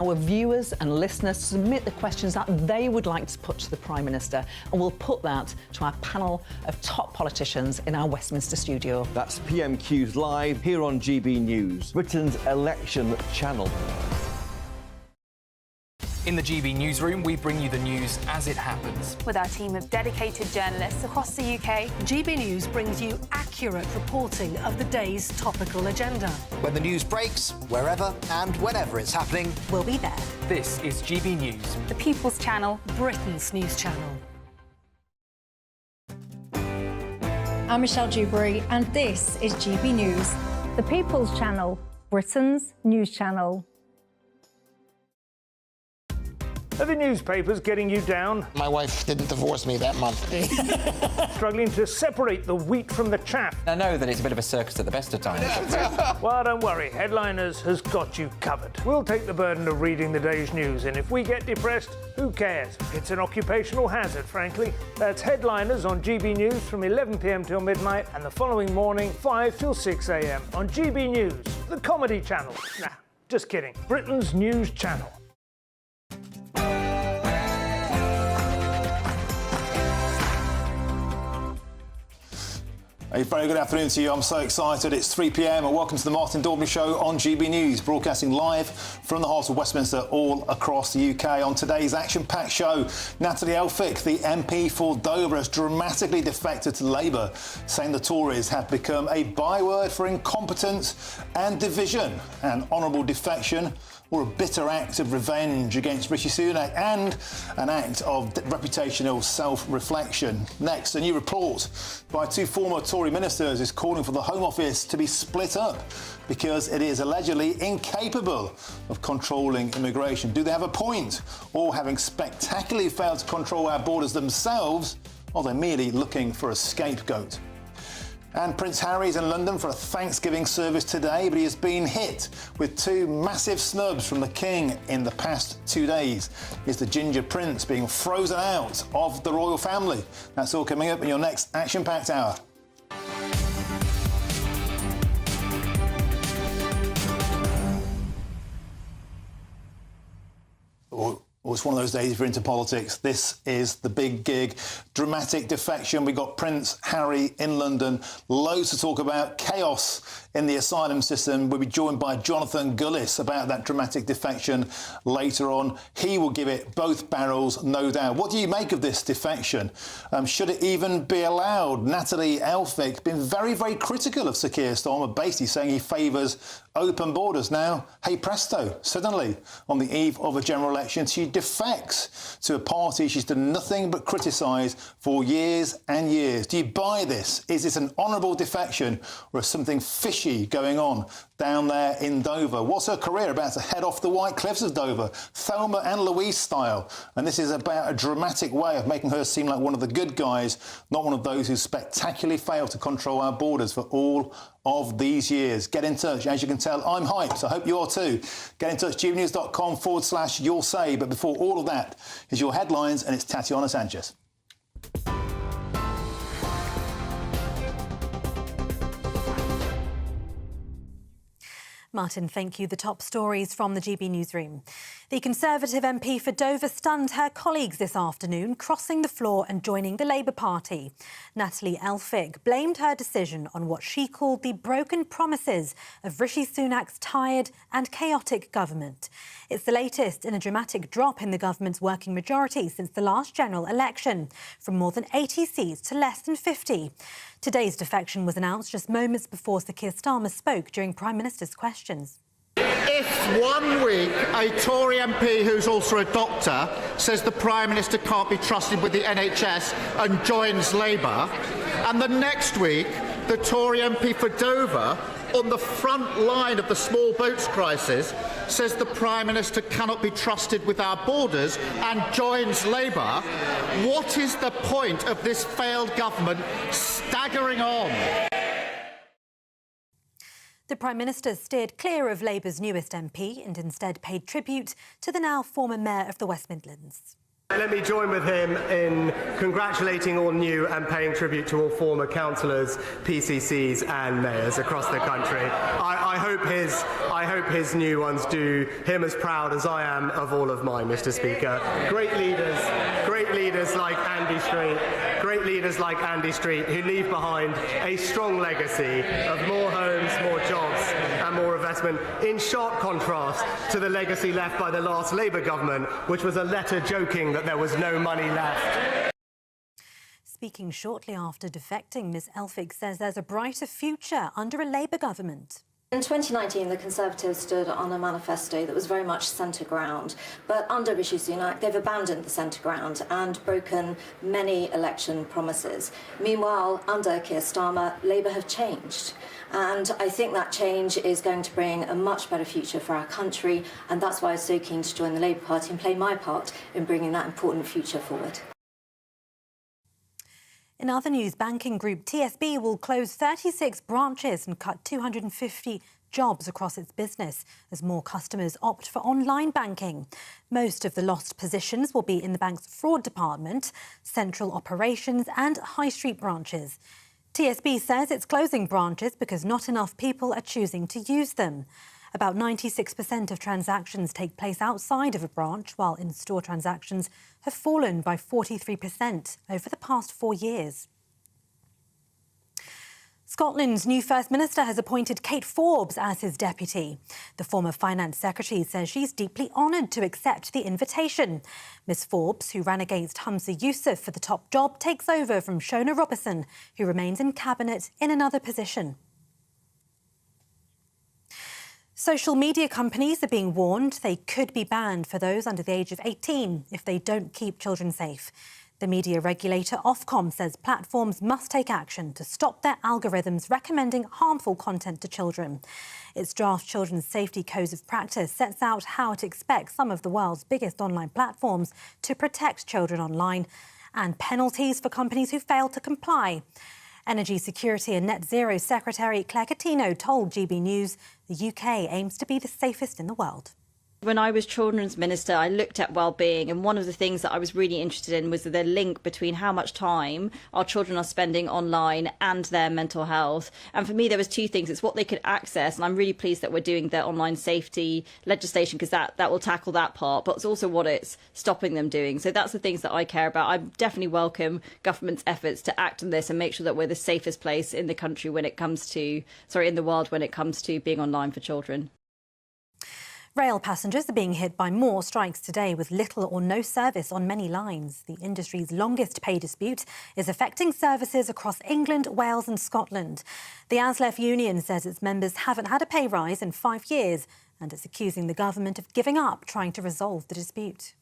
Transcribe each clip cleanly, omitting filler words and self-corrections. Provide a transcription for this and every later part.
Our viewers and listeners submit the questions that they would like to put to the Prime Minister, and we'll put that to our panel of top politicians in our Westminster studio. That's PMQ's Live here on GB News, Britain's election channel. In the GB newsroom, we bring you the news as it happens. With our team of dedicated journalists across the UK, GB News brings you accurate reporting of the day's topical agenda. When the news breaks, wherever and whenever it's happening, we'll be there. This is GB News, the People's Channel, Britain's news channel. I'm Michelle Dewberry, and this is GB News, the People's Channel, Britain's news channel. Are the newspapers getting you down? my wife didn't divorce me that month. Struggling to separate the wheat from the chaff? I know that it's a bit of a circus at the best of times. Well, don't worry, Headliners has got you covered. We'll take the burden of reading the day's news, and if we get depressed, who cares? It's an occupational hazard, frankly. That's Headliners on GB News from 11 p.m. till midnight, and the following morning, 5 till 6 a.m. on GB News, the comedy channel. Nah, just kidding. Britain's news channel. A very good afternoon to you. I'm so excited. It's 3 p.m. and welcome to the Martin Daubney Show on GB News, broadcasting live from the heart of Westminster all across the UK. On today's action-packed show, Nathalie Elphicke, the MP for Dover, has dramatically defected to Labour, saying the Tories have become a byword for incompetence and division. An honourable defection or a bitter act of revenge against Rishi Sunak, and an act of reputational self-reflection. Next, a new report by two former Tory ministers is calling for the Home Office to be split up because it is allegedly incapable of controlling immigration. Do they have a point? Or, having spectacularly failed to control our borders themselves, are they merely looking for a scapegoat? And Prince Harry's in London for a Thanksgiving service today, but he has been hit with two massive snubs from the King in the past 2 days. Is the Ginger Prince being frozen out of the royal family? That's all coming up in your next action-packed hour. Well, it's one of those days if you're into politics. This is the big gig. Dramatic defection. We got Prince Harry in London. Loads to talk about. Chaos in the asylum system. We'll be joined by Jonathan Gullis about that dramatic defection later on. He will give it both barrels, no doubt. What do you make of this defection? Should it even be allowed? Nathalie Elphicke been very, very critical of Sir Keir Starmer, basically saying he favours open borders. Now, hey presto, suddenly, on the eve of a general election, she defects to a party she's done nothing but criticise for years and years. Do you buy this? Is this an honourable defection, or is something fishy going on down there in Dover? What's her career about to head off the white cliffs of Dover, Thelma and Louise style? And this is about a dramatic way of making her seem like one of the good guys, not one of those who spectacularly failed to control our borders for all of these years. Get in touch. As you can tell, I'm hyped. I hope you are too. Get in touch, gbnews.com/you'll say. But before all of that is your headlines, and it's Tatiana Sanchez. Martin, thank you. The top stories from the GB newsroom. The Conservative MP for Dover stunned her colleagues this afternoon, crossing the floor and joining the Labour Party. Nathalie Elphicke blamed her decision on what she called the broken promises of Rishi Sunak's tired and chaotic government. It's the latest in a dramatic drop in the government's working majority since the last general election, from more than 80 seats to less than 50. Today's defection was announced just moments before Sir Keir Starmer spoke during Prime Minister's questions. If 1 week a Tory MP who's also a doctor says the Prime Minister can't be trusted with the NHS and joins Labour, and the next week the Tory MP for Dover, on the front line of the small boats crisis, says the Prime Minister cannot be trusted with our borders and joins Labour, what is the point of this failed government staggering on? The Prime Minister steered clear of Labour's newest MP and instead paid tribute to the now former Mayor of the West Midlands. Let me join with him in congratulating all new and paying tribute to all former councillors, PCCs and mayors across the country. I hope his new ones do him as proud as I am of all of mine, Mr. Speaker. Great leaders like Andy Street, who leave behind a strong legacy of more homes, more jobs and more investment, in sharp contrast to the legacy left by the last Labour government, which was a letter joking that there was no money left. Speaking shortly after defecting, Ms Elphicke says there's a brighter future under a Labour government. In 2019, the Conservatives stood on a manifesto that was very much centre ground. But under Rishi Sunak, they've abandoned the centre ground and broken many election promises. Meanwhile, under Keir Starmer, Labour have changed. And I think that change is going to bring a much better future for our country. And that's why I was so keen to join the Labour Party and play my part in bringing that important future forward. In other news, banking group TSB will close 36 branches and cut 250 jobs across its business as more customers opt for online banking. Most of the lost positions will be in the bank's fraud department, central operations and high street branches. TSB says it's closing branches because not enough people are choosing to use them. About 96% of transactions take place outside of a branch, while in-store transactions have fallen by 43% over the past 4 years. Scotland's new First Minister has appointed Kate Forbes as his deputy. The former Finance Secretary says she's deeply honoured to accept the invitation. Ms Forbes, who ran against Humza Yousaf for the top job, takes over from Shona Robertson, who remains in Cabinet in another position. Social media companies are being warned they could be banned for those under the age of 18 if they don't keep children safe. The media regulator Ofcom says platforms must take action to stop their algorithms recommending harmful content to children. Its draft Children's Safety Codes of Practice sets out how it expects some of the world's biggest online platforms to protect children online, and penalties for companies who fail to comply. Energy Security and Net Zero Secretary Claire Coutinho told GB News the UK aims to be the safest in the world. When I was Children's Minister, I looked at well-being, and one of the things that I was really interested in was the link between how much time our children are spending online and their mental health. And for me, there was two things. It's what they could access, and I'm really pleased that we're doing the online safety legislation because that will tackle that part, but it's also what it's stopping them doing. So that's the things that I care about. I definitely welcome government's efforts to act on this and make sure that we're the safest place in the country when it comes to, in the world when it comes to being online for children. Rail passengers are being hit by more strikes today with little or no service on many lines. The industry's longest pay dispute is affecting services across England, Wales and Scotland. The ASLEF union says its members haven't had a pay rise in 5 years and it's accusing the government of giving up trying to resolve the dispute.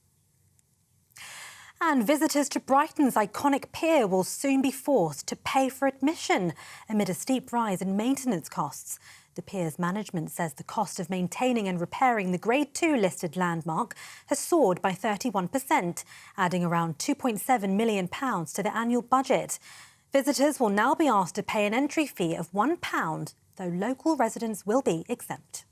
And visitors to Brighton's iconic pier will soon be forced to pay for admission amid a steep rise in maintenance costs. The pier's management says the cost of maintaining and repairing the Grade 2 listed landmark has soared by 31%, adding around £2.7 million to the annual budget. Visitors will now be asked to pay an entry fee of £1, though local residents will be exempt.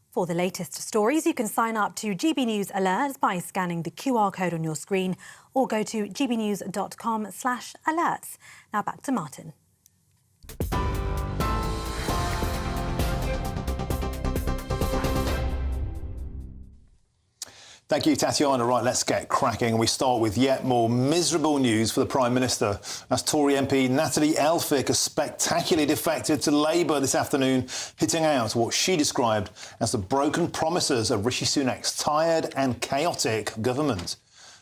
For the latest stories, you can sign up to GB News Alerts by scanning the QR code on your screen or go to gbnews.com/alerts. Now back to Martin. Thank you, Tatiana. Right, let's get cracking. We start with yet more miserable news for the Prime Minister, as Tory MP Nathalie Elphicke has spectacularly defected to Labour this afternoon, hitting out what she described as the broken promises of Rishi Sunak's tired and chaotic government.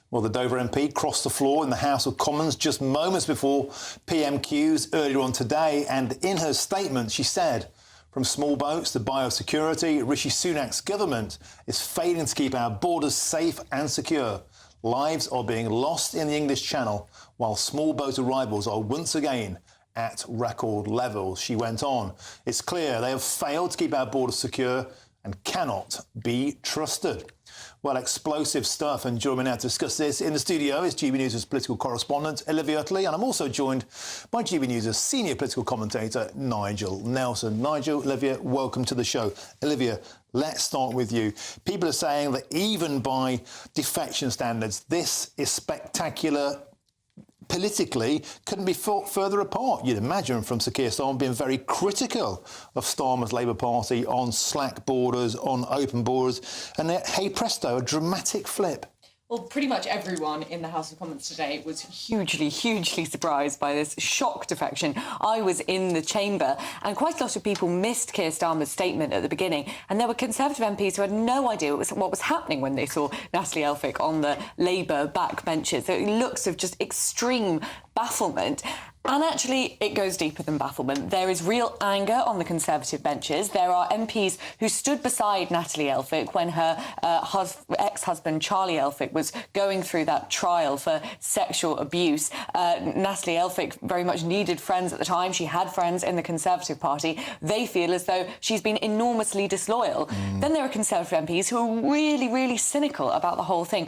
Well, the Dover MP crossed the floor in the House of Commons just moments before PMQs earlier on today, and in her statement she said, "From small boats to biosecurity, Rishi Sunak's government is failing to keep our borders safe and secure. Lives are being lost in the English Channel, while small boat arrivals are once again at record levels." She went on, "It's clear they have failed to keep our borders secure and cannot be trusted." Well, explosive stuff, and joining me now to discuss this in the studio is GB News' political correspondent Olivia Utley, and I'm also joined by GB News' senior political commentator Nigel Nelson. Nigel, Olivia, welcome to the show. Olivia, let's start with you. People are saying that even by defection standards, this is spectacular politically couldn't be further apart. You'd imagine from Sir Keir Starmer being very critical of Starmer's Labour Party on slack borders, on open borders, and yet, hey presto, a dramatic flip. Well, pretty much everyone in the House of Commons today was hugely, hugely surprised by this shock defection. I was in the chamber, and quite a lot of people missed Keir Starmer's statement at the beginning, and there were Conservative MPs who had no idea what was happening when they saw Nathalie Elphicke on the Labour backbenches. So looks of just extreme bafflement. And actually, it goes deeper than bafflement. There is real anger on the Conservative benches. There are MPs who stood beside Nathalie Elphicke when her ex-husband, Charlie Elphicke, was going through that trial for sexual abuse. Nathalie Elphicke very much needed friends at the time. She had friends in the Conservative Party. They feel as though she's been enormously disloyal. Then there are Conservative MPs who are really, really cynical about the whole thing.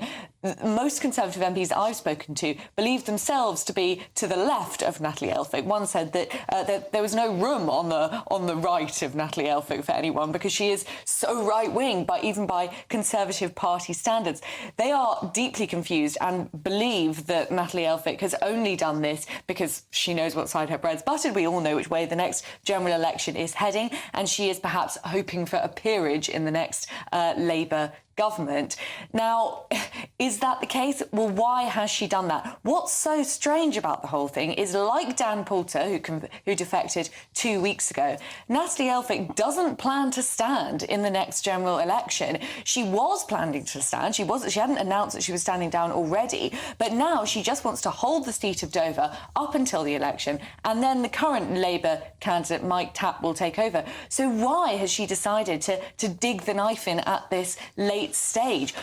Most Conservative MPs I've spoken to believe themselves to be to the left of Nathalie Elphicke. One said that there was no room on the right of Nathalie Elphicke for anyone because she is so right-wing, even by Conservative Party standards. They are deeply confused and believe that Nathalie Elphicke has only done this because she knows what side her bread's buttered. We all know which way the next general election is heading, and she is perhaps hoping for a peerage in the next Labour government. Now, is that the case? Well, why has she done that? What's so strange about the whole thing is, like Dan Poulter, who defected 2 weeks ago, Nathalie Elphicke doesn't plan to stand in the next general election. She was planning to stand. She hadn't announced that she was standing down already, but now she just wants to hold the seat of Dover up until the election, and then the current Labour candidate, Mike Tapp, will take over. So why has she decided to dig the knife in at this late stage?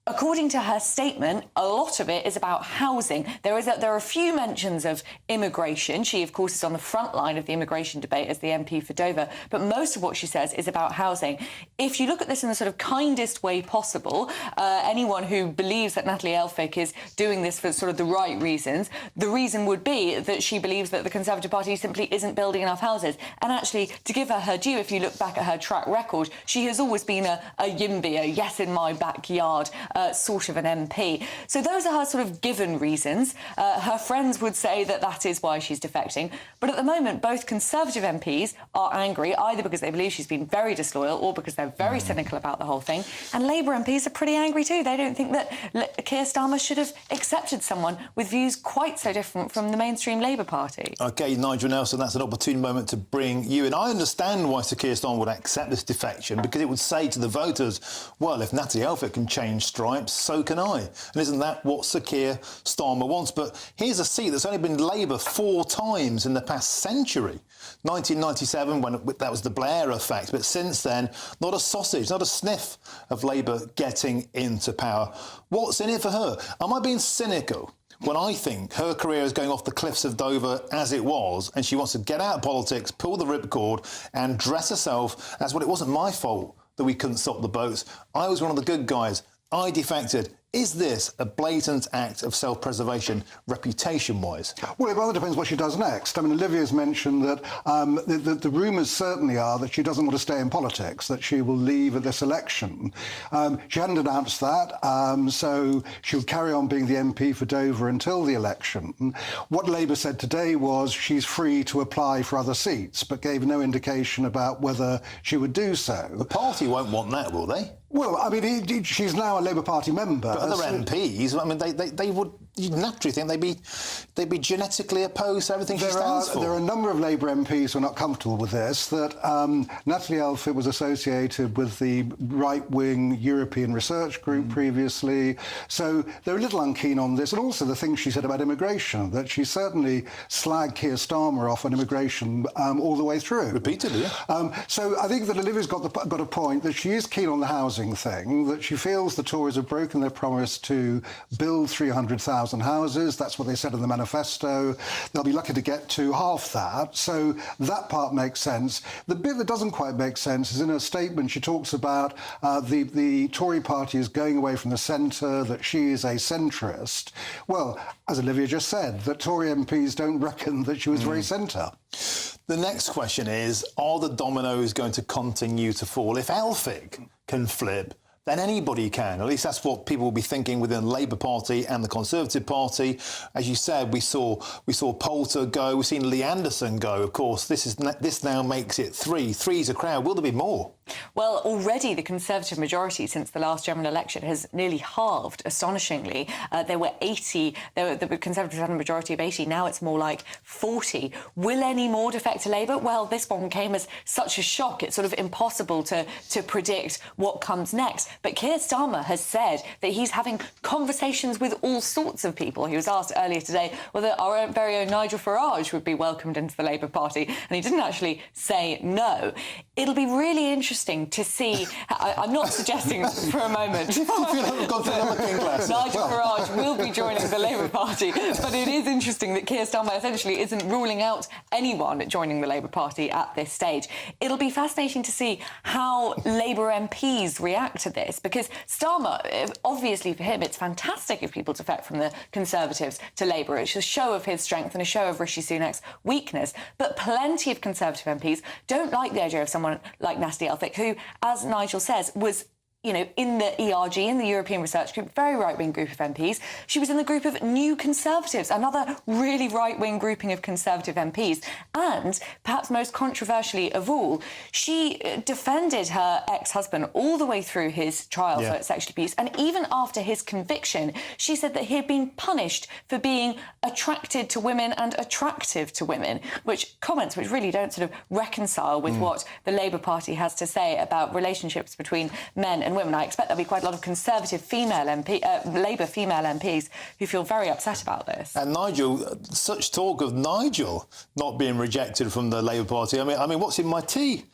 According to her statement, a lot of it is about housing. There are a few mentions of immigration. She, of course, is on the front line of the immigration debate as the MP for Dover, but most of what she says is about housing. If you look at this in the sort of kindest way possible, anyone who believes that Nathalie Elphicke is doing this for sort of the right reasons, the reason would be that she believes that the Conservative Party simply isn't building enough houses. And actually, to give her due, if you look back at her track record, she has always been a YIMBY, a yes in my backyard sort of an MP. So those are her sort of given reasons. Her friends would say that that is why she's defecting. But at the moment, both Conservative MPs are angry, either because they believe she's been very disloyal or because they're very cynical about the whole thing. And Labour MPs are pretty angry too. They don't think that Keir Starmer should have accepted someone with views quite so different from the mainstream Labour Party. OK, Nigel Nelson, that's an opportune moment to bring you in. I understand why Sir Keir Starmer would accept this defection, because it would say to the voters, well, if Nathalie Elphicke can change stripes, so can I. And isn't that what Sir Keir Starmer wants? But here's a seat that's only been Labour 4 times in the past century. 1997, when that was the Blair effect, but since then, not a sausage, not a sniff of Labour getting into power. What's in it for her? Am I being cynical when I think her career is going off the cliffs of Dover as it was, and she wants to get out of politics, pull the ripcord and dress herself as, well, it wasn't my fault that we couldn't stop the boats. I was one of the good guys. I defected. Is this a blatant act of self-preservation, reputation-wise? Well, it rather depends what she does next. I mean, Olivia's mentioned that the rumours certainly are that she doesn't want to stay in politics, that she will leave at this election. She hadn't announced that, so she'll carry on being the MP for Dover until the election. What Labour said today was she's free to apply for other seats, but gave no indication about whether she would do so. The party won't want that, will they? Well, I mean, she's now a Labour Party member. But other MPs, I mean, they would, you'd naturally think they'd be genetically opposed to everything she stands for. There are a number of Labour MPs who are not comfortable with this, that Nathalie Elphicke was associated with the right-wing European Research Group previously, so they're a little unkeen on this. And also the things she said about immigration, that she certainly slagged Keir Starmer off on immigration all the way through. Repeatedly, yeah. So I think that Olivia's got a point, that she is keen on the housing thing, that she feels the Tories have broken their promise to build 300,000 houses. That's what they said in the manifesto. They'll be lucky to get to half that. So that part makes sense. The bit that doesn't quite make sense is in her statement she talks about the Tory party is going away from the centre, that she is a centrist. Well, as Olivia just said, that Tory MPs don't reckon that she was very centre. The next question is, are the dominoes going to continue to fall? If Elphicke can flip, then anybody can. At least that's what people will be thinking within the Labour Party and the Conservative Party. As you said, we saw Poulter go, we've seen Lee Anderson go. Of course, this now makes it 3. 3's a crowd. Will there be more? Well, already the Conservative majority since the last general election has nearly halved, astonishingly. There were 80, the Conservatives had a majority of 80, now it's more like 40. Will any more defect to Labour? Well, this one came as such a shock, it's sort of impossible to predict what comes next. But Keir Starmer has said that he's having conversations with all sorts of people. He was asked earlier today whether our very own Nigel Farage would be welcomed into the Labour Party, and he didn't actually say no. It'll be really interesting to see. I'm not suggesting for a moment Nigel Farage will be joining the Labour Party, but it is interesting that Keir Starmer essentially isn't ruling out anyone joining the Labour Party at this stage. It'll be fascinating to see how Labour MPs react to this, because Starmer, obviously for him, it's fantastic if people defect from the Conservatives to Labour. It's a show of his strength and a show of Rishi Sunak's weakness. But plenty of Conservative MPs don't like the idea of someone like Nathalie Elphicke, who, as Nigel says, was in the ERG, in the European Research Group, very right-wing group of MPs. She was in the group of New Conservatives, another really right-wing grouping of Conservative MPs. And, perhaps most controversially of all, she defended her ex-husband all the way through his trial for sexual abuse. And even after his conviction, she said that he had been punished for being attracted to women and attractive to women, comments which really don't sort of reconcile with what the Labour Party has to say about relationships between men and women. I expect there'll be quite a lot of Conservative female Labour female MPs who feel very upset about this. And Nigel, such talk of Nigel not being rejected from the Labour Party. I mean, what's in my tea?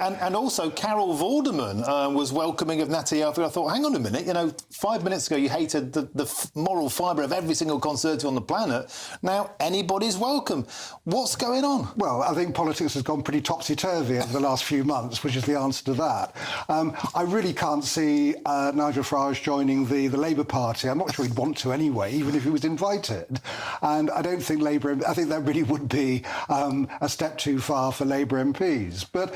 and also, Carol Vorderman was welcoming of Nathalie Elphicke. I thought, hang on a minute, 5 minutes ago you hated the moral fibre of every single Conservative on the planet. Now anybody's welcome. What's going on? Well, I think politics has gone pretty topsy-turvy over the last few months, which is the answer to that. I really can't see Nigel Farage joining the Labour Party. I'm not sure he'd want to anyway, even if he was invited. And I don't think I think that really would be a step too far for Labour MPs. But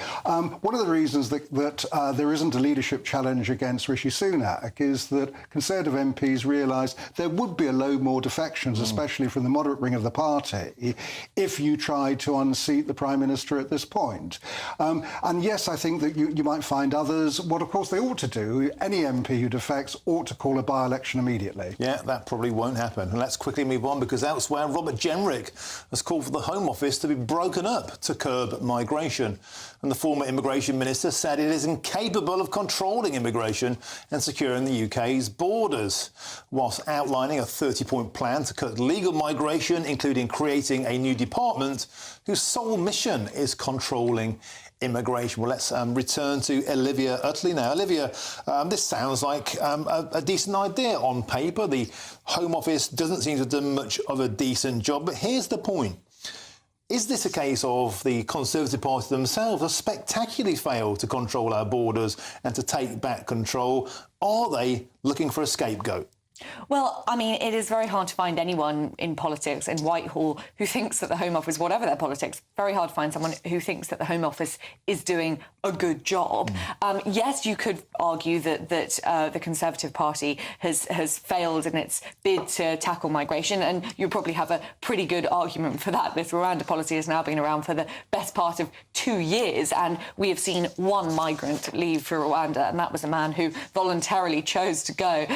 one of the reasons that there isn't a leadership challenge against Rishi Sunak is that Conservative MPs realise there would be a load more defections, especially from the moderate wing of the party, if you tried to unseat the Prime Minister at this point. And yes, I think that you might find others. What, of course, they ought to do, any MP who defects ought to call a by-election immediately. Yeah, that probably won't happen. And let's quickly move on, because elsewhere, Robert Jenrick has called for the Home Office to be broken up to curb migration. And the former Immigration Minister said it is incapable of controlling immigration and securing the UK's borders, whilst outlining a 30-point plan to cut legal migration, including creating a new department whose sole mission is controlling immigration. Well, let's return to Olivia Utley now. Olivia, this sounds like a decent idea on paper. The Home Office doesn't seem to have done much of a decent job, but here's the point. Is this a case of the Conservative Party themselves have spectacularly failed to control our borders and to take back control? Are they looking for a scapegoat? Well, I mean, it is very hard to find anyone in politics in Whitehall who thinks that the Home Office, whatever their politics, very hard to find someone who thinks that the Home Office is doing a good job. Yes, you could argue that the Conservative Party has failed in its bid to tackle migration, and you probably have a pretty good argument for that. This Rwanda policy has now been around for the best part of 2 years, and we have seen one migrant leave for Rwanda, and that was a man who voluntarily chose to go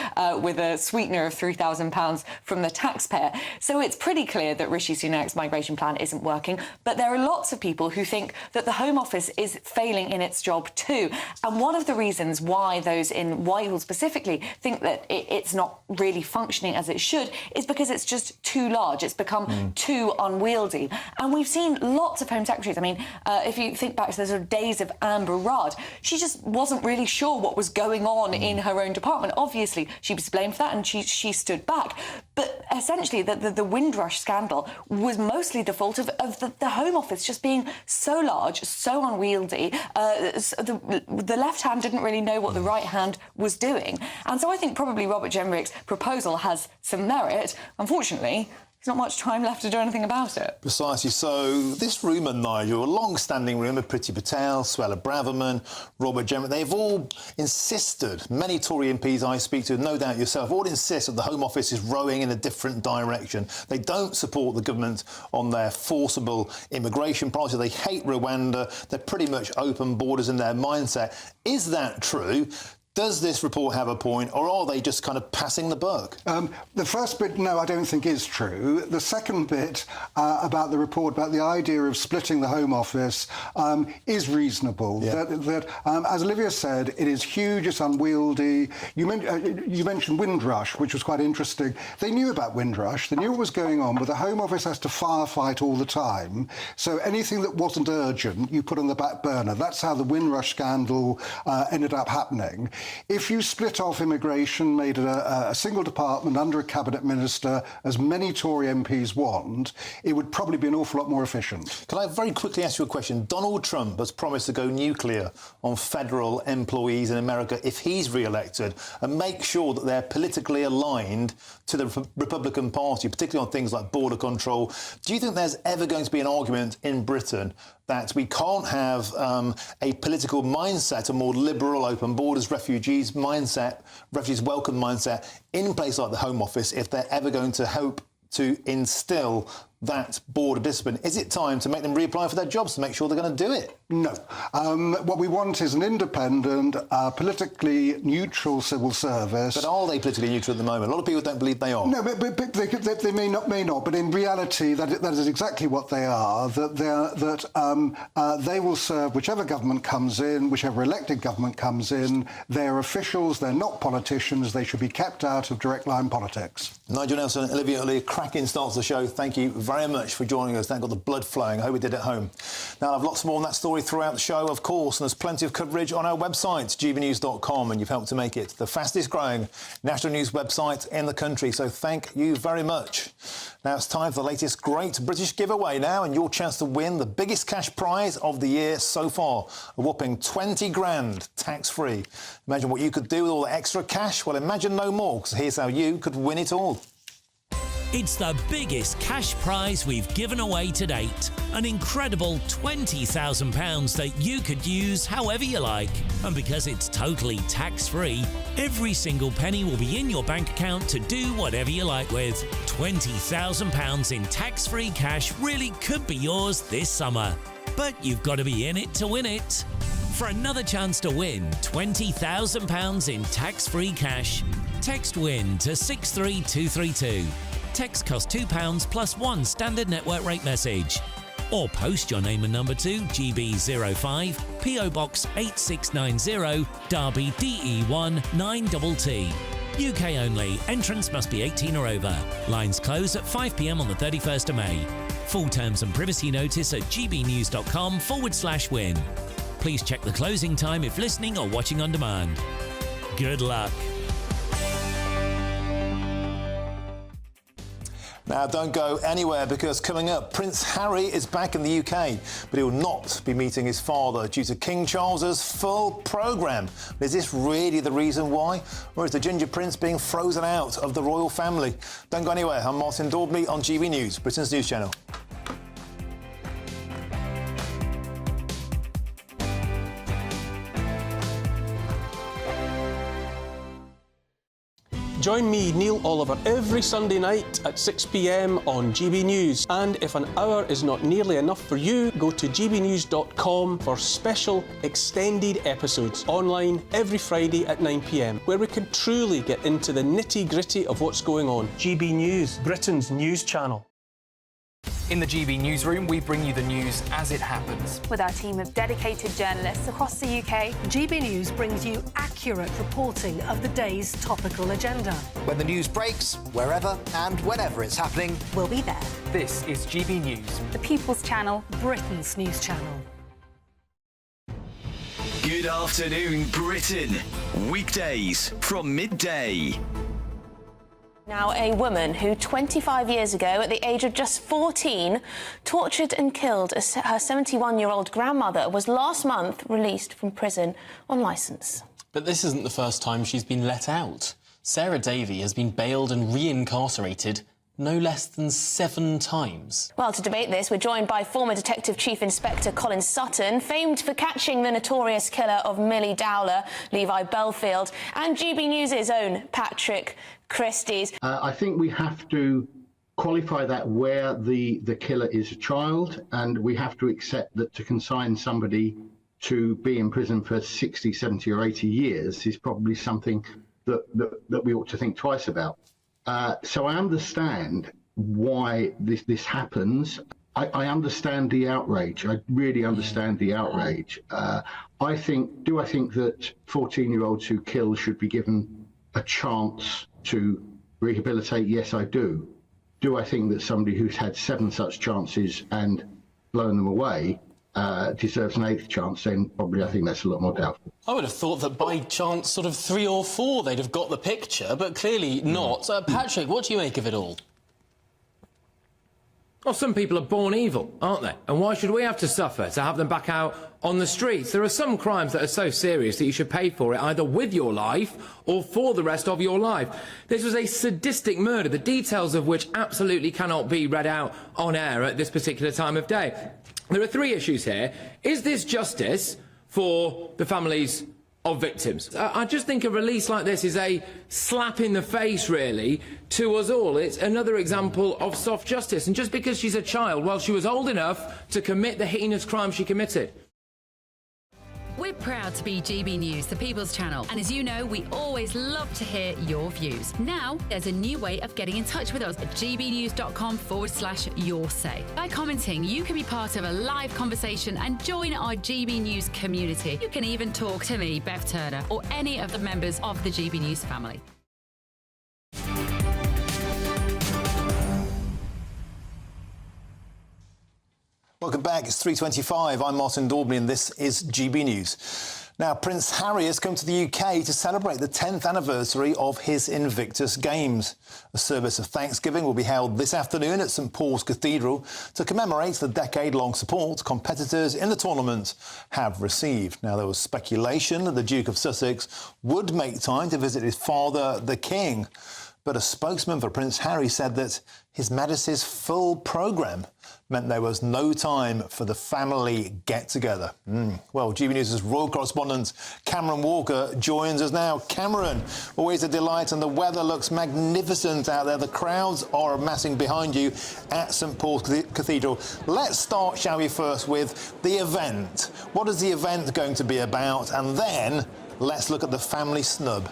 with a sweetener of £3,000 from the taxpayer. So it's pretty clear that Rishi Sunak's migration plan isn't working, but there are lots of people who think that the Home Office is failing in its job too. And one of the reasons why those in Whitehall specifically think that it's not really functioning as it should is because it's just too large. It's become too unwieldy. And we've seen lots of Home Secretaries. I mean, if you think back to the sort of days of Amber Rudd, she just wasn't really sure what was going on in her own department. Obviously, she was blamed for that, and she stood back. But essentially, the Windrush scandal was mostly the fault of the Home Office just being so large, so unwieldy. The left hand didn't really know what the right hand was doing. And so I think probably Robert Jenrick's proposal has some merit. Unfortunately, there's not much time left to do anything about it. Precisely. So this rumour, Nigel, a long-standing rumour, Priti Patel, Suella Braverman, Robert Jemmett, they've all insisted, many Tory MPs I speak to, no doubt yourself, all insist that the Home Office is rowing in a different direction. They don't support the government on their forcible immigration policy. They hate Rwanda. They're pretty much open borders in their mindset. Is that true? Does this report have a point, or are they just kind of passing the buck? The first bit, no, I don't think is true. The second bit about the report, about the idea of splitting the Home Office, is reasonable. Yeah. As Olivia said, it is huge, it's unwieldy. You mentioned Windrush, which was quite interesting. They knew about Windrush, they knew what was going on, but the Home Office has to firefight all the time. So anything that wasn't urgent, you put on the back burner. That's how the Windrush scandal ended up happening. If you split off immigration, made it a single department under a cabinet minister, as many Tory MPs want, it would probably be an awful lot more efficient. Can I very quickly ask you a question? Donald Trump has promised to go nuclear on federal employees in America if he's re-elected and make sure that they're politically aligned to the Republican Party, particularly on things like border control. Do you think there's ever going to be an argument in Britain that we can't have a political mindset, a more liberal, open borders, refugees mindset, refugees welcome mindset in place like the Home Office if they're ever going to hope to instill that border discipline? Is it time to make them reapply for their jobs to make sure they're going to do it? No. What we want is an independent, politically neutral civil service. But are they politically neutral at the moment? A lot of people don't believe they are. No, but they may not. But in reality, that is exactly what they are. They will serve whichever government comes in, whichever elected government comes in. They're officials. They're not politicians. They should be kept out of direct line politics. Nigel Nelson, Olivia Lee, cracking start to the show. Thank you very much for joining us. That got the blood flowing. I hope we did at home. Now, I've lots more on that story throughout the show, of course, and there's plenty of coverage on our website, gbnews.com, and you've helped to make it the fastest growing national news website in the country, so thank you very much. Now it's time for the latest Great British Giveaway now, and your chance to win the biggest cash prize of the year so far, a whopping 20 grand tax-free. Imagine what you could do with all the extra cash. Well, imagine no more, because here's how you could win it all. It's the biggest cash prize we've given away to date. An incredible £20,000 that you could use however you like. And because it's totally tax-free, every single penny will be in your bank account to do whatever you like with. £20,000 in tax-free cash really could be yours this summer. But you've got to be in it to win it. For another chance to win £20,000 in tax-free cash, text WIN to 63232. Text costs £2 plus one standard network rate message. Or post your name and number to GB05, PO Box 8690, Derby DE1 9TT. UK only. Entrance must be 18 or over. Lines close at 5 p.m. on the 31st of May. Full terms and privacy notice at gbnews.com/win. Please check the closing time if listening or watching on demand. Good luck. Now, don't go anywhere, because coming up, Prince Harry is back in the UK, but he will not be meeting his father due to King Charles's full programme. Is this really the reason why? Or is the Ginger Prince being frozen out of the royal family? Don't go anywhere. I'm Martin Daubney on GB News, Britain's news channel. Join me, Neil Oliver, every Sunday night at 6 p.m. on GB News. And if an hour is not nearly enough for you, go to gbnews.com for special extended episodes online every Friday at 9 p.m, where we can truly get into the nitty-gritty of what's going on. GB News, Britain's news channel. In the GB newsroom, we bring you the news as it happens. With our team of dedicated journalists across the UK, GB News brings you accurate reporting of the day's topical agenda. When the news breaks, wherever and whenever it's happening, we'll be there. This is GB News, the People's Channel, Britain's news channel. Good afternoon, Britain. Weekdays from midday. Now, a woman who 25 years ago, at the age of just 14, tortured and killed her 71-year-old grandmother was last month released from prison on licence. But this isn't the first time she's been let out. Sarah Davey has been bailed and reincarcerated no less than 7 times. Well, to debate this, we're joined by former Detective Chief Inspector Colin Sutton, famed for catching the notorious killer of Millie Dowler, Levi Belfield, and GB News' own Patrick Christie's. I think we have to qualify that where the killer is a child, and we have to accept that to consign somebody to be in prison for 60, 70 or 80 years is probably something that we ought to think twice about. So I understand why this happens. I understand the outrage. I really understand the outrage. I think that 14-year-olds who kill should be given a chance to rehabilitate? Yes, I do. Do I think that somebody who's had 7 such chances and blown them away deserves an 8th chance? Then probably I think that's a lot more doubtful. I would have thought that by chance, sort of 3 or 4, they'd have got the picture, but clearly not. Patrick, what do you make of it all? Well, some people are born evil, aren't they? And why should we have to suffer to have them back out on the streets? There are some crimes that are so serious that you should pay for it either with your life or for the rest of your life. This was a sadistic murder, the details of which absolutely cannot be read out on air at this particular time of day. There are 3 issues here. Is this justice for the families of victims? I just think a release like this is a slap in the face, really, to us all. It's another example of soft justice. And just because she's a child, well, she was old enough to commit the heinous crime she committed. We're proud to be GB News, the People's Channel. And as you know, we always love to hear your views. Now, there's a new way of getting in touch with us at gbnews.com/yoursay. By commenting, you can be part of a live conversation and join our GB News community. You can even talk to me, Bev Turner, or any of the members of the GB News family. Welcome back. It's 3:25. I'm Martin Daubney and this is GB News. Now, Prince Harry has come to the UK to celebrate the 10th anniversary of his Invictus Games. A service of thanksgiving will be held this afternoon at St Paul's Cathedral to commemorate the decade-long support competitors in the tournament have received. Now, there was speculation that the Duke of Sussex would make time to visit his father, the King. But a spokesman for Prince Harry said that His Majesty's full programme meant there was no time for the family get-together. Well, GB News' royal correspondent Cameron Walker joins us now. Cameron, always a delight, and the weather looks magnificent out there. The crowds are amassing behind you at St Paul's Cathedral. Let's start, shall we, first with the event. What is the event going to be about? And then let's look at the family snub.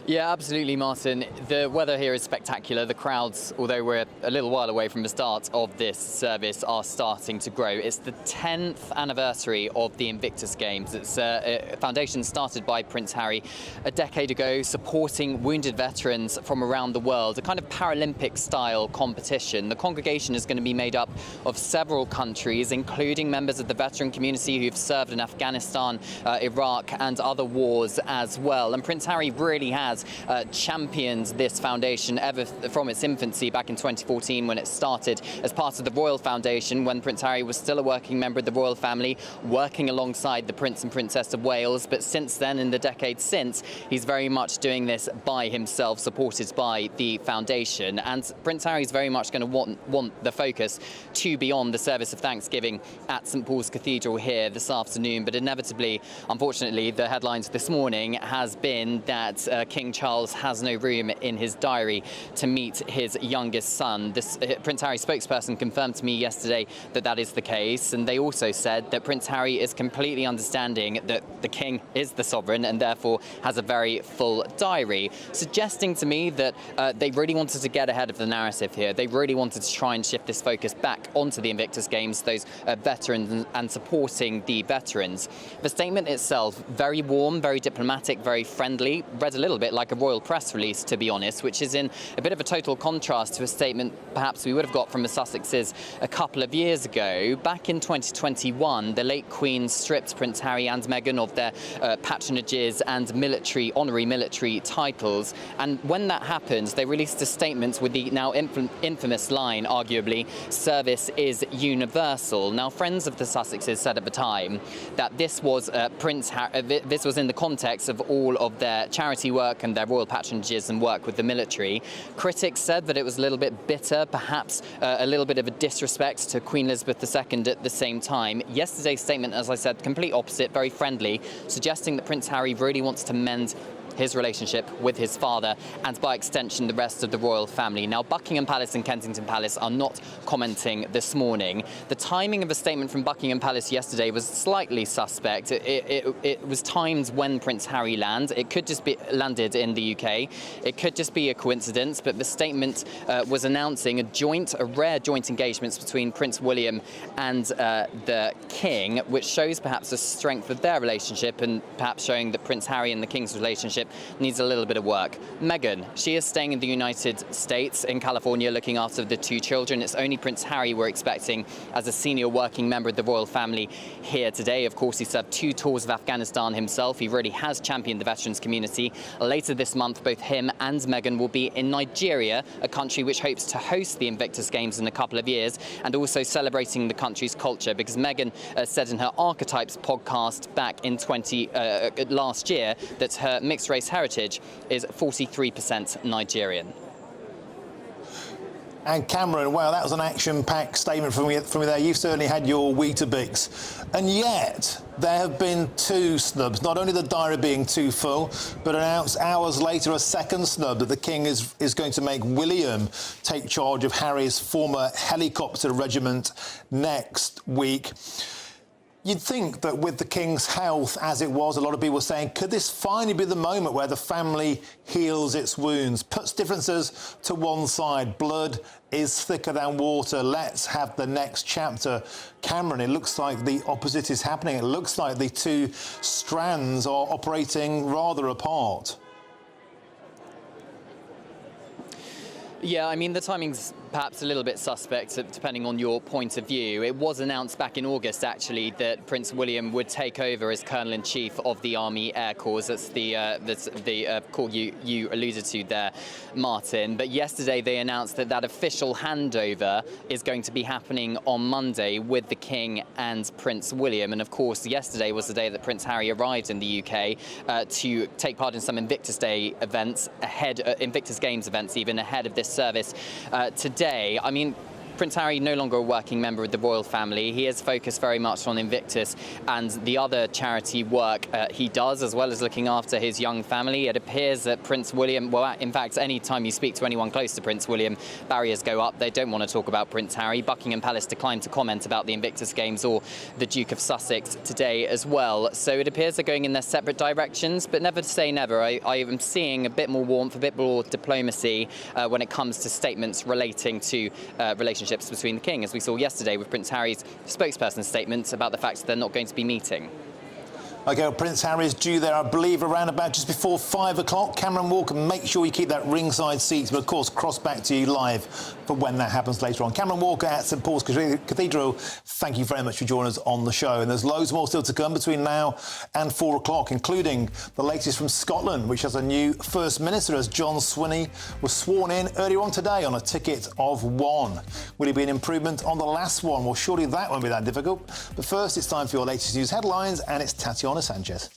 Yeah, absolutely, Martin. The weather here is spectacular. The crowds, although we're a little while away from the start of this service, are starting to grow. It's the 10th anniversary of the Invictus Games. It's a foundation started by Prince Harry a decade ago, supporting wounded veterans from around the world, a kind of Paralympic-style competition. The congregation is going to be made up of several countries, including members of the veteran community who've served in Afghanistan, Iraq and other wars as well. And Prince Harry really has championed this foundation ever from its infancy back in 2014 when it started as part of the Royal Foundation, when Prince Harry was still a working member of the royal family, working alongside the Prince and Princess of Wales. But since then, in the decades since, he's very much doing this by himself, supported by the foundation. And Prince Harry's very much going to want the focus to be on the service of Thanksgiving at St Paul's Cathedral here this afternoon. But inevitably, unfortunately, the headlines this morning has been that King Charles has no room in his diary to meet his youngest son. This Prince Harry spokesperson confirmed to me yesterday that that is the case, and they also said that Prince Harry is completely understanding that the King is the sovereign and therefore has a very full diary, suggesting to me that they really wanted to get ahead of the narrative here. They really wanted to try and shift this focus back onto the Invictus Games, those veterans and supporting the veterans. The statement itself, very warm, very diplomatic, very friendly, read a little bit like a royal press release, to be honest, which is in a bit of a total contrast to a statement perhaps we would have got from the Sussexes a couple of years ago. Back in 2021, the late Queen stripped Prince Harry and Meghan of their patronages and honorary military titles. And when that happened, they released a statement with the now infamous line, arguably, "Service is universal." Now, friends of the Sussexes said at the time that this was this was in the context of all of their charity work, work and their royal patronages and work with the military. Critics said that it was a little bit bitter, perhaps a little bit of a disrespect to Queen Elizabeth II at the same time. Yesterday's statement, as I said, complete opposite, very friendly, suggesting that Prince Harry really wants to mend his relationship with his father and, by extension, the rest of the royal family. Now, Buckingham Palace and Kensington Palace are not commenting this morning. The timing of a statement from Buckingham Palace yesterday was slightly suspect. It was timed when Prince Harry landed. It could just be landed in the UK. It could just be a coincidence, but the statement was announcing a rare joint engagement between Prince William and the King, which shows perhaps the strength of their relationship and perhaps showing that Prince Harry and the King's relationship needs a little bit of work. Meghan, she is staying in the United States, in California, looking after the two children. It's only Prince Harry we're expecting as a senior working member of the royal family here today. Of course, he served 2 tours of Afghanistan himself. He really has championed the veterans community. Later this month, both him and Meghan will be in Nigeria, a country which hopes to host the Invictus Games in a couple of years, and also celebrating the country's culture, because Meghan said in her Archetypes podcast back in last year that her mixed race heritage is 43% Nigerian. And Cameron, wow, that was an action-packed statement from you there. You've certainly had your Weetabix. And yet, there have been 2 snubs. Not only the diary being too full, but announced hours later a second snub that the King is going to make William take charge of Harry's former helicopter regiment next week. You'd think that with the King's health as it was, a lot of people were saying, could this finally be the moment where the family heals its wounds, puts differences to one side? Blood is thicker than water. Let's have the next chapter. Cameron, it looks like the opposite is happening. It looks like the 2 strands are operating rather apart. Yeah, I mean, the timing's perhaps a little bit suspect, depending on your point of view. It was announced back in August, actually, that Prince William would take over as Colonel-in-Chief of the Army Air Corps. That's the corps you alluded to there, Martin. But yesterday they announced that that official handover is going to be happening on Monday with the King and Prince William. And of course, yesterday was the day that Prince Harry arrived in the UK to take part in some Invictus Day events Invictus Games events even ahead of this service today. I mean, Prince Harry, no longer a working member of the royal family. He is focused very much on Invictus and the other charity work he does, as well as looking after his young family. It appears that Prince William, well, in fact, any time you speak to anyone close to Prince William, barriers go up. They don't want to talk about Prince Harry. Buckingham Palace declined to comment about the Invictus Games or the Duke of Sussex today as well. So it appears they're going in their separate directions, but never to say never. I am seeing a bit more warmth, a bit more diplomacy when it comes to statements relating to relationships between the King, as we saw yesterday with Prince Harry's spokesperson's statement about the fact that they're not going to be meeting. OK, well, Prince Harry is due there, I believe, around about just before 5 o'clock. Cameron Walker, make sure you keep that ringside seat, but of course, cross back to you live for when that happens later on. Cameron Walker at St Paul's Cathedral, thank you very much for joining us on the show. And there's loads more still to come between now and 4 o'clock, including the latest from Scotland, which has a new First Minister, as John Swinney was sworn in earlier on today on a ticket of 1. Will it be an improvement on the last one? Well, surely that won't be that difficult. But first, it's time for your latest news headlines, and it's Tatiana Sanchez.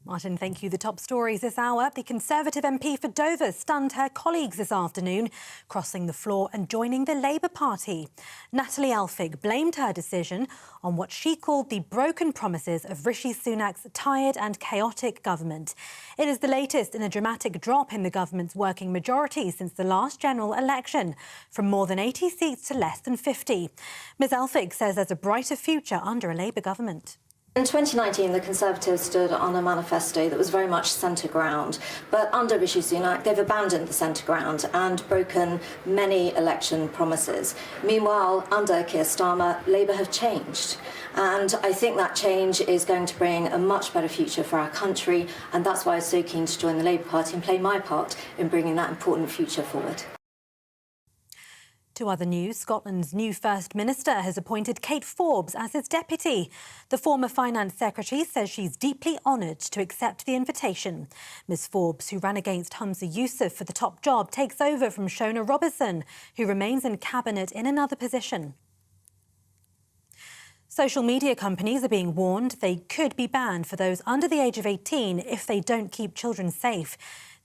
Martin, thank you. The top stories this hour. The Conservative MP for Dover stunned her colleagues this afternoon, crossing the floor and joining the Labour Party. Nathalie Elphicke blamed her decision on what she called the broken promises of Rishi Sunak's tired and chaotic government. It is the latest in a dramatic drop in the government's working majority since the last general election, from more than 80 seats to less than 50. Ms Elphicke says there's a brighter future under a Labour government. In 2019, the Conservatives stood on a manifesto that was very much centre ground. But under Rishi Sunak, they've abandoned the centre ground and broken many election promises. Meanwhile, under Keir Starmer, Labour have changed. And I think that change is going to bring a much better future for our country. And that's why I was so keen to join the Labour Party and play my part in bringing that important future forward. To other news, Scotland's new First Minister has appointed Kate Forbes as his deputy. The former Finance Secretary says she's deeply honoured to accept the invitation. Ms Forbes, who ran against Humza Yousaf for the top job, takes over from Shona Robertson, who remains in Cabinet in another position. Social media companies are being warned they could be banned for those under the age of 18 if they don't keep children safe.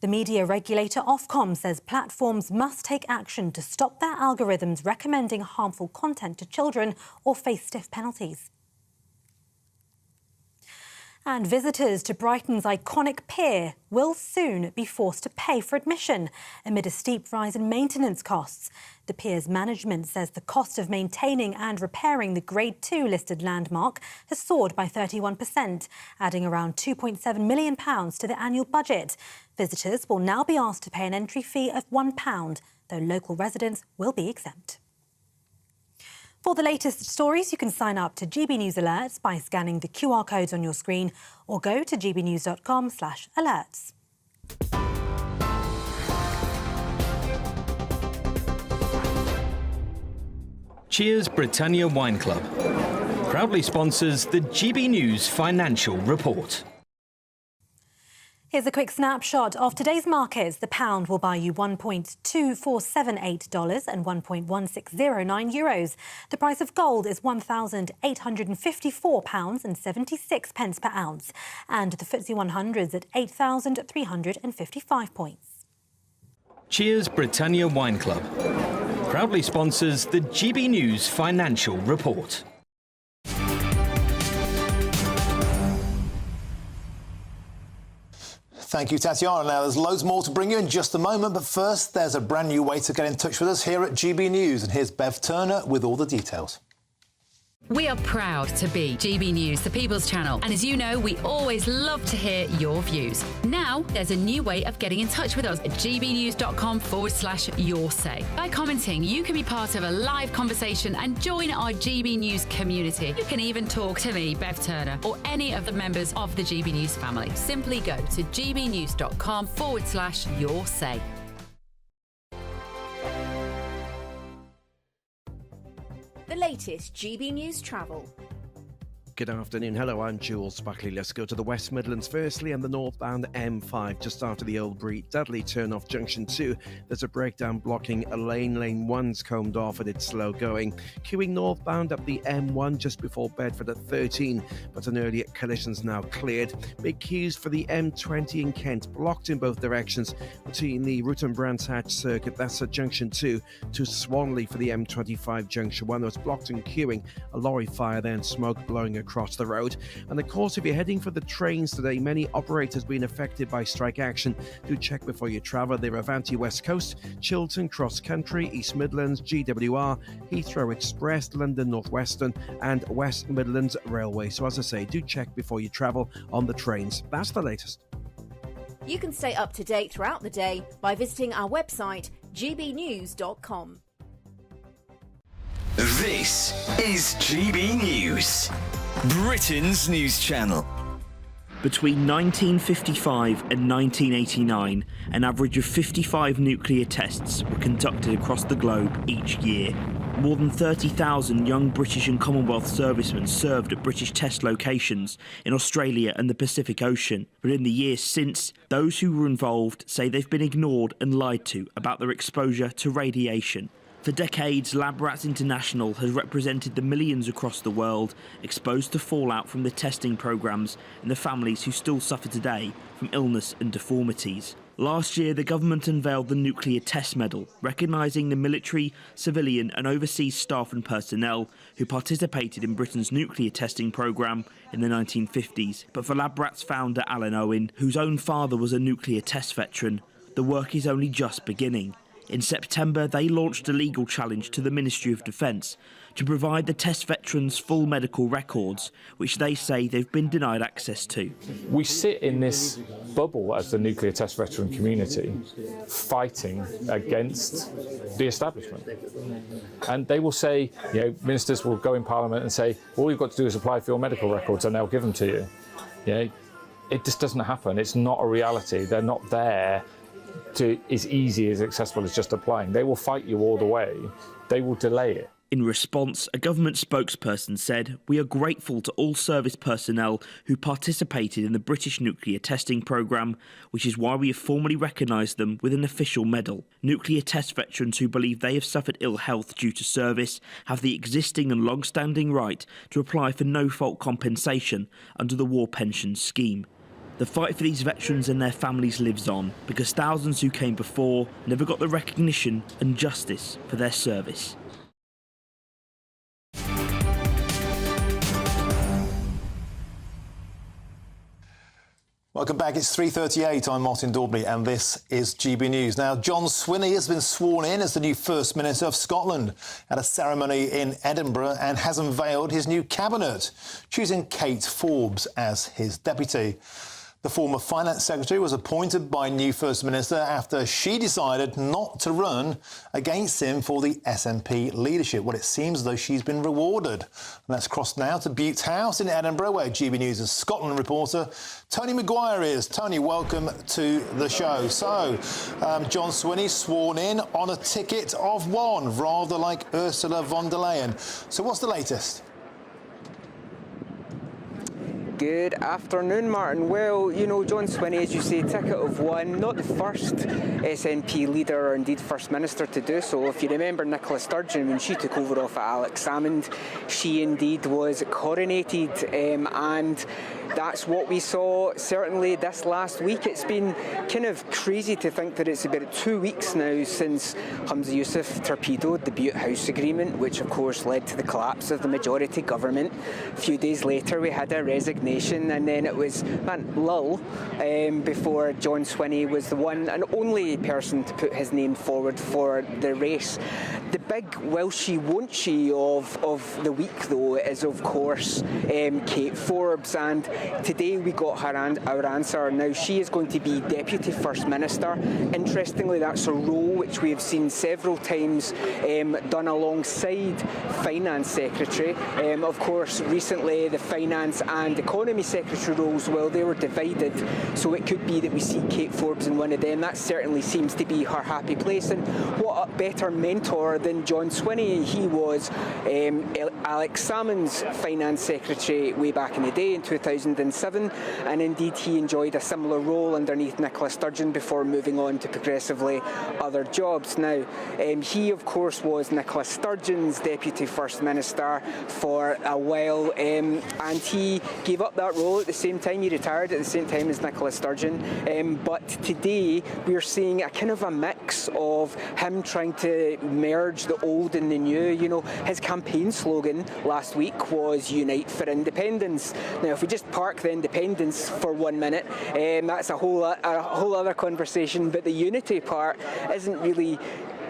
The media regulator Ofcom says platforms must take action to stop their algorithms recommending harmful content to children or face stiff penalties. And visitors to Brighton's iconic pier will soon be forced to pay for admission amid a steep rise in maintenance costs. The pier's management says the cost of maintaining and repairing the Grade 2 listed landmark has soared by 31%, adding around £2.7 million to the annual budget. Visitors will now be asked to pay an entry fee of £1, though local residents will be exempt. For the latest stories, you can sign up to GB News Alerts by scanning the QR codes on your screen or go to gbnews.com/alerts. Cheers Britannia Wine Club proudly sponsors the GB News Financial Report. Here's a quick snapshot of today's markets. The pound will buy you $1.2478 and €1.1609. The price of gold is £1,854.76 per ounce. And the FTSE 100's at 8,355 points. Cheers Britannia Wine Club proudly sponsors the GB News Financial Report. Thank you, Tatiana. Now, there's loads more to bring you in just a moment, but first, there's a brand new way to get in touch with us here at GB News. And here's Bev Turner with all the details. We are proud to be GB News, the People's Channel. And as you know, we always love to hear your views. Now, there's a new way of getting in touch with us at gbnews.com/your say. By commenting, you can be part of a live conversation and join our GB News community. You can even talk to me, Bev Turner, or any of the members of the GB News family. Simply go to gbnews.com/your say. The latest GB News travel. Good afternoon. Hello, I'm Jules Buckley. Let's go to the West Midlands firstly and the northbound M5 just after the Old Bree Dudley turn off Junction 2. There's a breakdown blocking a lane. Lane 1's combed off and it's slow going. Queuing northbound up the M1 just before Bedford at 13, but an earlier collision's now cleared. Big queues for the M20 in Kent, blocked in both directions between the Ruton Brands Hatch circuit, that's at Junction 2, to Swanley for the M25 Junction 1. There was blocked and queuing, a lorry fire there and smoke blowing across the road. And of course, if you're heading for the trains today, many operators being affected by strike action. Do check before you travel. They're Avanti West Coast, Chiltern, Cross Country, East Midlands, GWR, Heathrow Express, London North Western and West Midlands Railway. So as I say, do check before you travel on the trains. That's the latest. You can stay up to date throughout the day by visiting our website gbnews.com. This is GB News, Britain's news channel. Between 1955 and 1989, an average of 55 nuclear tests were conducted across the globe each year. More than 30,000 young British and Commonwealth servicemen served at British test locations in Australia and the Pacific Ocean. But in the years since, those who were involved say they've been ignored and lied to about their exposure to radiation. For decades, Lab Rats International has represented the millions across the world exposed to fallout from the testing programmes and the families who still suffer today from illness and deformities. Last year, the government unveiled the Nuclear Test Medal, recognising the military, civilian and overseas staff and personnel who participated in Britain's nuclear testing programme in the 1950s. But for Lab Rats founder Alan Owen, whose own father was a nuclear test veteran, the work is only just beginning. In September, they launched a legal challenge to the Ministry of Defence to provide the test veterans full medical records, which they say they've been denied access to. We sit in this bubble as the nuclear test veteran community, fighting against the establishment. And they will say, you know, ministers will go in Parliament and say, all you've got to do is apply for your medical records and they'll give them to you. You know, it just doesn't happen. It's not a reality. They're not there to as easy as accessible as just applying. They will fight you all the way. They will delay it. In response, a government spokesperson said, "We are grateful to all service personnel who participated in the British nuclear testing programme, which is why we have formally recognised them with an official medal. Nuclear test veterans who believe they have suffered ill health due to service have the existing and long-standing right to apply for no-fault compensation under the War Pensions Scheme. The fight for these veterans and their families lives on because thousands who came before never got the recognition and justice for their service." Welcome back. It's 3:38. I'm Martin Daubney and this is GB News. Now, John Swinney has been sworn in as the new First Minister of Scotland at a ceremony in Edinburgh and has unveiled his new cabinet, choosing Kate Forbes as his deputy. The former Finance Secretary was appointed by new First Minister after she decided not to run against him for the SNP leadership. Well, it seems as though she's been rewarded. And let's cross now to Butte House in Edinburgh, where GB News' Scotland reporter Tony Maguire is. Tony, welcome to the show. So, John Swinney sworn in on a ticket of one, rather like Ursula von der Leyen. So what's the latest? Good afternoon, Martin. Well, you know, John Swinney, as you say, ticket of one, not the first SNP leader or indeed First Minister to do so. If you remember Nicola Sturgeon, when she took over off of Alex Salmond, she indeed was coronated, and that's what we saw certainly this last week. It's been kind of crazy to think that it's about 2 weeks now since Humza Yousaf torpedoed the Butte House Agreement, which of course led to the collapse of the majority government. A few days later we had a resignation, and then it was lull before John Swinney was the one and only person to put his name forward for the race. The big will she, won't she of the week, though, is of course Kate Forbes, and today we got our answer. Now, she is going to be Deputy First Minister. Interestingly, that's a role which we have seen several times done alongside Finance Secretary. Of course, recently the Finance and Economy Secretary roles, well, they were divided, so it could be that we see Kate Forbes in one of them. That certainly seems to be her happy place, and what a better mentor than John Swinney. He was Alex Salmond's Finance Secretary way back in the day in 2007, and indeed he enjoyed a similar role underneath Nicola Sturgeon before moving on to progressively other jobs. Now, he of course was Nicola Sturgeon's Deputy First Minister for a while, and he gave up that role at the same time. He retired at the same time as Nicola Sturgeon, but today we're seeing a kind of a mix of him trying to merge the old and the new. You know, his campaign slogan last week was "Unite for Independence." Now, if we just park the independence for 1 minute, that's a whole other conversation, but the unity part isn't really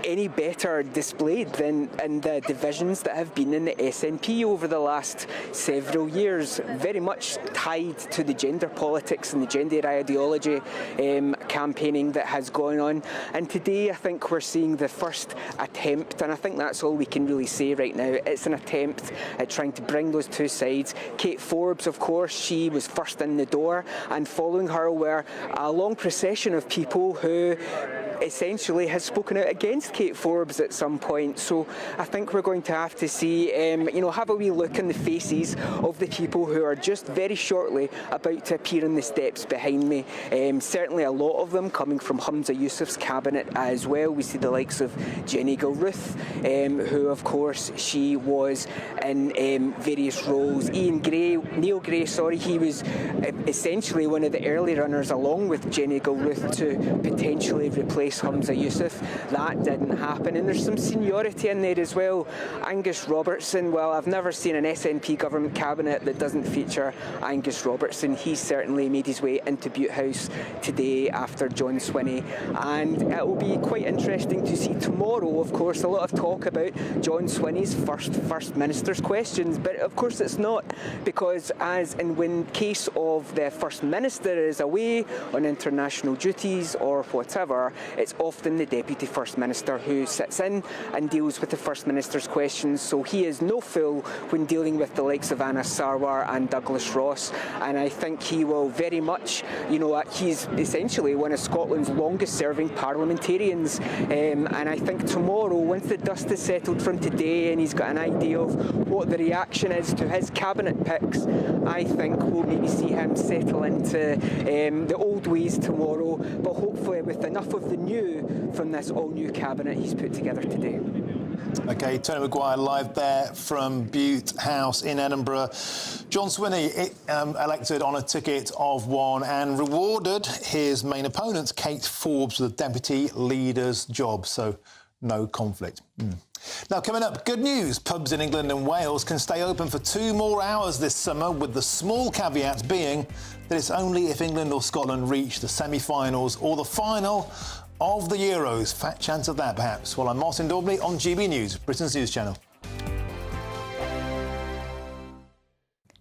any better displayed than in the divisions that have been in the SNP over the last several years, very much tied to the gender politics and the gender ideology campaigning that has gone on. And today I think we're seeing the first attempt, and I think that's all we can really say right now. It's an attempt at trying to bring those two sides. Kate Forbes, of course, she was first in the door, and following her were a long procession of people who essentially has spoken out against Kate Forbes at some point. So I think we're going to have to see, have a wee look in the faces of the people who are just very shortly about to appear in the steps behind me. Certainly a lot of them coming from Humza Yousaf's cabinet as well. We see the likes of Jenny Gilruth, who of course she was in various roles. Neil Gray, he was essentially one of the early runners along with Jenny Gilruth to potentially replace Humza Yousaf. That didn't happen, and there's some seniority in there as well. Angus Robertson, well, I've never seen an SNP government cabinet that doesn't feature Angus Robertson. He certainly made his way into Butte House today after John Swinney, and it will be quite interesting to see tomorrow. Of course, a lot of talk about John Swinney's first minister's questions, but of course it's not, because as in when case of the First Minister is away on international duties or whatever, it's often the Deputy First Minister who sits in and deals with the First Minister's questions, so he is no fool when dealing with the likes of Anna Sarwar and Douglas Ross, and I think he will very much, he's essentially one of Scotland's longest serving parliamentarians, and I think tomorrow, once the dust is settled from today and he's got an idea of what the reaction is to his cabinet picks, I think we'll maybe see him settle into the old ways tomorrow, but hopefully with enough of the new from this all-new cabinet he's put together today. OK, Tony Maguire live there from Bute House in Edinburgh. John Swinney elected on a ticket of one and rewarded his main opponent, Kate Forbes, with the deputy leader's job, so no conflict. Now, coming up, good news. Pubs in England and Wales can stay open for 2 more hours this summer, with the small caveat being that it's only if England or Scotland reach the semi-finals or the final of the Euros. Fat chance of that, perhaps. Well, I'm Martin Daubney on GB News, Britain's news channel.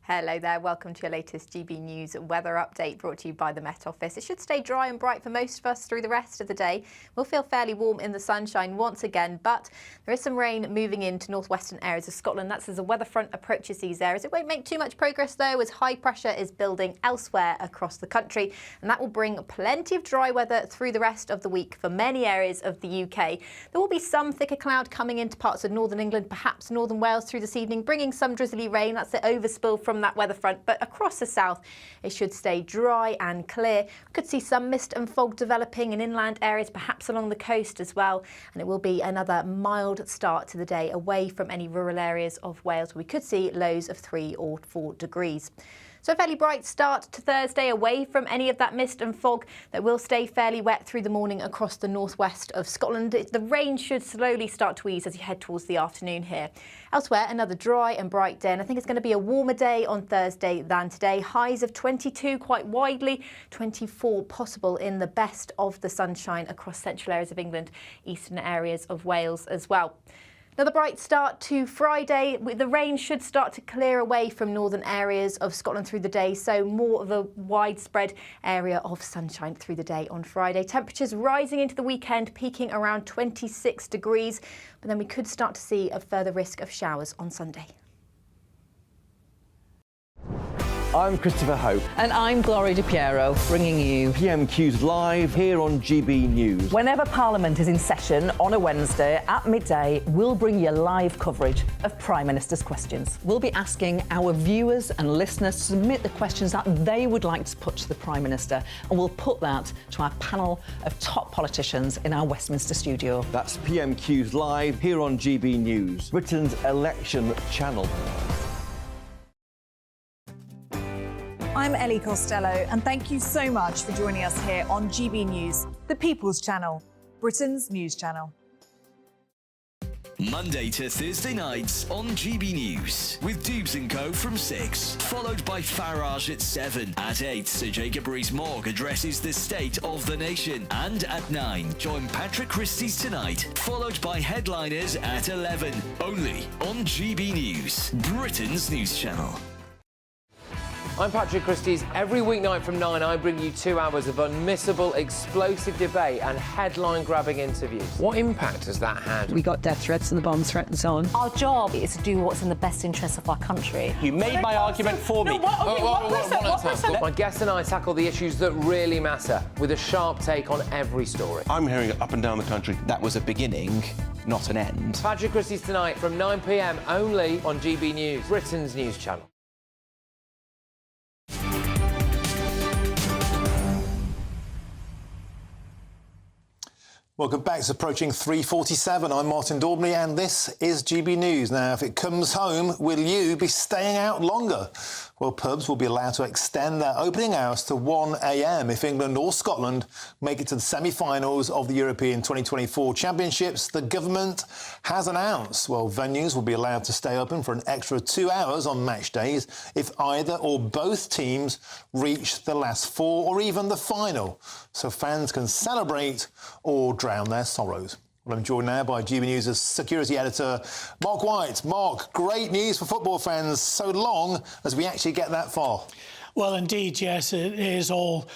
Hello there, welcome to your latest GB News weather update brought to you by the Met Office. It should stay dry and bright for most of us through the rest of the day. We'll feel fairly warm in the sunshine once again, but there is some rain moving into northwestern areas of Scotland. That's as the weather front approaches these areas. It won't make too much progress though, as high pressure is building elsewhere across the country, and that will bring plenty of dry weather through the rest of the week for many areas of the UK. There will be some thicker cloud coming into parts of northern England, perhaps northern Wales through this evening, bringing some drizzly rain. That's the overspill from that weather front, but across the south it should stay dry and clear. We could see some mist and fog developing in inland areas, perhaps along the coast as well, and it will be another mild start to the day away from any rural areas of Wales where we could see lows of 3 or 4 degrees. So a fairly bright start to Thursday, away from any of that mist and fog that will stay fairly wet through the morning across the northwest of Scotland. The rain should slowly start to ease as you head towards the afternoon here. Elsewhere, another dry and bright day, and I think it's going to be a warmer day on Thursday than today. Highs of 22 quite widely, 24 possible in the best of the sunshine across central areas of England, eastern areas of Wales as well. Another bright start to Friday. The rain should start to clear away from northern areas of Scotland through the day, so more of a widespread area of sunshine through the day on Friday. Temperatures rising into the weekend, peaking around 26 degrees, but then we could start to see a further risk of showers on Sunday. I'm Christopher Hope. And I'm Gloria Di Piero, bringing you PMQ's live here on GB News. Whenever Parliament is in session on a Wednesday at midday, we'll bring you live coverage of Prime Minister's questions. We'll be asking our viewers and listeners to submit the questions that they would like to put to the Prime Minister, and we'll put that to our panel of top politicians in our Westminster studio. That's PMQ's live here on GB News, Britain's election channel. I'm Ellie Costello, and thank you so much for joining us here on GB News, the People's Channel, Britain's news channel. Monday to Thursday nights on GB News with Dubes & Co from 6, followed by Farage at 7. At 8, Sir Jacob Rees-Mogg addresses the state of the nation. And at 9, join Patrick Christie's Tonight, followed by Headliners at 11. Only on GB News, Britain's news channel. I'm Patrick Christie's. Every weeknight from 9, I bring you 2 hours of unmissable, explosive debate and headline-grabbing interviews. What impact has that had? We got death threats and the bomb threats on. Our job is to do what's in the best interest of our country. You made my argument for me. My guest and I tackle the issues that really matter, with a sharp take on every story. I'm hearing it up and down the country. That was a beginning, not an end. Patrick Christie's Tonight from 9 p.m. only on GB News, Britain's news channel. Welcome back. It's approaching 3:47. I'm Martin Daubney and this is GB News. Now, if it comes home, will you be staying out longer? Well, pubs will be allowed to extend their opening hours to 1 a.m. if England or Scotland make it to the semi-finals of the European 2024 Championships. The government has announced, well, venues will be allowed to stay open for an extra 2 hours on match days if either or both teams reach the last 4 or even the final, so fans can celebrate or drown their sorrows. Well, I'm joined now by GB News' security editor, Mark White. Mark, great news for football fans, so long as we actually get that far. Well, indeed, yes, it is all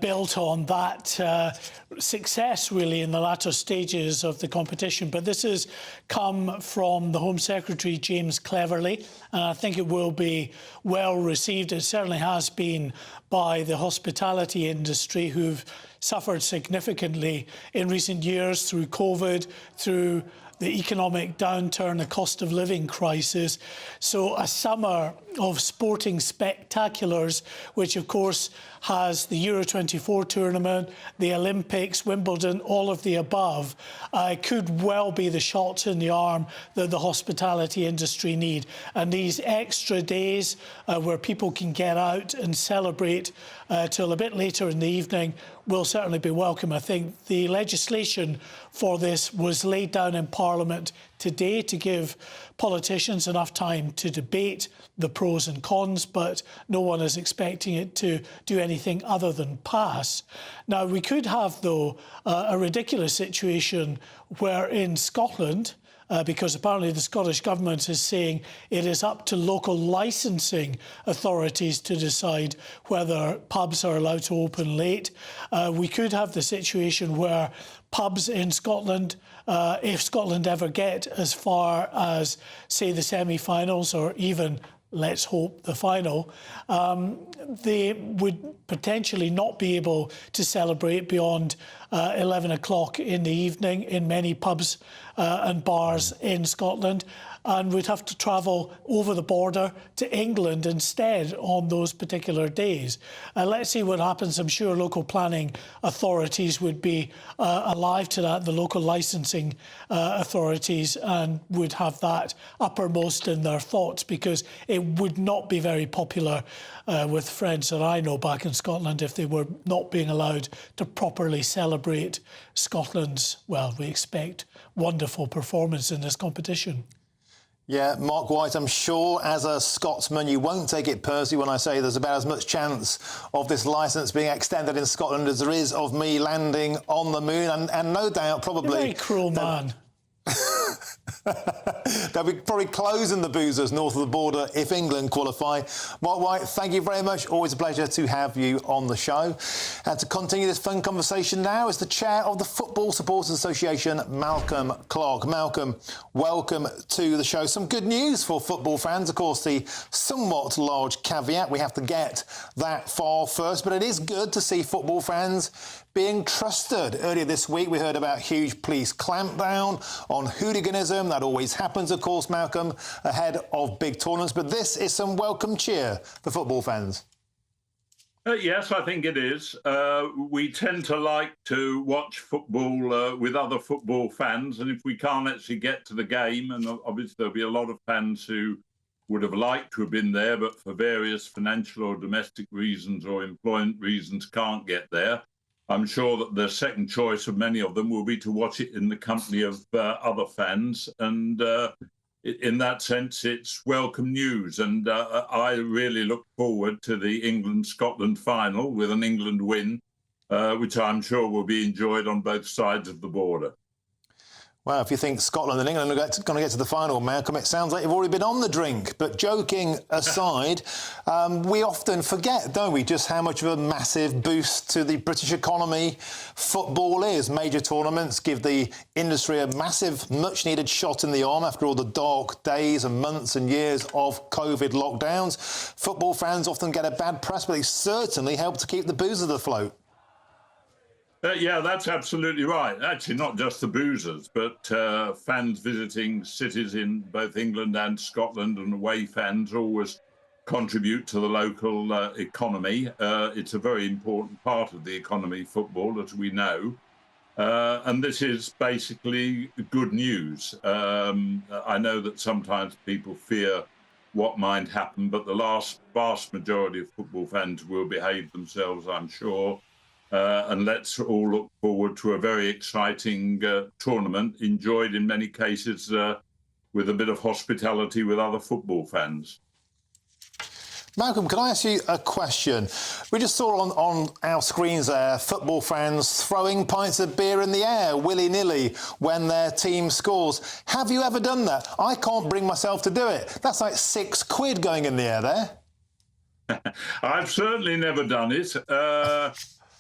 built on that success, really, in the latter stages of the competition. But this has come from the Home Secretary, James Cleverly, and I think it will be well received. It certainly has been by the hospitality industry, who've suffered significantly in recent years through COVID, through the economic downturn, the cost of living crisis. So a summer of sporting spectaculars, which of course has the Euro 24 tournament, the Olympics, Wimbledon, all of the above, could well be the shots in the arm that the hospitality industry need. And these extra days where people can get out and celebrate till a bit later in the evening will certainly be welcome. I think the legislation for this was laid down in Parliament today to give politicians enough time to debate the pros and cons, but no one is expecting it to do anything other than pass. Now, we could have, though, a ridiculous situation where in Scotland, because apparently the Scottish Government is saying it is up to local licensing authorities to decide whether pubs are allowed to open late. We could have the situation where pubs in Scotland, if Scotland ever get as far as, say, the semi-finals or even, let's hope, the final, they would potentially not be able to celebrate beyond 11 o'clock in the evening in many pubs and bars in Scotland, and would have to travel over the border to England instead on those particular days. Let's see what happens. I'm sure local planning authorities would be alive to that, the local licensing authorities, and would have that uppermost in their thoughts, because it would not be very popular with friends that I know back in Scotland if they were not being allowed to properly celebrate Scotland's, well, we expect, wonderful performance in this competition. Yeah, Mark White, I'm sure as a Scotsman you won't take it personally when I say there's about as much chance of this licence being extended in Scotland as there is of me landing on the moon, and no doubt probably... You're a very cruel man. They'll be probably closing the boozers north of the border if England qualify. Mark White, thank you very much. Always a pleasure to have you on the show. And to continue this fun conversation now is the chair of the Football Supporters Association, Malcolm Clark. Malcolm, welcome to the show. Some good news for football fans. Of course, the somewhat large caveat, we have to get that far first, but it is good to see football fans being trusted. Earlier this week, we heard about huge police clampdown on hooliganism. That always happens, of course, Malcolm, ahead of big tournaments. But this is some welcome cheer for football fans. Yes, I think it is. We tend to like to watch football with other football fans. And if we can't actually get to the game, and obviously there'll be a lot of fans who would have liked to have been there, but for various financial or domestic reasons or employment reasons can't get there, I'm sure that the second choice of many of them will be to watch it in the company of other fans. And in that sense, it's welcome news. And I really look forward to the England-Scotland final with an England win, which I'm sure will be enjoyed on both sides of the border. Well, if you think Scotland and England are going to get to the final, Malcolm, it sounds like you've already been on the drink. But joking aside, we often forget, don't we, just how much of a massive boost to the British economy football is. Major tournaments give the industry a massive, much-needed shot in the arm after all the dark days and months and years of COVID lockdowns. Football fans often get a bad press, but they certainly help to keep the boozers afloat. Yeah, that's absolutely right. Actually, not just the boozers, but fans visiting cities in both England and Scotland, and away fans always contribute to the local economy. It's a very important part of the economy, football, as we know. And this is basically good news. I know that sometimes people fear what might happen, but the vast majority of football fans will behave themselves, I'm sure. And let's all look forward to a very exciting tournament, enjoyed in many cases with a bit of hospitality with other football fans. Malcolm, can I ask you a question? We just saw on our screens there football fans throwing pints of beer in the air willy-nilly when their team scores. Have you ever done that? I can't bring myself to do it. That's like £6 going in the air there. I've certainly never done it.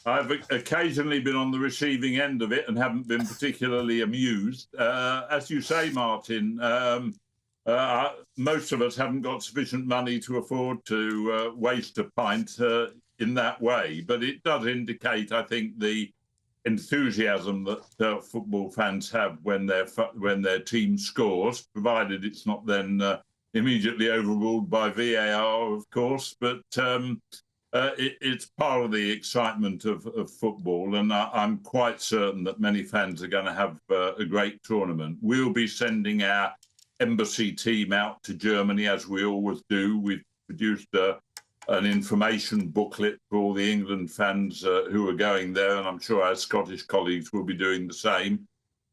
I've occasionally been on the receiving end of it and haven't been particularly amused. As you say, Martin, most of us haven't got sufficient money to afford to waste a pint in that way. But it does indicate, I think, the enthusiasm that football fans have when their team scores, provided it's not then immediately overruled by VAR, of course. But it's part of the excitement of football, and I'm quite certain that many fans are going to have a great tournament. We'll be sending our embassy team out to Germany, as we always do. We've produced an information booklet for all the England fans who are going there, and I'm sure our Scottish colleagues will be doing the same.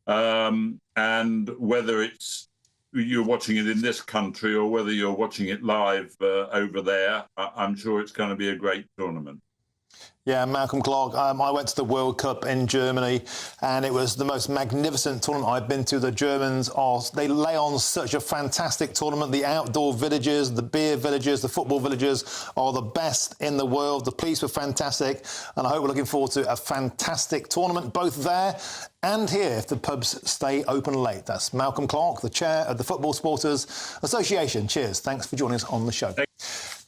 And whether you're watching it in this country or whether you're watching it live over there, I'm sure it's going to be a great tournament. Yeah, Malcolm Clark, I went to the World Cup in Germany and it was the most magnificent tournament I've been to. The Germans they lay on such a fantastic tournament. The outdoor villages, the beer villages, the football villages are the best in the world. The police were fantastic, and I hope we're looking forward to a fantastic tournament both there and here if the pubs stay open late. That's Malcolm Clark, the chair of the Football Supporters Association. Cheers. Thanks for joining us on the show.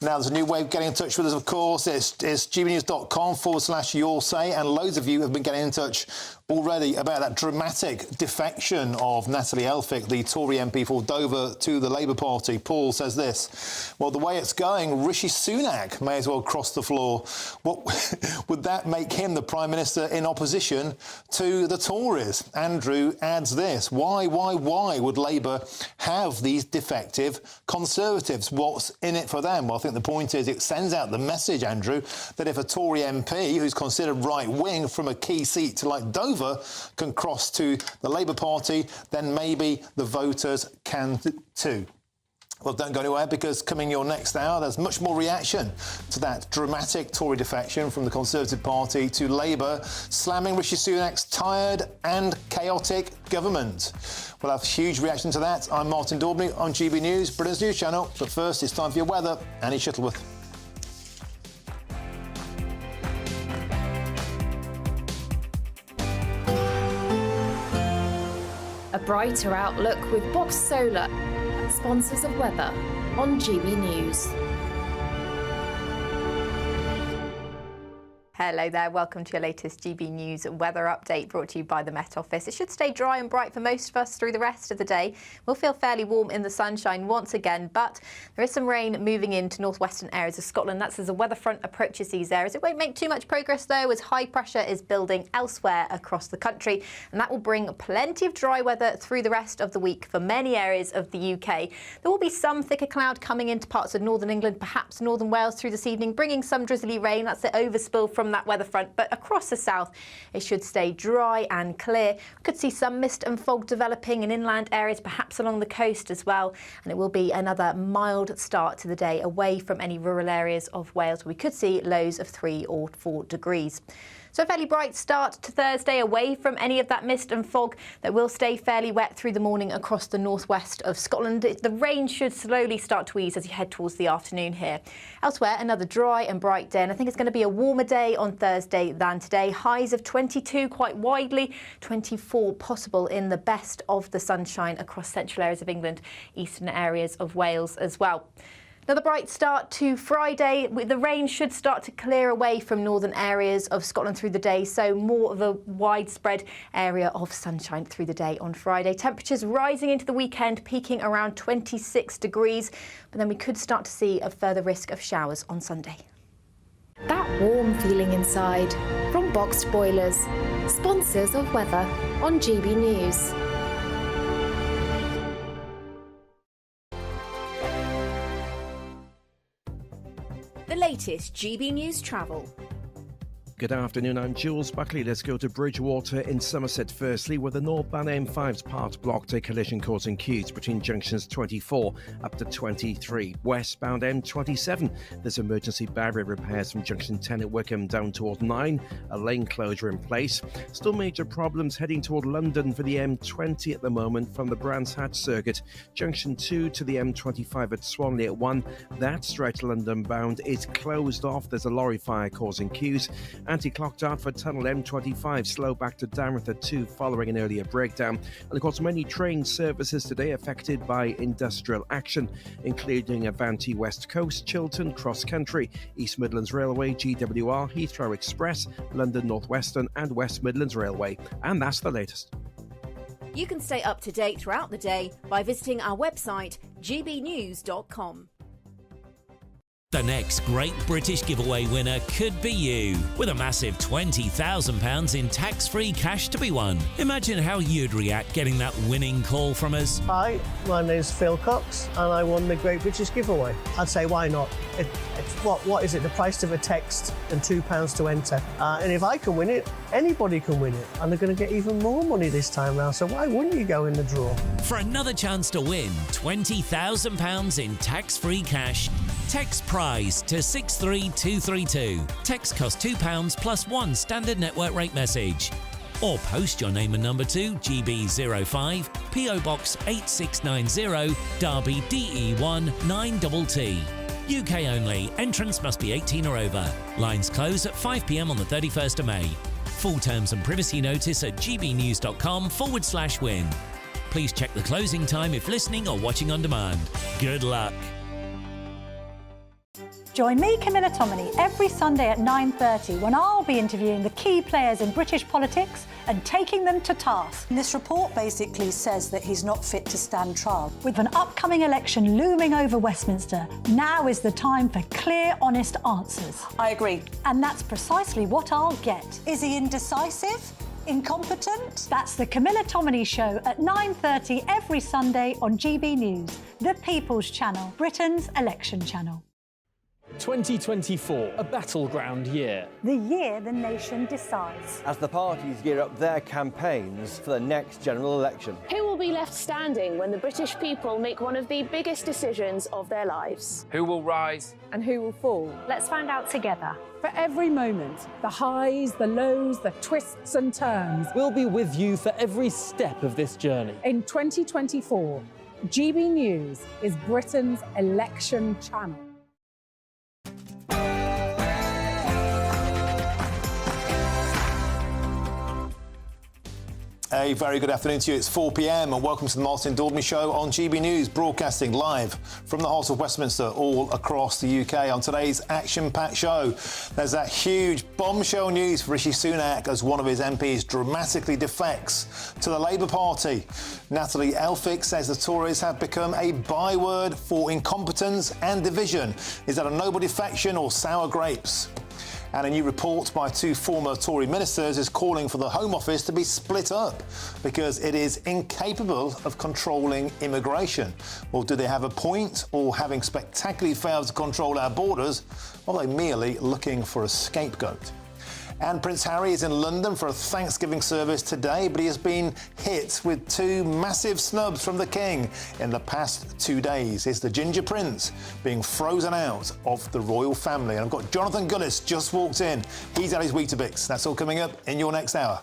Now, there's a new way of getting in touch with us, of course. It's gbnews.com/your say, and loads of you have been getting in touch already about that dramatic defection of Nathalie Elphicke, the Tory MP for Dover, to the Labour Party. Paul says this: well, the way it's going, Rishi Sunak may as well cross the floor. What would that make him the Prime Minister in opposition to the Tories? Andrew adds this: why would Labour have these defective Conservatives? What's in it for them? Well, I think the point is it sends out the message, Andrew, that if a Tory MP who's considered right-wing from a key seat like Dover can cross to the Labour Party, then maybe the voters can too. Well, don't go anywhere, because coming your next hour, there's much more reaction to that dramatic Tory defection from the Conservative Party to Labour, slamming Rishi Sunak's tired and chaotic government. We'll have huge reaction to that. I'm Martin Daubney on GB News, Britain's news channel. But first, it's time for your weather. Annie Shuttleworth. A brighter outlook with Box Solar, sponsors of weather on GB News. Hello there, welcome to your latest GB News weather update brought to you by the Met Office. It should stay dry and bright for most of us through the rest of the day. We'll feel fairly warm in the sunshine once again, but there is some rain moving into northwestern areas of Scotland. That's as the weather front approaches these areas. It won't make too much progress though, as high pressure is building elsewhere across the country, and that will bring plenty of dry weather through the rest of the week for many areas of the UK. There will be some thicker cloud coming into parts of northern England, perhaps northern Wales through this evening, bringing some drizzly rain. That's the overspill from that weather front, but across the south it should stay dry and clear. We could see some mist and fog developing in inland areas, perhaps along the coast as well, and it will be another mild start to the day away from any rural areas of Wales. We could see lows of 3 or 4 degrees. So a fairly bright start to Thursday, away from any of that mist and fog that will stay fairly wet through the morning across the northwest of Scotland. The rain should slowly start to ease as you head towards the afternoon here. Elsewhere, another dry and bright day, and I think it's going to be a warmer day on Thursday than today. Highs of 22 quite widely, 24 possible in the best of the sunshine across central areas of England, eastern areas of Wales as well. Another bright start to Friday. The rain should start to clear away from northern areas of Scotland through the day, so more of a widespread area of sunshine through the day on Friday. Temperatures rising into the weekend, peaking around 26 degrees, but then we could start to see a further risk of showers on Sunday. That warm feeling inside from Boxed Boilers, sponsors of weather on GB News. The latest GB News travel. Good afternoon, I'm Jules Buckley. Let's go to Bridgewater in Somerset firstly, where the northbound M5's part blocked, a collision causing queues between junctions 24 up to 23. Westbound M27, there's emergency barrier repairs from junction 10 at Wickham down toward 9, a lane closure in place. Still major problems heading toward London for the M20 at the moment from the Brands Hatch circuit. Junction 2 to the M25 at Swanley at 1. That stretch London bound is closed off. There's a lorry fire causing queues. Anti-clock Dartford Tunnel M25 slow back to Dartmouth at 2 following an earlier breakdown. And of course, many train services today affected by industrial action, including Avanti West Coast, Chiltern, Cross Country, East Midlands Railway, GWR, Heathrow Express, London North Western and West Midlands Railway. And that's the latest. You can stay up to date throughout the day by visiting our website, gbnews.com. The next Great British Giveaway winner could be you, with a massive £20,000 in tax-free cash to be won. Imagine how you'd react getting that winning call from us. Hi, my name's Phil Cox and I won the Great British Giveaway. I'd say why not? What is it? The price of a text and £2 to enter. And if I can win it, anybody can win it. And they're going to get even more money this time round, so why wouldn't you go in the draw? For another chance to win £20,000 in tax-free cash, text PRIZE to 63232. Text costs £2 plus one standard network rate message. Or post your name and number to GB05 PO Box 8690 Derby DE1 9TT. UK only. Entrance must be 18 or over. Lines close at 5 p.m. on the 31st of May. Full terms and privacy notice at gbnews.com/win. Please check the closing time if listening or watching on demand. Good luck. Join me, Camilla Tominey, every Sunday at 9:30 when I'll be interviewing the key players in British politics and taking them to task. This report basically says that he's not fit to stand trial. With an upcoming election looming over Westminster, now is the time for clear, honest answers. I agree. And that's precisely what I'll get. Is he indecisive? Incompetent? That's the Camilla Tominey Show at 9:30 every Sunday on GB News, the People's Channel, Britain's election channel. 2024, a battleground year. The year the nation decides. As the parties gear up their campaigns for the next general election. Who will be left standing when the British people make one of the biggest decisions of their lives? Who will rise? And who will fall? Let's find out together. For every moment, the highs, the lows, the twists and turns. We'll be with you for every step of this journey. In 2024, GB News is Britain's election channel. A very good afternoon to you. It's 4 p.m. and welcome to the Martin Daubney Show on GB News, broadcasting live from the heart of Westminster all across the UK. On today's action-packed show, there's that huge bombshell news for Rishi Sunak as one of his MPs dramatically defects to the Labour Party. Nathalie Elphicke says the Tories have become a byword for incompetence and division. Is that a noble defection or sour grapes? And a new report by two former Tory ministers is calling for the Home Office to be split up because it is incapable of controlling immigration. Well, do they have a point, or having spectacularly failed to control our borders, or are they merely looking for a scapegoat? And Prince Harry is in London for a Thanksgiving service today, but he has been hit with two massive snubs from the King in the past 2 days. It's the Ginger Prince being frozen out of the royal family. And I've got Jonathan Gullis just walked in. He's at his Weetabix. That's all coming up in your next hour.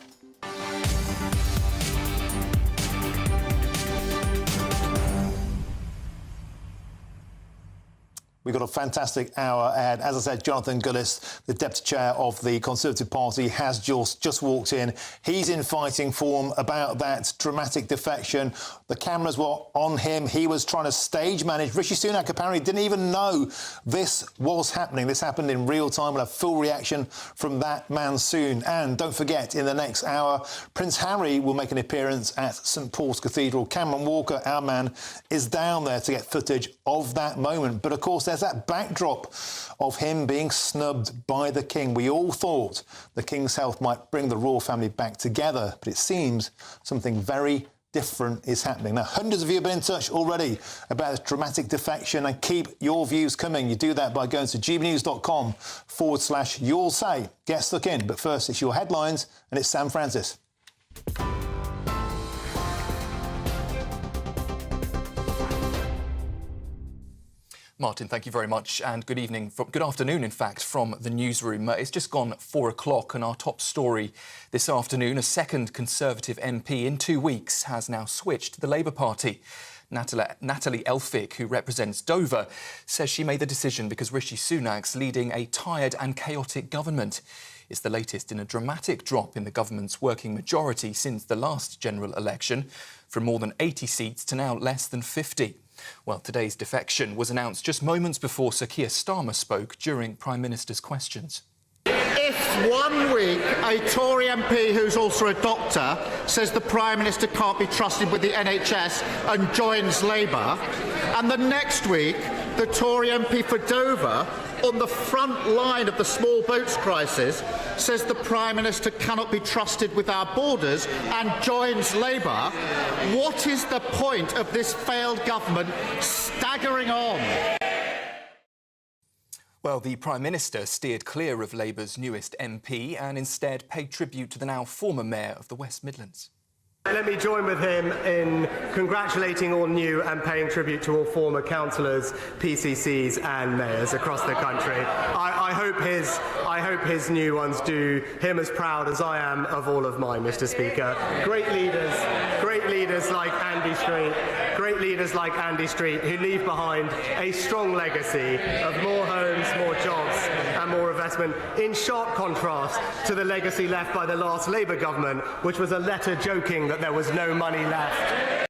We've got a fantastic hour ahead. As I said, Jonathan Gullis, the Deputy Chair of the Conservative Party, has just walked in. He's in fighting form about that dramatic defection. The cameras were on him. He was trying to stage manage. Rishi Sunak apparently didn't even know this was happening. This happened in real time. We'll have full reaction from that man soon. And don't forget, in the next hour, Prince Harry will make an appearance at St Paul's Cathedral. Cameron Walker, our man, is down there to get footage of that moment. But of course, there's that backdrop of him being snubbed by the King. We all thought the King's health might bring the royal family back together, but it seems something very different is happening. Now, hundreds of you have been in touch already about this dramatic defection, and keep your views coming. You do that by going to gbnews.com/you'll say. Get stuck in. But first, it's your headlines, and it's Sam Francis. Martin, thank you very much, and good evening, good afternoon, in fact, from the newsroom. It's just gone 4 o'clock, and our top story this afternoon, a second Conservative MP in 2 weeks has now switched to the Labour Party. Nathalie Elphicke, who represents Dover, says she made the decision because Rishi Sunak's leading a tired and chaotic government. It's the latest in a dramatic drop in the government's working majority since the last general election, from more than 80 seats to now less than 50. Well, today's defection was announced just moments before Sir Keir Starmer spoke during Prime Minister's questions. If 1 week a Tory MP who's also a doctor says the Prime Minister can't be trusted with the NHS and joins Labour, and the next week the Tory MP for Dover, on the front line of the small boats crisis, says the Prime Minister cannot be trusted with our borders and joins Labour, what is the point of this failed government staggering on? Well, the Prime Minister steered clear of Labour's newest MP and instead paid tribute to the now former Mayor of the West Midlands. Let me join with him in congratulating all new and paying tribute to all former councillors, PCCs and mayors across the country. I hope his new ones do him as proud as I am of all of mine, Mr. Speaker. Great leaders like Andy Street, who leave behind a strong legacy of more homes, more jobs and more investment, in sharp contrast to the legacy left by the last Labour government, which was a letter joking that there was no money left.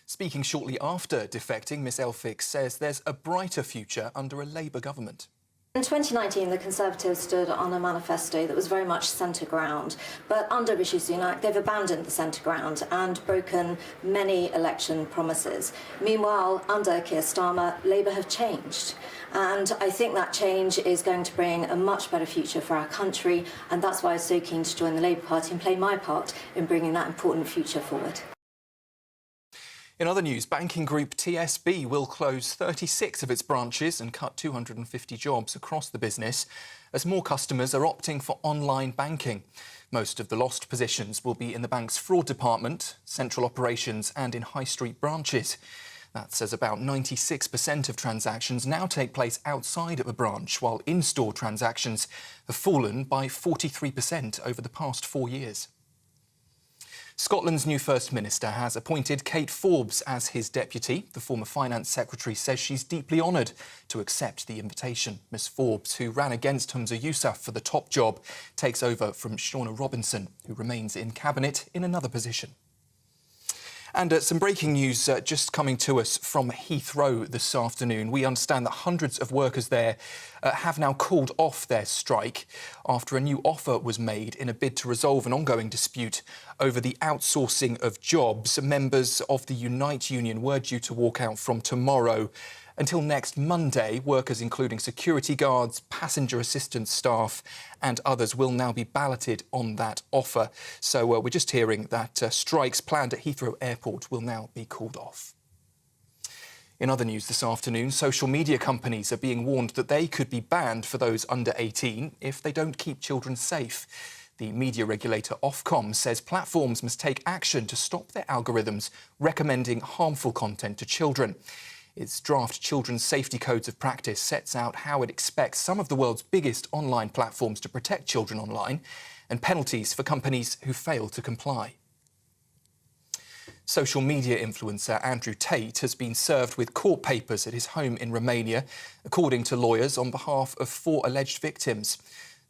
Speaking shortly after defecting, Ms Elphicke says there's a brighter future under a Labour government. In 2019, the Conservatives stood on a manifesto that was very much centre ground. But under Rishi Sunak, they've abandoned the centre ground and broken many election promises. Meanwhile, under Keir Starmer, Labour have changed. And I think that change is going to bring a much better future for our country. And that's why I was so keen to join the Labour Party and play my part in bringing that important future forward. In other news, banking group TSB will close 36 of its branches and cut 250 jobs across the business as more customers are opting for online banking. Most of the lost positions will be in the bank's fraud department, central operations and in high street branches. That says about 96% of transactions now take place outside of a branch, while in-store transactions have fallen by 43% over the past 4 years. Scotland's new First Minister has appointed Kate Forbes as his deputy. The former Finance Secretary says she's deeply honoured to accept the invitation. Ms Forbes, who ran against Humza Yousaf for the top job, takes over from Shauna Robinson, who remains in Cabinet in another position. And some breaking news just coming to us from Heathrow this afternoon. We understand that hundreds of workers there have now called off their strike after a new offer was made in a bid to resolve an ongoing dispute over the outsourcing of jobs. Members of the Unite union were due to walk out from tomorrow. Until next Monday, workers including security guards, passenger assistance staff and others will now be balloted on that offer. So we're just hearing that strikes planned at Heathrow Airport will now be called off. In other news this afternoon, social media companies are being warned that they could be banned for those under 18 if they don't keep children safe. The media regulator Ofcom says platforms must take action to stop their algorithms recommending harmful content to children. Its draft Children's Safety Codes of Practice sets out how it expects some of the world's biggest online platforms to protect children online and penalties for companies who fail to comply. Social media influencer Andrew Tate has been served with court papers at his home in Romania, according to lawyers on behalf of 4 alleged victims.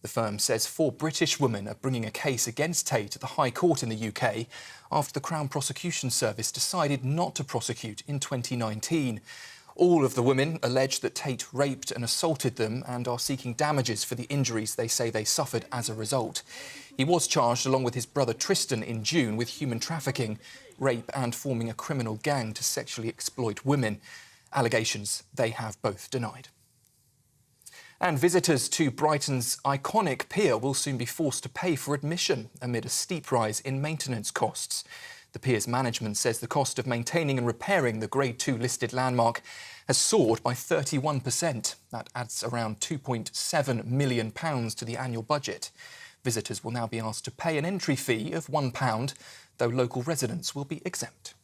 The firm says 4 British women are bringing a case against Tate at the High Court in the UK after the Crown Prosecution Service decided not to prosecute in 2019. All of the women allege that Tate raped and assaulted them and are seeking damages for the injuries they say they suffered as a result. He was charged along with his brother Tristan in June with human trafficking, rape and forming a criminal gang to sexually exploit women. Allegations they have both denied. And visitors to Brighton's iconic pier will soon be forced to pay for admission amid a steep rise in maintenance costs. The The pier's management says the cost of maintaining and repairing the Grade 2 listed landmark has soared by 31%. That adds around £2.7 million to the annual budget. Visitors will now be asked to pay an entry fee of £1, though local residents will be exempt.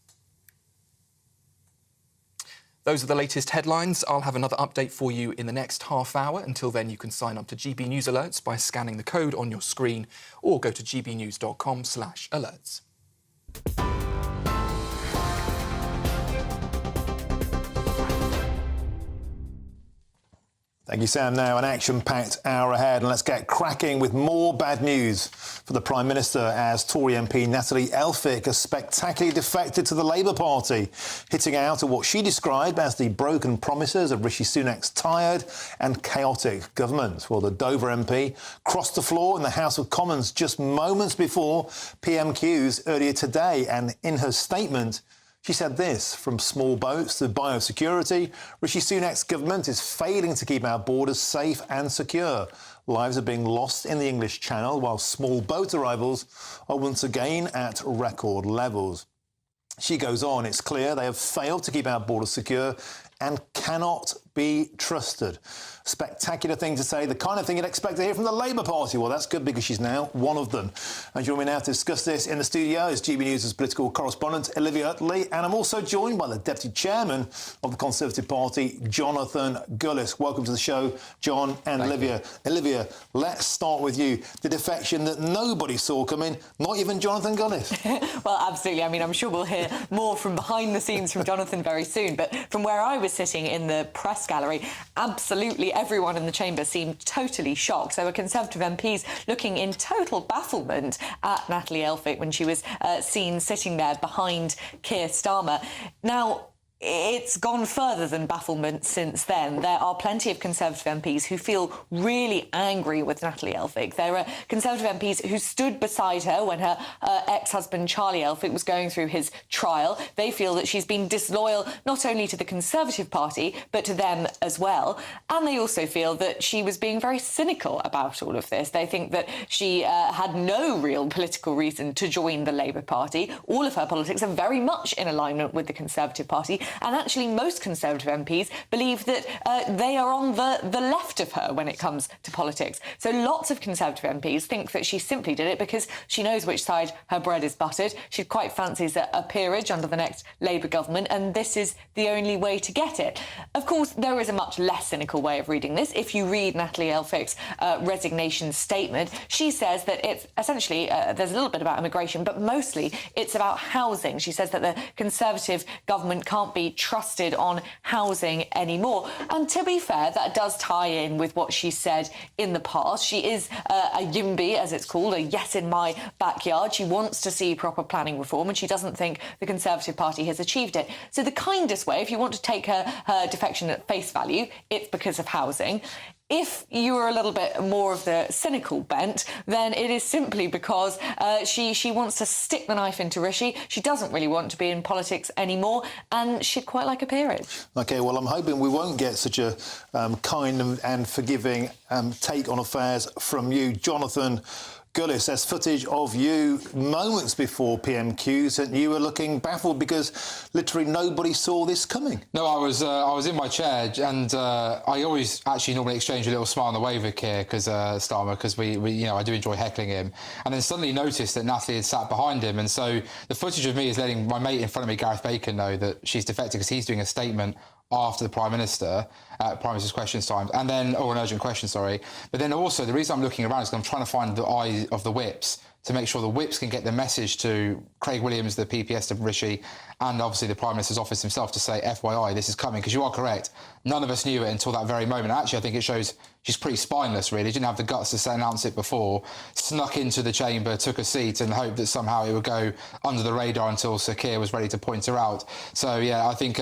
Those are the latest headlines. I'll have another update for you in the next half hour. Until then, you can sign up to GB News Alerts by scanning the code on your screen or go to gbnews.com/alerts. Thank you, Sam. Now, an action-packed hour ahead, and let's get cracking with more bad news for the Prime Minister as Tory MP Nathalie Elphicke has spectacularly defected to the Labour Party, hitting out at what she described as the broken promises of Rishi Sunak's tired and chaotic government. Well, the Dover MP crossed the floor in the House of Commons just moments before PMQs earlier today, and in her statement, she said this: from small boats to biosecurity, Rishi Sunak's government is failing to keep our borders safe and secure. Lives are being lost in the English Channel, while small boat arrivals are once again at record levels. She goes on, it's clear they have failed to keep our borders secure and cannot be trusted. Spectacular thing to say, the kind of thing you'd expect to hear from the Labour Party. Well, that's good because she's now one of them. And joining me now to discuss this in the studio is GB News' political correspondent Olivia Utley, and I'm also joined by the Deputy Chairman of the Conservative Party, Jonathan Gullis. Welcome to the show, John and Olivia. Olivia, let's start with you. The defection that nobody saw coming, not even Jonathan Gullis. Well, absolutely. I mean, I'm sure we'll hear more from behind the scenes from Jonathan very soon, but from where I was sitting in the press gallery, absolutely everyone in the chamber seemed totally shocked. There were Conservative MPs looking in total bafflement at Nathalie Elphicke when she was seen sitting there behind Keir Starmer. Now, it's gone further than bafflement since then. There are plenty of Conservative MPs who feel really angry with Nathalie Elphicke. There are Conservative MPs who stood beside her when her ex-husband Charlie Elphicke was going through his trial. They feel that she's been disloyal not only to the Conservative Party, but to them as well. And they also feel that she was being very cynical about all of this. They think that she had no real political reason to join the Labour Party. All of her politics are very much in alignment with the Conservative Party. And actually, most Conservative MPs believe that they are on the left of her when it comes to politics. So lots of Conservative MPs think that she simply did it because she knows which side her bread is buttered. She quite fancies a peerage under the next Labour government, and this is the only way to get it. Of course, there is a much less cynical way of reading this. If you read Nathalie Elphicke's resignation statement, she says that it's essentially, there's a little bit about immigration, but mostly it's about housing. She says that the Conservative government can't be trusted on housing anymore. And to be fair, that does tie in with what she said in the past. She is a YIMBY, as it's called, a yes in my backyard. She wants to see proper planning reform, and she doesn't think the Conservative Party has achieved it. So the kindest way, if you want to take her defection at face value, it's because of housing. If you were a little bit more of the cynical bent, then it is simply because she wants to stick the knife into Rishi. She doesn't really want to be in politics anymore, and she'd quite like a peerage. OK, well, I'm hoping we won't get such a kind and forgiving take on affairs from you, Jonathan Gullis. There's footage of you moments before PMQs and you were looking baffled because literally nobody saw this coming. No, I was in my chair, and I always actually normally exchange a little smile on the way with Keir Starmer, because we I do enjoy heckling him, and then suddenly noticed that Nathalie had sat behind him, and so the footage of me is letting my mate in front of me, Gareth Bacon, know that she's defected because he's doing a statement after the Prime Minister's questions time, and then, or an urgent question, sorry. But then also, the reason I'm looking around is because I'm trying to find the eye of the whips to make sure the whips can get the message to Craig Williams, the PPS to Rishi, and obviously the Prime Minister's office himself to say, FYI, this is coming, because you are correct. None of us knew it until that very moment. Actually, I think it shows she's pretty spineless, really. Didn't have the guts to announce it before, snuck into the chamber, took a seat and hoped that somehow it would go under the radar until Sir Keir was ready to point her out. So, yeah, I think,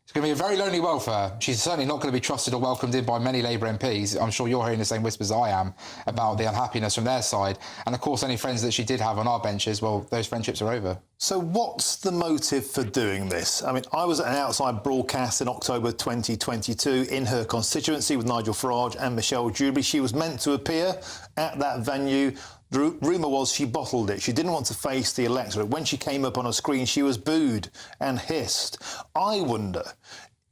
it's going to be a very lonely world for her. She's certainly not going to be trusted or welcomed in by many Labour MPs. I'm sure you're hearing the same whispers I am about the unhappiness from their side. And, of course, any friends that she did have on our benches, well, those friendships are over. So what's the motive for doing this? I mean, I was at an outside broadcast in October 2022 in her constituency with Nigel Farage and Michelle Dewberry. She was meant to appear at that venue. The rumour was she bottled it. She didn't want to face the electorate. When she came up on a screen, she was booed and hissed. I wonder,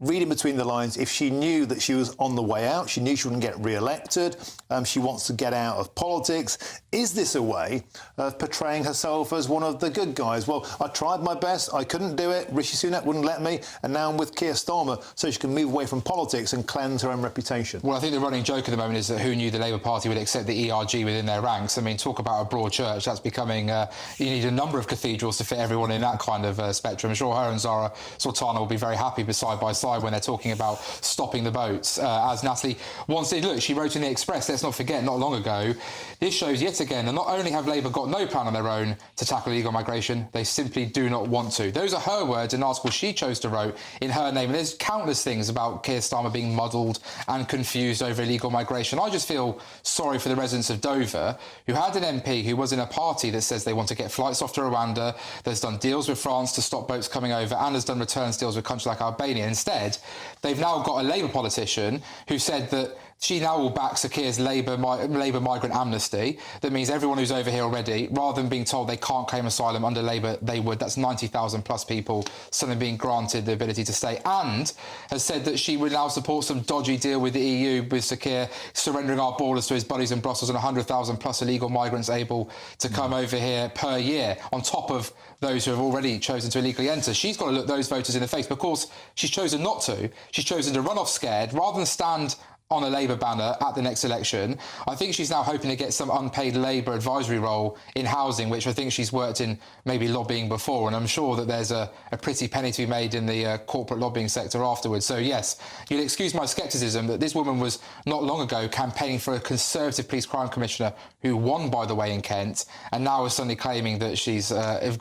reading between the lines, if she knew that she was on the way out, she knew she wouldn't get re-elected, she wants to get out of politics. Is this a way of portraying herself as one of the good guys? Well, I tried my best, I couldn't do it, Rishi Sunak wouldn't let me, and now I'm with Keir Starmer, so she can move away from politics and cleanse her own reputation. Well, I think the running joke at the moment is that who knew the Labour Party would accept the ERG within their ranks? I mean, talk about a broad church, that's becoming... you need a number of cathedrals to fit everyone in that kind of spectrum. I'm sure her and Zara Sultana will be very happy side by side when they're talking about stopping the boats. As Nathalie once did, look, she wrote in the Express, let's not forget, not long ago, this shows yet again that not only have Labour got no plan on their own to tackle illegal migration, they simply do not want to. Those are her words in an article she chose to write in her name. And there's countless things about Keir Starmer being muddled and confused over illegal migration. I just feel sorry for the residents of Dover, who had an MP who was in a party that says they want to get flights off to Rwanda, that's done deals with France to stop boats coming over, and has done returns deals with countries like Albania. Instead, they've now got a Labour politician who said that she now will back Sir Keir's Labour migrant amnesty. That means everyone who's over here already, rather than being told they can't claim asylum under Labour, they would. That's 90,000 plus people suddenly being granted the ability to stay, and has said that she would now support some dodgy deal with the EU, with Sir Keir surrendering our borders to his buddies in Brussels and 100,000 plus illegal migrants able to come over here per year, on top of those who have already chosen to illegally enter. She's got to look those voters in the face. But of course, she's chosen not to. She's chosen to run off scared rather than stand on a Labour banner at the next election. I think she's now hoping to get some unpaid Labour advisory role in housing, which I think she's worked in maybe lobbying before, and I'm sure that there's a pretty penny to be made in the corporate lobbying sector afterwards. So yes, you'll excuse my scepticism that this woman was not long ago campaigning for a Conservative Police Crime Commissioner who won, by the way, in Kent, and now is suddenly claiming that she's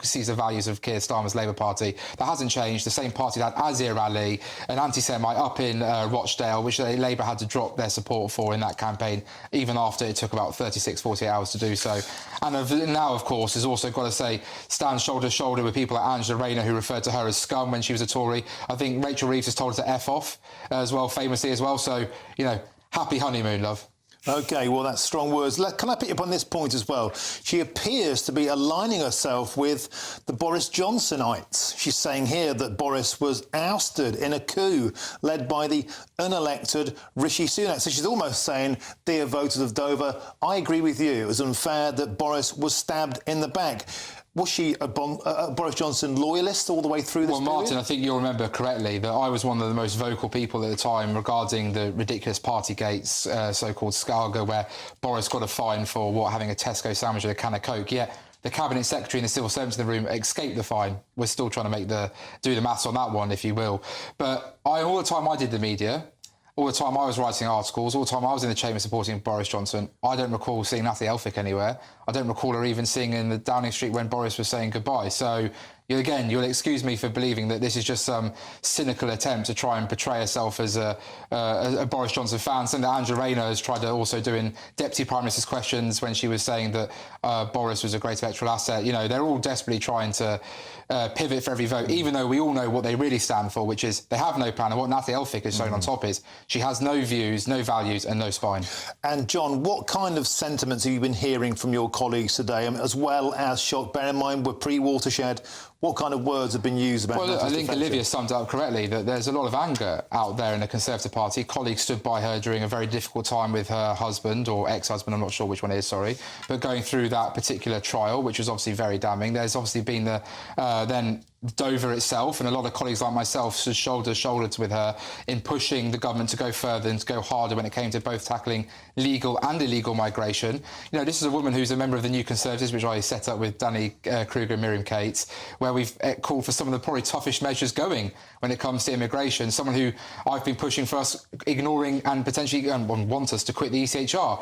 sees the values of Keir Starmer's Labour Party. That hasn't changed. The same party that had Azir Ali, an anti-Semite up in Rochdale, which Labour had to drop their support for in that campaign, even after it took about 36, 48 hours to do so. And now, of course, has also got to say, stands shoulder to shoulder with people like Angela Rayner, who referred to her as scum when she was a Tory. I think Rachel Reeves has told her to F off as well, famously as well. So, you know, happy honeymoon, love. OK, well, that's strong words. Can I pick up on this point as well? She appears to be aligning herself with the Boris Johnsonites. She's saying here that Boris was ousted in a coup led by the unelected Rishi Sunak. So she's almost saying, dear voters of Dover, I agree with you. It was unfair that Boris was stabbed in the back. Was she a Boris Johnson loyalist all the way through this period? Well, Martin, I think you'll remember correctly that I was one of the most vocal people at the time regarding the ridiculous Partygates, so-called saga, where Boris got a fine for, having a Tesco sandwich with a can of Coke. Yet the Cabinet Secretary and the civil servants in the room escaped the fine. We're still trying to do the maths on that one, if you will. But all the time I did the media, all the time I was writing articles, all the time I was in the chamber supporting Boris Johnson, I don't recall seeing Nathalie Elphicke anywhere. I don't recall her even singing in the Downing Street when Boris was saying goodbye. So, again, you'll excuse me for believing that this is just some cynical attempt to try and portray herself as a Boris Johnson fan, something that Angela Rayner has tried to also do in Deputy Prime Minister's questions when she was saying that Boris was a great electoral asset. You know, they're all desperately trying to pivot for every vote, even though we all know what they really stand for, which is they have no plan. And what Nathalie Elphicke has shown on top is she has no views, no values and no spine. And, John, what kind of sentiments have you been hearing from your colleagues today, as well as shock? Bear in mind, we're pre-Watershed. What kind of words have been used about Well, I think Defection? Olivia summed it up correctly, that there's a lot of anger out there in the Conservative Party. Colleagues stood by her during a very difficult time with her husband, or ex-husband, I'm not sure which one it is, sorry, but going through that particular trial, which was obviously very damning. There's obviously been then Dover itself, and a lot of colleagues like myself stood shoulder to shoulder with her in pushing the government to go further and to go harder when it came to both tackling legal and illegal migration. You know, this is a woman who's a member of the New Conservatives, which I set up with Danny Kruger and Miriam Cates, where we've called for some of the probably toughest measures going when it comes to immigration. Someone who I've been pushing for us ignoring and potentially want us to quit the ECHR.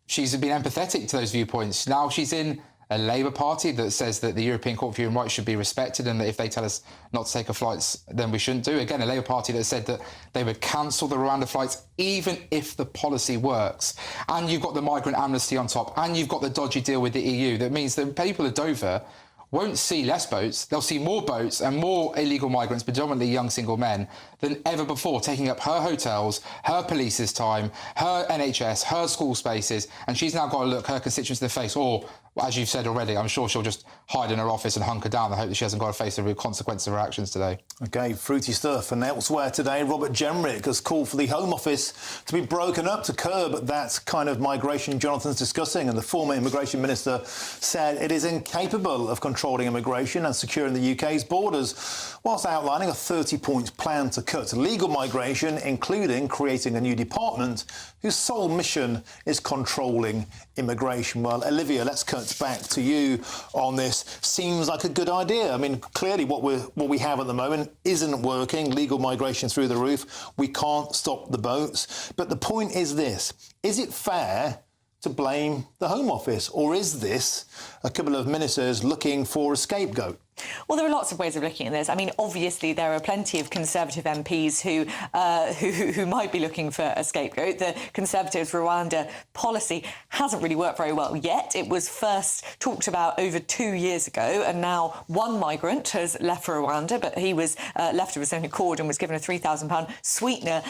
She's been empathetic to those viewpoints. Now she's in a Labour Party that says that the European Court of Human Rights should be respected and that if they tell us not to take our flights, then we shouldn't do. Again, a Labour Party that said that they would cancel the Rwanda flights even if the policy works. And you've got the migrant amnesty on top, and you've got the dodgy deal with the EU. That means that people of Dover won't see less boats. They'll see more boats and more illegal migrants, predominantly young single men, than ever before, taking up her hotels, her police's time, her NHS, her school spaces, and she's now got to look her constituents in the face, or, as you've said already, I'm sure she'll just hide in her office and hunker down. I hope that she hasn't got to face the real consequences of her actions today. OK, fruity stuff. And elsewhere today, Robert Jenrick has called for the Home Office to be broken up to curb that kind of migration Jonathan's discussing. And the former Immigration Minister said it is incapable of controlling immigration and securing the UK's borders, whilst outlining a 30-point plan to cut illegal migration, including creating a new department whose sole mission is controlling immigration. Well, Olivia, let's cut back to you on this. Seems like a good idea. I mean, clearly what we have at the moment isn't working. Legal migration through the roof. We can't stop the boats. But the point is this. Is it fair to blame the Home Office, or is this a couple of ministers looking for a scapegoat? Well, there are lots of ways of looking at this. I mean, obviously, there are plenty of Conservative MPs who might be looking for a scapegoat. The Conservatives' Rwanda policy hasn't really worked very well yet. It was first talked about over 2 years ago, and now one migrant has left for Rwanda, but he was left of his own accord and was given a £3,000 sweetener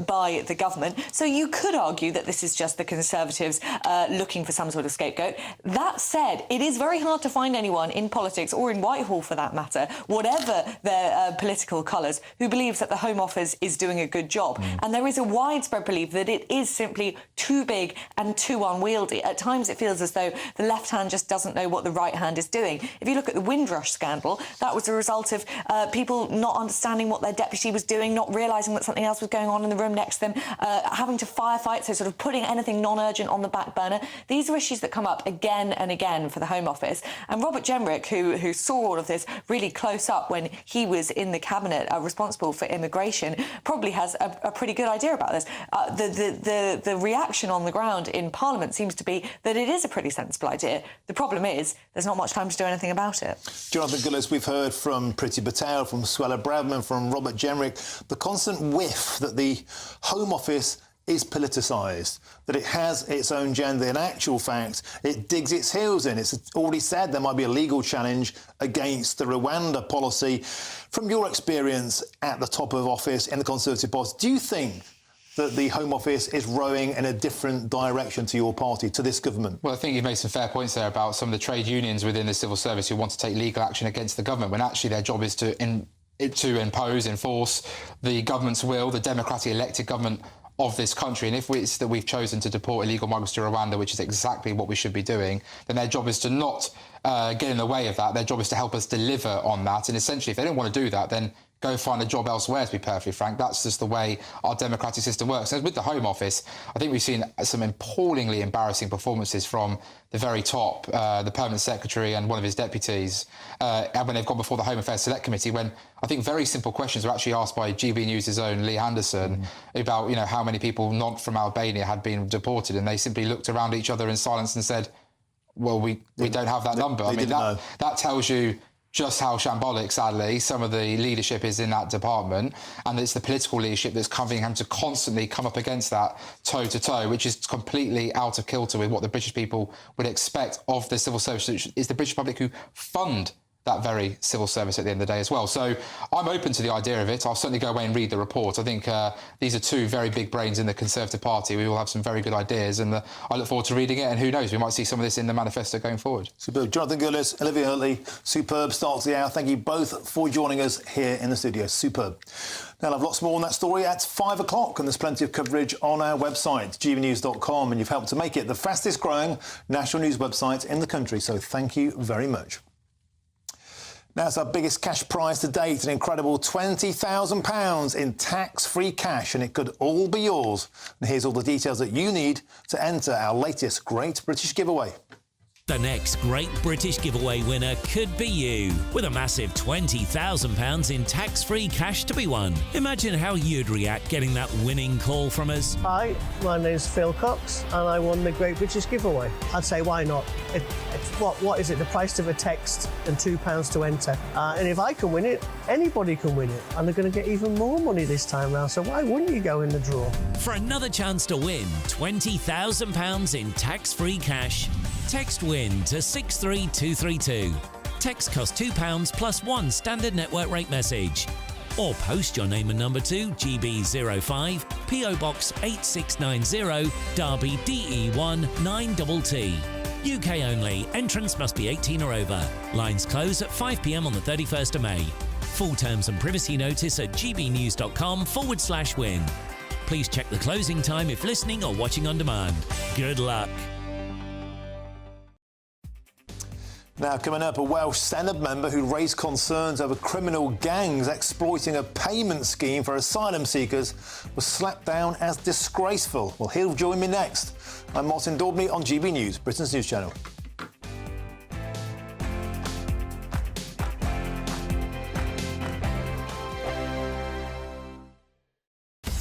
by the government. So you could argue that this is just the Conservatives looking for some sort of scapegoat. That said, it is very hard to find anyone in politics or in Whitehall, for that matter, whatever their political colours, who believes that the Home Office is doing a good job. And there is a widespread belief that it is simply too big and too unwieldy. At times it feels as though the left hand just doesn't know what the right hand is doing. If you look at the Windrush scandal, that was a result of people not understanding what their deputy was doing, not realising that something else was going on in the room next to them, having to firefight, so sort of putting anything non-urgent on the back burner. These are issues that come up again and again for the Home Office. And Robert Jenrick, who saw all of this really close up when he was in the cabinet responsible for immigration, probably has a pretty good idea about this. The reaction on the ground in Parliament seems to be that it is a pretty sensible idea. The problem is there's not much time to do anything about it. Jonathan Gillis, we've heard from Priti Patel, from Suella Braverman, from Robert Jenrick, the constant whiff that the Home Office is politicised, that it has its own agenda. In actual fact, it digs its heels in. It's already said there might be a legal challenge against the Rwanda policy. From your experience at the top of office in the Conservative Party, do you think that the Home Office is rowing in a different direction to your party, to this government? Well, I think you've made some fair points there about some of the trade unions within the civil service who want to take legal action against the government, when actually their job is to enforce the government's will, the democratically elected government of this country. And if it's that we've chosen to deport illegal migrants to Rwanda, which is exactly what we should be doing, then their job is to not get in the way of that. Their job is to help us deliver on that. And essentially, if they don't want to do that, then go find a job elsewhere, to be perfectly frank. That's just the way our democratic system works. And with the Home Office, I think we've seen some appallingly embarrassing performances from the very top, the Permanent Secretary and one of his deputies, when they've gone before the Home Affairs Select Committee, when I think very simple questions were actually asked by GBNews' own Lee Anderson about, how many people not from Albania had been deported, and they simply looked around each other in silence and said, well, we don't have that number. I mean, that tells you just how shambolic, sadly, some of the leadership is in that department, and it's the political leadership that's having to constantly come up against that toe-to-toe, which is completely out of kilter with what the British people would expect of the civil service. It's the British public who fund that very civil service at the end of the day as well. So I'm open to the idea of it. I'll certainly go away and read the report. I think these are two very big brains in the Conservative Party. We will have some very good ideas, and I look forward to reading it, and who knows, we might see some of this in the manifesto going forward. Superb. Jonathan Gillis, Olivia Hurley, superb start to the hour. Thank you both for joining us here in the studio. Superb. Now, I'll have lots more on that story at 5 o'clock, and there's plenty of coverage on our website, gbnews.com, and you've helped to make it the fastest growing national news website in the country, so thank you very much. Now, it's our biggest cash prize to date, an incredible £20,000 in tax-free cash, and it could all be yours. And here's all the details that you need to enter our latest Great British Giveaway. The next Great British Giveaway winner could be you, with a massive £20,000 in tax-free cash to be won. Imagine how you'd react getting that winning call from us. Hi, my name's Phil Cox, and I won the Great British Giveaway. I'd say, why not? What is it? The price of a text and £2 to enter. And if I can win it, anybody can win it. And they're going to get even more money this time round, so why wouldn't you go in the draw? For another chance to win £20,000 in tax-free cash, text WIN to 63232. Text costs £2 plus one standard network rate message. Or post your name and number to GB05 PO Box 8690 Derby DE1 9TT. UK only. Entrance must be 18 or over. Lines close at 5 p.m. on the 31st of May. Full terms and privacy notice at gbnews.com/win. Please check the closing time if listening or watching on demand. Good luck. Now, coming up, a Welsh Senedd member who raised concerns over criminal gangs exploiting a payment scheme for asylum seekers was slapped down as disgraceful. Well, he'll join me next. I'm Martin Daubney on GB News, Britain's news channel.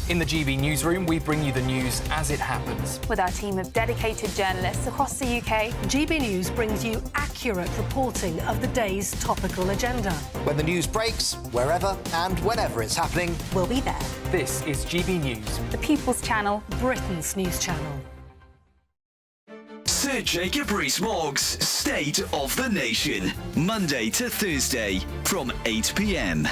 In the GB newsroom, we bring you the news as it happens. With our team of dedicated journalists across the UK, GB News brings you accurate reporting of the day's topical agenda. When the news breaks, wherever and whenever it's happening, we'll be there. This is GB News, the People's Channel, Britain's news channel. Sir Jacob Rees-Mogg's State of the Nation, Monday to Thursday from 8 p.m.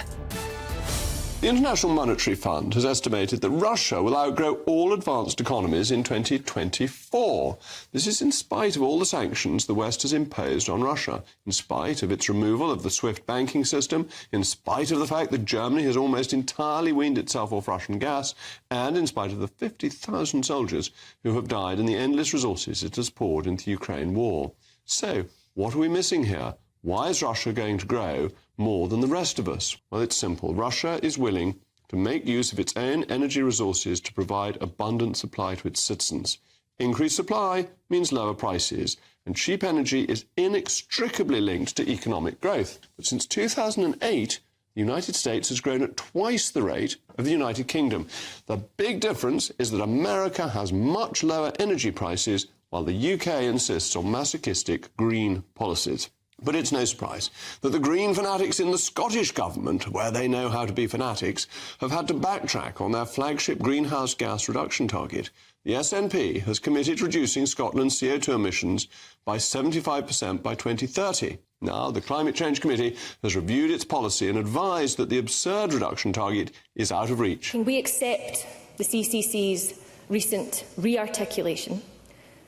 The International Monetary Fund has estimated that Russia will outgrow all advanced economies in 2024. This is in spite of all the sanctions the West has imposed on Russia, in spite of its removal of the SWIFT banking system, in spite of the fact that Germany has almost entirely weaned itself off Russian gas, and in spite of the 50,000 soldiers who have died and the endless resources it has poured into the Ukraine war. So, what are we missing here? Why is Russia going to grow more than the rest of us? Well, it's simple. Russia is willing to make use of its own energy resources to provide abundant supply to its citizens. Increased supply means lower prices, and cheap energy is inextricably linked to economic growth. But since 2008, the United States has grown at twice the rate of the United Kingdom. The big difference is that America has much lower energy prices, while the UK insists on masochistic green policies. But it's no surprise that the Green fanatics in the Scottish government, where they know how to be fanatics, have had to backtrack on their flagship greenhouse gas reduction target. The SNP has committed to reducing Scotland's CO2 emissions by 75% by 2030. Now, the Climate Change Committee has reviewed its policy and advised that the absurd reduction target is out of reach. Can we accept the CCC's recent re-articulation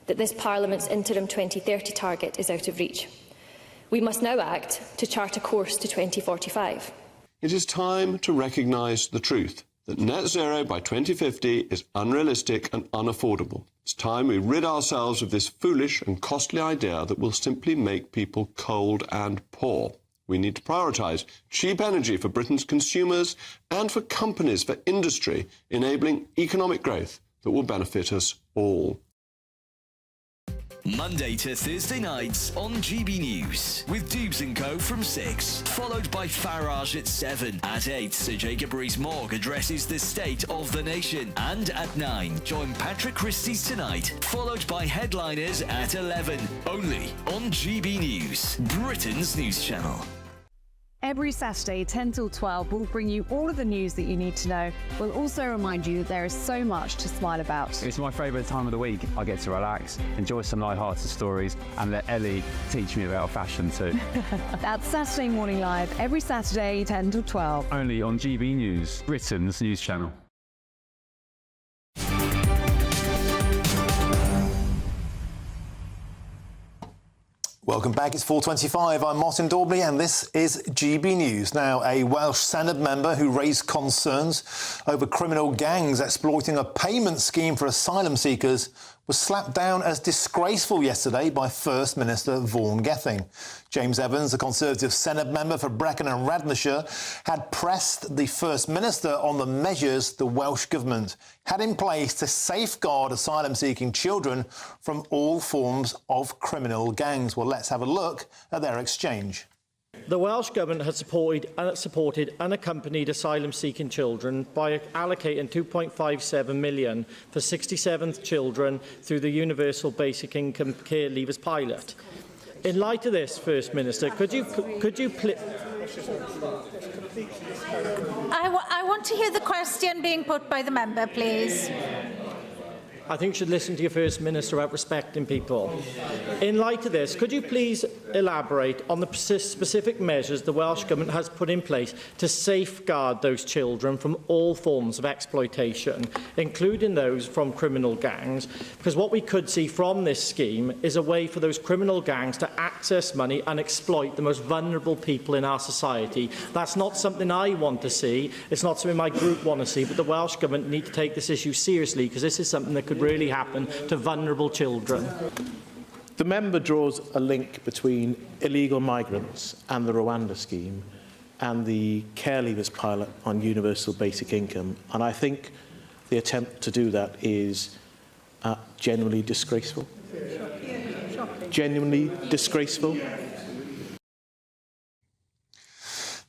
that this Parliament's interim 2030 target is out of reach? We must now act to chart a course to 2045. It is time to recognise the truth that net zero by 2050 is unrealistic and unaffordable. It's time we rid ourselves of this foolish and costly idea that will simply make people cold and poor. We need to prioritise cheap energy for Britain's consumers and for companies, for industry, enabling economic growth that will benefit us all. Monday to Thursday nights on GB News with Dubes & Co from 6, followed by Farage at 7. At 8, Sir Jacob Rees-Mogg addresses the State of the Nation. And at 9, join Patrick Christie's Tonight, followed by Headliners at 11. Only on GB News, Britain's news channel. Every Saturday, 10 till 12, we'll bring you all of the news that you need to know. We'll also remind you that there is so much to smile about. It's my favourite time of the week. I get to relax, enjoy some light-hearted stories, and let Ellie teach me about fashion too. That's Saturday Morning Live, every Saturday, 10 till 12. Only on GB News, Britain's news channel. Welcome back. It's 4:25. I'm Martin Daubney and this is GB News. Now, a Welsh Senedd member who raised concerns over criminal gangs exploiting a payment scheme for asylum seekers was slapped down as disgraceful yesterday by First Minister Vaughan Gething. James Evans, a Conservative Senedd member for Brecon and Radnorshire, had pressed the First Minister on the measures the Welsh Government had in place to safeguard asylum-seeking children from all forms of criminal gangs. Well, let's have a look at their exchange. The Welsh Government has supported unaccompanied asylum-seeking children by allocating £2.57 million for 67 children through the Universal Basic Income Care Leavers pilot. In light of this, First Minister, could you I want to hear the question being put by the member, please. I think you should listen to your First Minister about respecting people. In light of this, could you please elaborate on the specific measures the Welsh Government has put in place to safeguard those children from all forms of exploitation, including those from criminal gangs? Because what we could see from this scheme is a way for those criminal gangs to access money and exploit the most vulnerable people in our society. That's not something I want to see. It's not something my group want to see, but the Welsh Government need to take this issue seriously, because this is something that could really happen to vulnerable children. The member draws a link between illegal migrants and the Rwanda scheme and the care leavers pilot on universal basic income, and I think the attempt to do that is genuinely disgraceful. Genuinely disgraceful.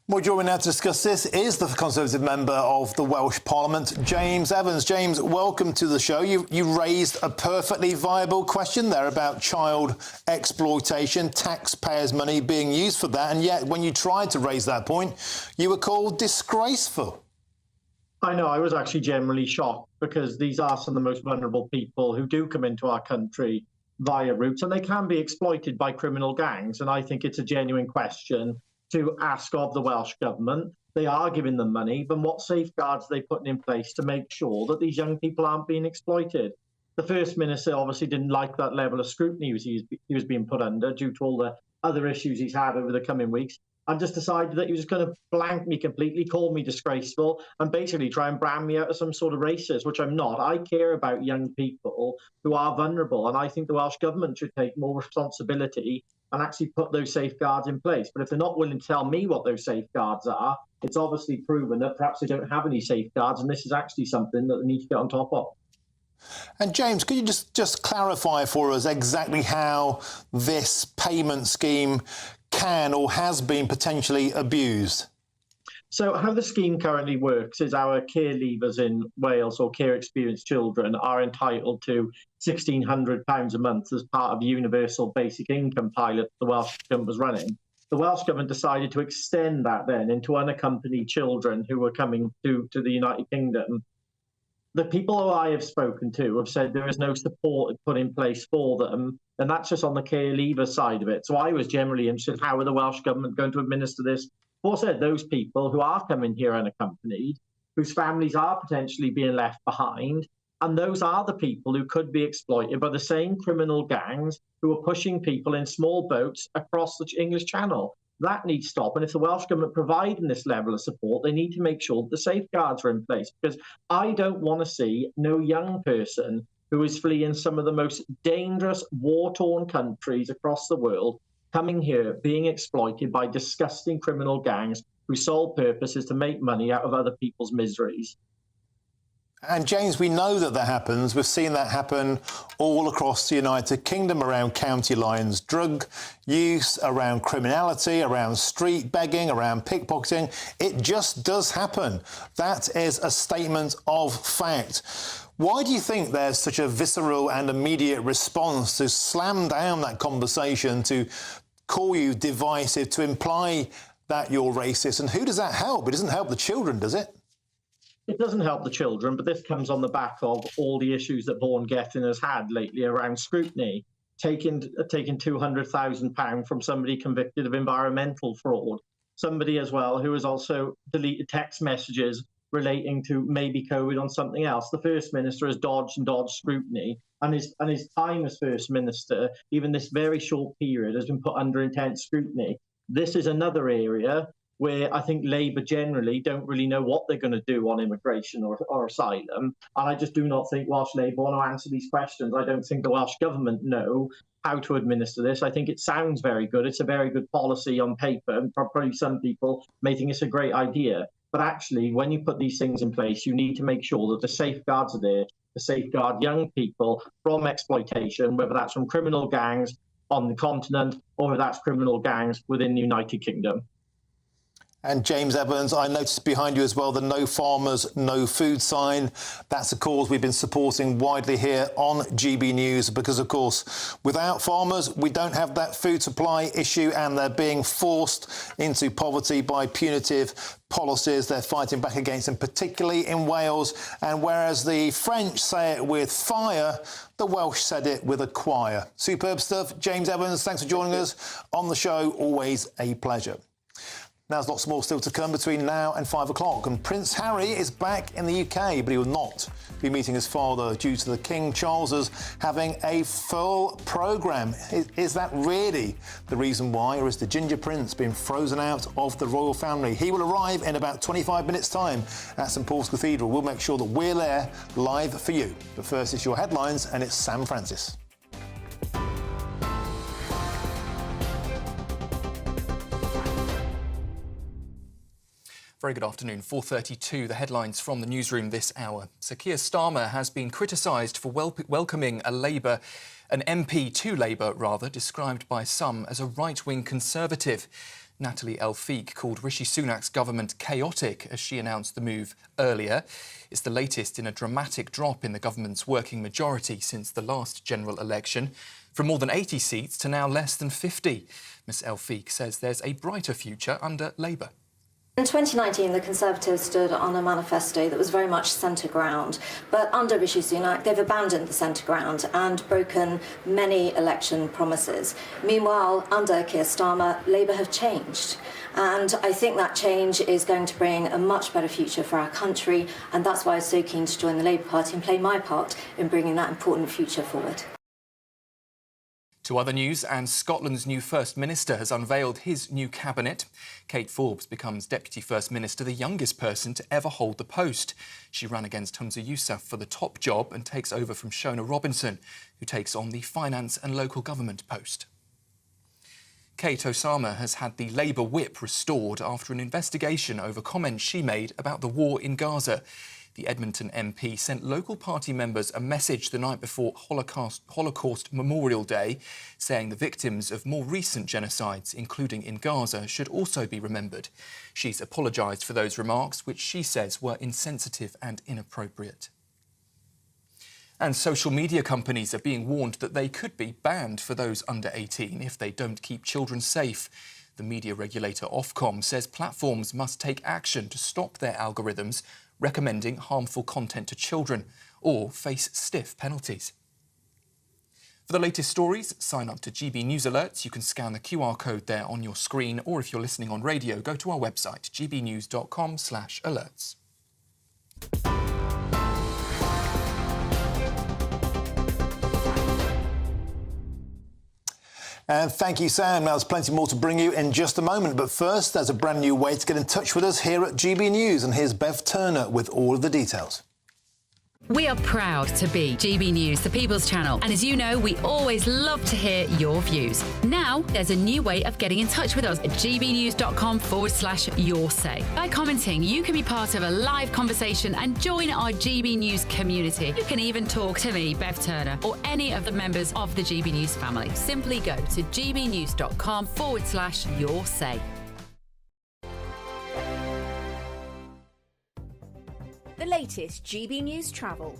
Well, joining now to discuss this is the Conservative member of the Welsh Parliament, James Evans. James, welcome to the show. You raised a perfectly viable question there about child exploitation, taxpayers' money being used for that, and yet when you tried to raise that point, you were called disgraceful. I know, I was actually generally shocked, because these are some of the most vulnerable people who do come into our country via routes, and they can be exploited by criminal gangs, and I think it's a genuine question to ask of the Welsh Government. They are giving them money, but what safeguards are they putting in place to make sure that these young people aren't being exploited? The First Minister obviously didn't like that level of scrutiny he was being put under due to all the other issues he's had over the coming weeks, and just decided that he was going to blank me completely, call me disgraceful, and basically try and brand me out as some sort of racist, which I'm not. I care about young people who are vulnerable, and I think the Welsh Government should take more responsibility and actually put those safeguards in place. But if they're not willing to tell me what those safeguards are, it's obviously proven that perhaps they don't have any safeguards, and this is actually something that they need to get on top of. And James, could you just clarify for us exactly how this payment scheme can or has been potentially abused? So how the scheme currently works is our care leavers in Wales, or care experienced children, are entitled to £1,600 a month as part of the universal basic income pilot the Welsh Government was running. The Welsh Government decided to extend that then into unaccompanied children who were coming to the United Kingdom. The people who I have spoken to have said there is no support put in place for them, and that's just on the care leaver side of it. So I was generally interested, how are the Welsh Government going to administer this? Of course, those people who are coming here unaccompanied, whose families are potentially being left behind, and those are the people who could be exploited by the same criminal gangs who are pushing people in small boats across the English Channel. That needs to stop. And if the Welsh Government providing this level of support, they need to make sure that the safeguards are in place, because I don't want to see no young person who is fleeing some of the most dangerous war-torn countries across the world coming here being exploited by disgusting criminal gangs whose sole purpose is to make money out of other people's miseries. And James, we know that happens. We've seen that happen all across the United Kingdom, around county lines, drug use, around criminality, around street begging, around pickpocketing. It just does happen. That is a statement of fact. Why do you think there's such a visceral and immediate response to slam down that conversation, to call you divisive, to imply that you're racist? And who does that help? It doesn't help the children, does it? It doesn't help the children, but this comes on the back of all the issues that Vaughan Gethin has had lately around scrutiny, taking £200,000 from somebody convicted of environmental fraud, somebody as well who has also deleted text messages relating to maybe COVID on something else. The First Minister has dodged and dodged scrutiny, and his time as First Minister, even this very short period, has been put under intense scrutiny. This is another area where I think Labour generally don't really know what they're going to do on immigration or asylum. And I just do not think Welsh Labour want to answer these questions. I don't think the Welsh Government know how to administer this. I think it sounds very good. It's a very good policy on paper, and probably some people may think it's a great idea. But actually, when you put these things in place, you need to make sure that the safeguards are there to safeguard young people from exploitation, whether that's from criminal gangs on the continent or whether that's criminal gangs within the United Kingdom. And James Evans, I noticed behind you as well the No Farmers, No Food sign. That's a cause we've been supporting widely here on GB News because, of course, without farmers, we don't have that food supply issue and they're being forced into poverty by punitive policies they're fighting back against, and particularly in Wales. And whereas the French say it with fire, the Welsh said it with a choir. Superb stuff. James Evans, thanks for joining us on the show. Always a pleasure. Now, there's lots more still to come between now and 5 o'clock. And Prince Harry is back in the UK, but he will not be meeting his father due to the King Charles's having a full programme. Is that really the reason why, or is the Ginger Prince being frozen out of the royal family? He will arrive in about 25 minutes' time at St Paul's Cathedral. We'll make sure that we're there live for you. But first, it's your headlines, and it's Sam Francis. Very good afternoon. 4:32, the headlines from the newsroom this hour. Sir Keir Starmer has been criticised for welcoming an MP to Labour, described by some as a right-wing Conservative. Nathalie Elphicke called Rishi Sunak's government chaotic as she announced the move earlier. It's the latest in a dramatic drop in the government's working majority since the last general election, from more than 80 seats to now less than 50. Ms Elphicke says there's a brighter future under Labour. In 2019, the Conservatives stood on a manifesto that was very much centre ground. But under Rishi Sunak, they've abandoned the centre ground and broken many election promises. Meanwhile, under Keir Starmer, Labour have changed. And I think that change is going to bring a much better future for our country. And that's why I was so keen to join the Labour Party and play my part in bringing that important future forward. To other news, and Scotland's new First Minister has unveiled his new cabinet. Kate Forbes becomes Deputy First Minister, the youngest person to ever hold the post. She ran against Humza Yousaf for the top job and takes over from Shona Robinson, who takes on the Finance and Local Government post. Kate Osama has had the Labour whip restored after an investigation over comments she made about the war in Gaza. The Edmonton MP sent local party members a message the night before Holocaust Memorial Day, saying the victims of more recent genocides, including in Gaza, should also be remembered. She's apologised for those remarks, which she says were insensitive and inappropriate. And social media companies are being warned that they could be banned for those under 18 if they don't keep children safe. The media regulator Ofcom says platforms must take action to stop their algorithms recommending harmful content to children or face stiff penalties. For the latest stories, sign up to GB News Alerts. You can scan the QR code there on your screen, or if you're listening on radio, go to our website, gbnews.com/alerts. And thank you, Sam. Now, there's plenty more to bring you in just a moment. But first, there's a brand new way to get in touch with us here at GB News. And here's Bev Turner with all of the details. We are proud to be GB News, the People's Channel. And as you know, we always love to hear your views. Now, there's a new way of getting in touch with us at gbnews.com/your say. By commenting, you can be part of a live conversation and join our GB News community. You can even talk to me, Bev Turner, or any of the members of the GB News family. Simply go to gbnews.com/your say. The latest GB News travel.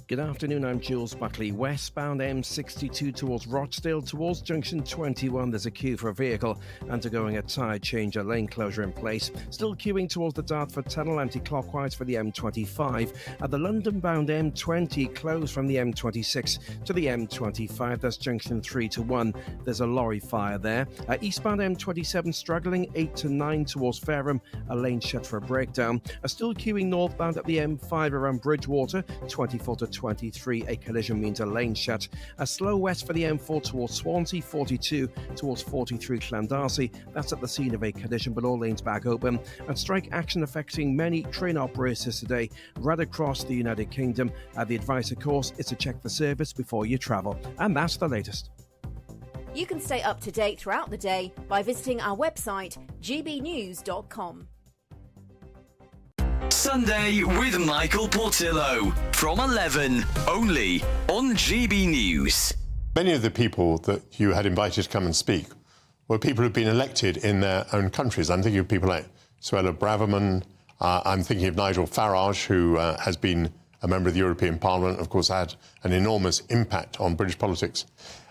Good afternoon, I'm Jules Buckley. Westbound M62 towards Rochdale, towards junction 21, there's a queue for a vehicle undergoing a tyre change, a lane closure in place. Still queuing towards the Dartford Tunnel, anti-clockwise for the M25. At the London-bound M20, closed from the M26 to the M25, that's junction 3 to 1. There's a lorry fire there. Eastbound M27 struggling, 8 to 9 towards Fareham, a lane shut for a breakdown. Still queuing northbound at the M5 around Bridgewater, 24 to 23, a collision means a lane shut. A slow west for the M4 towards Swansea, 42 towards 43 Llandarcy. That's at the scene of a collision, but all lanes back open. And strike action affecting many train operators today right across the United Kingdom. The advice, of course, is to check the service before you travel. And that's the latest. You can stay up to date throughout the day by visiting our website, gbnews.com. Sunday with Michael Portillo from 11, only on GB News. Many of the people that you had invited to come and speak were people who've been elected in their own countries. I'm thinking of people like Suella Braverman. I'm thinking of Nigel Farage, who has been a member of the European Parliament, of course, had an enormous impact on British politics.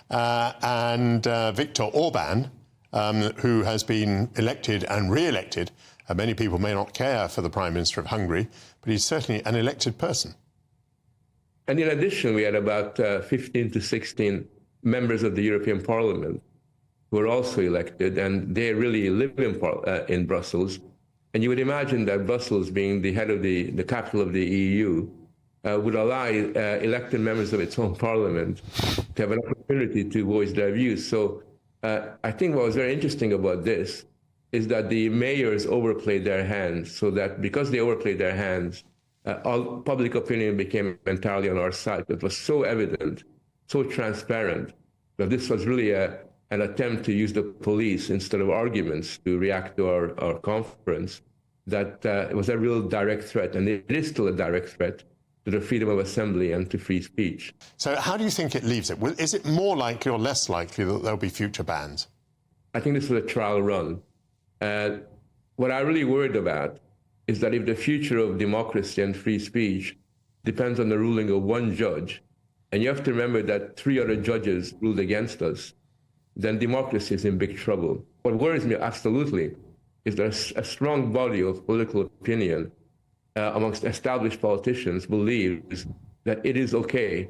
And Viktor Orban, who has been elected and re-elected. Many people may not care for the Prime Minister of Hungary, but he's certainly an elected person. And in addition, we had about 15 to 16 members of the European Parliament who were also elected, and they really live in Brussels. And you would imagine that Brussels, being the head of the capital of the EU, would allow elected members of its own parliament to have an opportunity to voice their views. So I think what was very interesting about this is that the mayors overplayed their hands, so that because they overplayed their hands, all public opinion became entirely on our side. It was so evident, so transparent, that this was really an attempt to use the police instead of arguments to react to our conference, that it was a real direct threat, and it is still a direct threat to the freedom of assembly and to free speech. So how do you think it leaves it? Is it more likely or less likely that there'll be future bans? I think this is a trial run. What I'm really worried about is that if the future of democracy and free speech depends on the ruling of one judge, and you have to remember that 3 other judges ruled against us, then democracy is in big trouble. What worries me absolutely is that a strong body of political opinion amongst established politicians believes that it is okay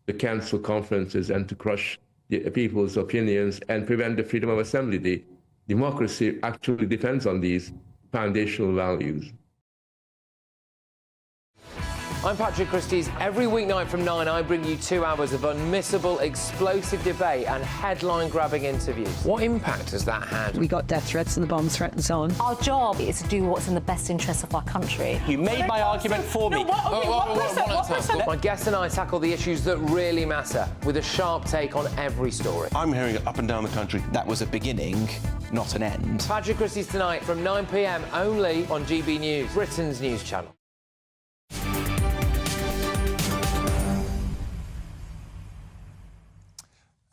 to cancel conferences and to crush the people's opinions and prevent the freedom of assembly. The democracy actually depends on these foundational values. I'm Patrick Christie's. Every weeknight from 9, I bring you 2 hours of unmissable, explosive debate and headline-grabbing interviews. What impact has that had? We got death threats and the bomb threat and so on. Our job is to do what's in the best interest of our country. You made my argument for me. My guest and I tackle the issues that really matter with a sharp take on every story. I'm hearing it up and down the country. That was a beginning, not an end. Patrick Christie's tonight from 9 p.m. only on GB News, Britain's news channel.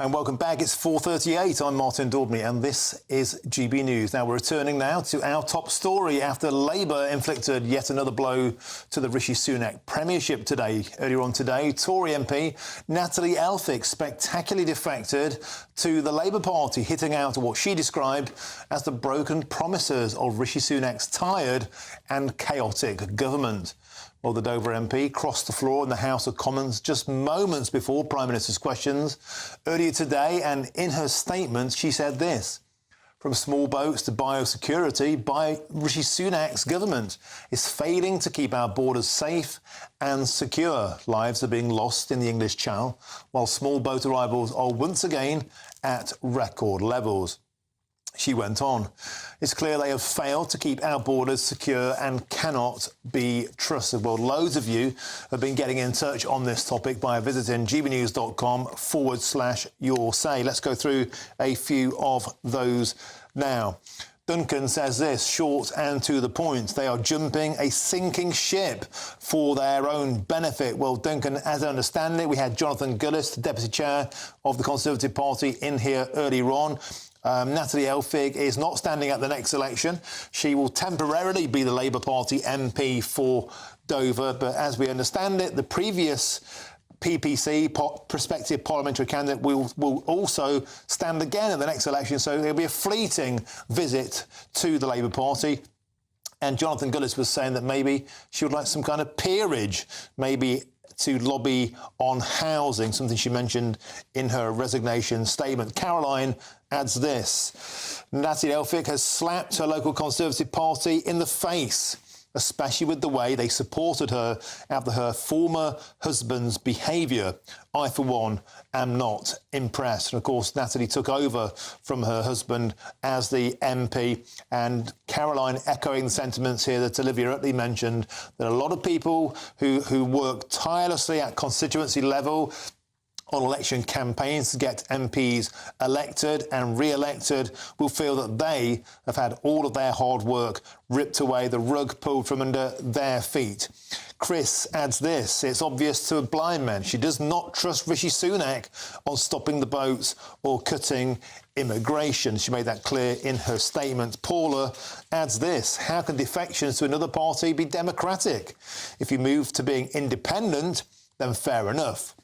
And welcome back. It's 4:38. I'm Martin Daubney, and this is GB News. Now, we're returning now to our top story after Labour inflicted yet another blow to the Rishi Sunak premiership today. Earlier on today, Tory MP Nathalie Elphicke spectacularly defected to the Labour Party, hitting out what she described as the broken promises of Rishi Sunak's tired and chaotic government. Well, the Dover MP crossed the floor in the House of Commons just moments before Prime Minister's questions earlier today, and in her statement she said this: from small boats to biosecurity, Rishi Sunak's government is failing to keep our borders safe and secure. Lives are being lost in the English Channel, while small boat arrivals are once again at record levels. She went on, it's clear they have failed to keep our borders secure and cannot be trusted. Well, loads of you have been getting in touch on this topic by visiting gbnews.com/your say. Let's go through a few of those now. Duncan says this, short and to the point: they are jumping a sinking ship for their own benefit. Well, Duncan, as I understand it, we had Jonathan Gullis, the Deputy Chair of the Conservative Party, in here earlier on. Nathalie Elphicke is not standing at the next election. She will temporarily be the Labour Party MP for Dover, but as we understand it, the previous PPC, prospective parliamentary candidate, will also stand again at the next election, so it'll be a fleeting visit to the Labour Party. And Jonathan Gullis was saying that maybe she would like some kind of peerage, maybe to lobby on housing, something she mentioned in her resignation statement. Caroline adds this: Nathalie Elphicke has slapped her local Conservative Party in the face, especially with the way they supported her after her former husband's behaviour. I, for one, am not impressed. And, of course, Nathalie took over from her husband as the MP. And Caroline echoing the sentiments here that Olivia Utley mentioned, that a lot of people who work tirelessly at constituency level on election campaigns to get MPs elected and re-elected will feel that they have had all of their hard work ripped away, the rug pulled from under their feet. Chris adds this: it's obvious to a blind man. She does not trust Rishi Sunak on stopping the boats or cutting immigration. She made that clear in her statement. Paula adds this: how can defections to another party be democratic? If you move to being independent, then fair enough.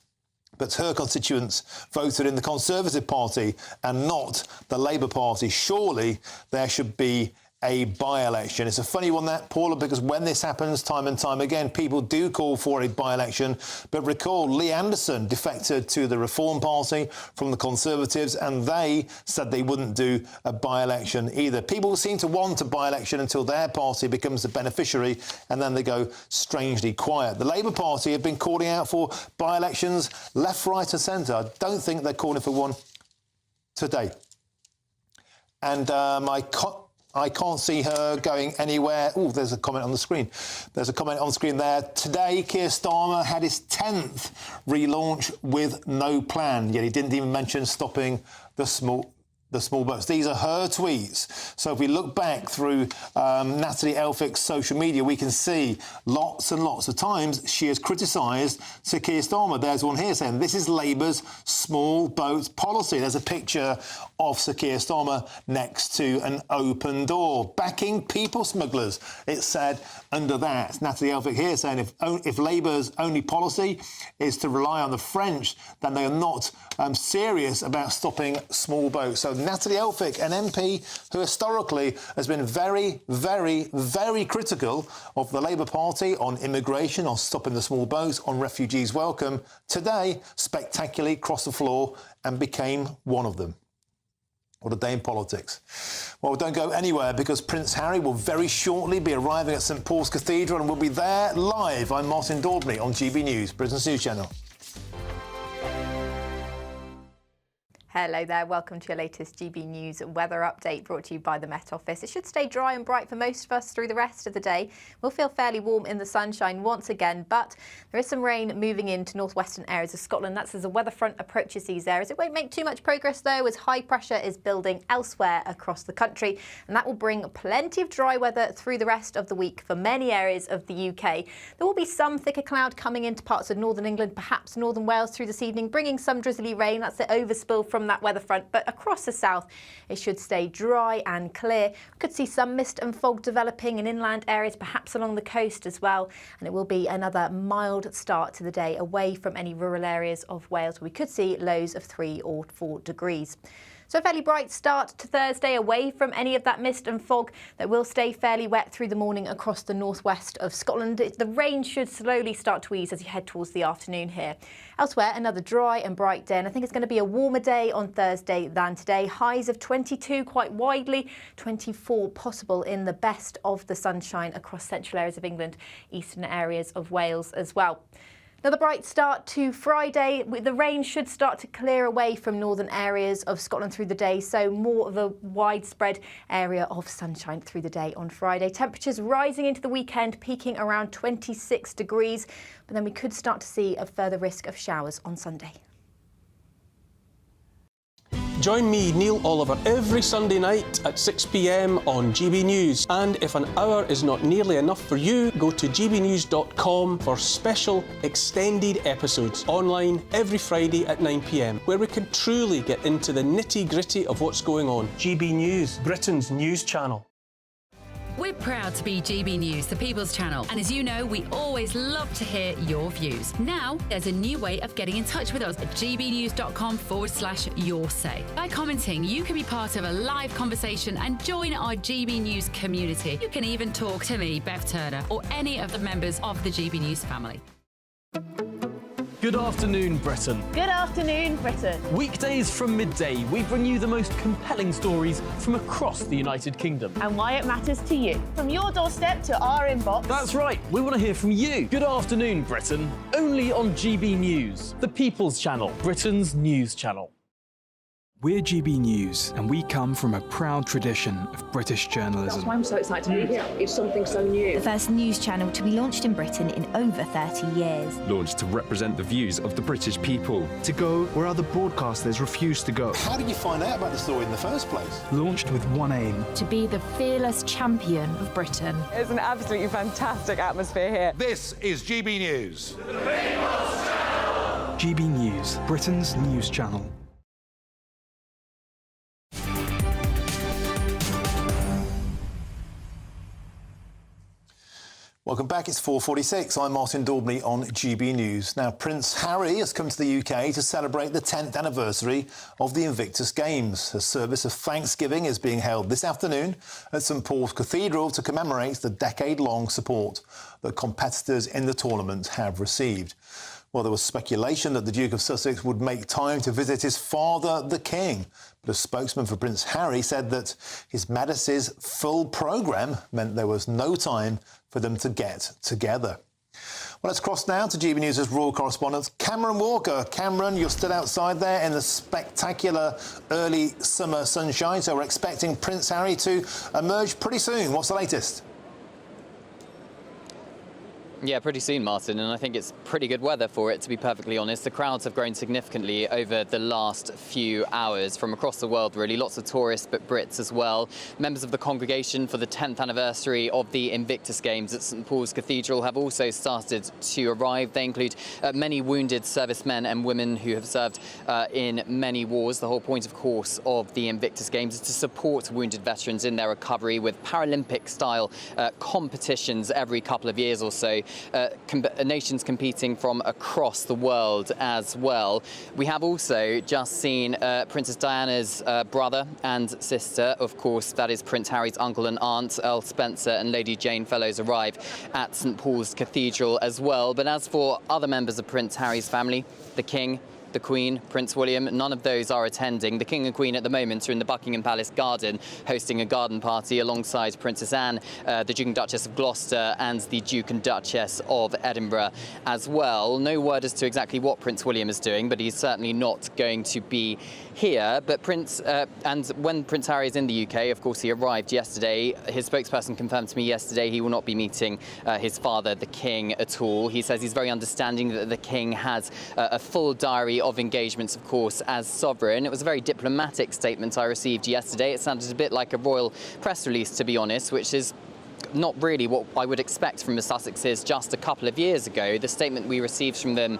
But her constituents voted in the Conservative Party and not the Labour Party. Surely there should be a by-election. It's a funny one, that, Paula, because when this happens time and time again, people do call for a by-election. But recall, Lee Anderson defected to the Reform Party from the Conservatives, and they said they wouldn't do a by-election either. People seem to want a by-election until their party becomes the beneficiary, and then they go strangely quiet. The Labour Party have been calling out for by-elections left, right and centre. I don't think they're calling for one today. And I can't see her going anywhere. Oh, there's a comment on the screen. There's a comment on the screen there. Today, Keir Starmer had his 10th relaunch with no plan, yet he didn't even mention stopping the small boats. These are her tweets. So if we look back through Nathalie Elphicke's social media, we can see lots and lots of times she has criticised Sir Keir Starmer. There's one here saying this is Labour's small boats policy. There's a picture of Sir Keir Starmer next to an open door, backing people smugglers, it said under that. Nathalie Elphicke here saying if Labour's only policy is to rely on the French, then they are not serious about stopping small boats. So Nathalie Elphicke, an MP who historically has been very, very, very critical of the Labour Party on immigration, on stopping the small boats, on refugees welcome, today spectacularly crossed the floor and became one of them. What a day in politics. Well, don't go anywhere, because Prince Harry will very shortly be arriving at St Paul's Cathedral and will be there live. I'm Martin Daubney on GB News, Britain's news channel. Hello there, welcome to your latest GB News weather update brought to you by the Met Office. It should stay dry and bright for most of us through the rest of the day. We'll feel fairly warm in the sunshine once again, but there is some rain moving into northwestern areas of Scotland. That's as the weather front approaches these areas. It won't make too much progress though, as high pressure is building elsewhere across the country, and that will bring plenty of dry weather through the rest of the week for many areas of the UK. There will be some thicker cloud coming into parts of northern England, perhaps northern Wales through this evening, bringing some drizzly rain. That's the overspill from that weather front, but across the south it should stay dry and clear. We could see some mist and fog developing in inland areas, perhaps along the coast as well, and it will be another mild start to the day away from any rural areas of Wales where we could see lows of 3 or 4 degrees. So a fairly bright start to Thursday, away from any of that mist and fog that will stay fairly wet through the morning across the northwest of Scotland. The rain should slowly start to ease as you head towards the afternoon here. Elsewhere, another dry and bright day, and I think it's going to be a warmer day on Thursday than today. Highs of 22 quite widely, 24 possible in the best of the sunshine across central areas of England, eastern areas of Wales as well. Another bright start to Friday. The rain should start to clear away from northern areas of Scotland through the day, so more of a widespread area of sunshine through the day on Friday. Temperatures rising into the weekend, peaking around 26 degrees, but then we could start to see a further risk of showers on Sunday. Join me, Neil Oliver, every Sunday night at 6 p.m. on GB News. And if an hour is not nearly enough for you, go to gbnews.com for special extended episodes online every Friday at 9 p.m, where we can truly get into the nitty-gritty of what's going on. GB News, Britain's news channel. We're proud to be GB News, the People's Channel, and as you know, we always love to hear your views. Now, there's a new way of getting in touch with us at gbnews.com/yoursay. By commenting, you can be part of a live conversation and join our GB News community. You can even talk to me, Bev Turner, or any of the members of the GB News family. Good afternoon, Britain. Good afternoon, Britain. Weekdays from midday, we bring you the most compelling stories from across the United Kingdom. And why it matters to you. From your doorstep to our inbox. That's right, we want to hear from you. Good afternoon, Britain. Only on GB News, the People's Channel, Britain's news channel. We're GB News, and we come from a proud tradition of British journalism. That's why I'm so excited to be here. It's something so new. The first news channel to be launched in Britain in over 30 years. Launched to represent the views of the British people. To go where other broadcasters refuse to go. How did you find out about the story in the first place? Launched with one aim. To be the fearless champion of Britain. It's an absolutely fantastic atmosphere here. This is GB News. GB News, Britain's news channel. Welcome back, it's 4:46. I'm Martin Daubney on GB News. Now, Prince Harry has come to the UK to celebrate the 10th anniversary of the Invictus Games. A service of thanksgiving is being held this afternoon at St Paul's Cathedral to commemorate the decade-long support that competitors in the tournament have received. Well, there was speculation that the Duke of Sussex would make time to visit his father, the King. But a spokesman for Prince Harry said that His Majesty's full programme meant there was no time for them to get together. Well, let's cross now to GB News' royal correspondent, Cameron Walker. Cameron, you're still outside there in the spectacular early summer sunshine, so we're expecting Prince Harry to emerge pretty soon. What's the latest? Yeah, pretty soon, Martin, and I think it's pretty good weather for it, to be perfectly honest. The crowds have grown significantly over the last few hours from across the world, really. Lots of tourists, but Brits as well. Members of the congregation for the 10th anniversary of the Invictus Games at St Paul's Cathedral have also started to arrive. They include many wounded servicemen and women who have served in many wars. The whole point, of course, of the Invictus Games is to support wounded veterans in their recovery with Paralympic-style competitions every couple of years or so. Nations competing from across the world as well. We have also just seen Princess Diana's brother and sister, of course, that is Prince Harry's uncle and aunt, Earl Spencer and Lady Jane Fellows, arrive at St Paul's Cathedral as well. But as for other members of Prince Harry's family, the King, the Queen, Prince William, none of those are attending. The King and Queen at the moment are in the Buckingham Palace garden hosting a garden party alongside Princess Anne, the Duke and Duchess of Gloucester and the Duke and Duchess of Edinburgh as well. No word as to exactly what Prince William is doing, but he's certainly not going to be here. But and when Prince Harry is in the UK, of course, he arrived yesterday. His spokesperson confirmed to me yesterday he will not be meeting his father, the King, at all. He says he's very understanding that the King has a full diary of engagements, of course, as sovereign. It was a very diplomatic statement I received yesterday. It sounded a bit like a royal press release, to be honest, which is not really what I would expect from the Sussexes just a couple of years ago. The statement we received from them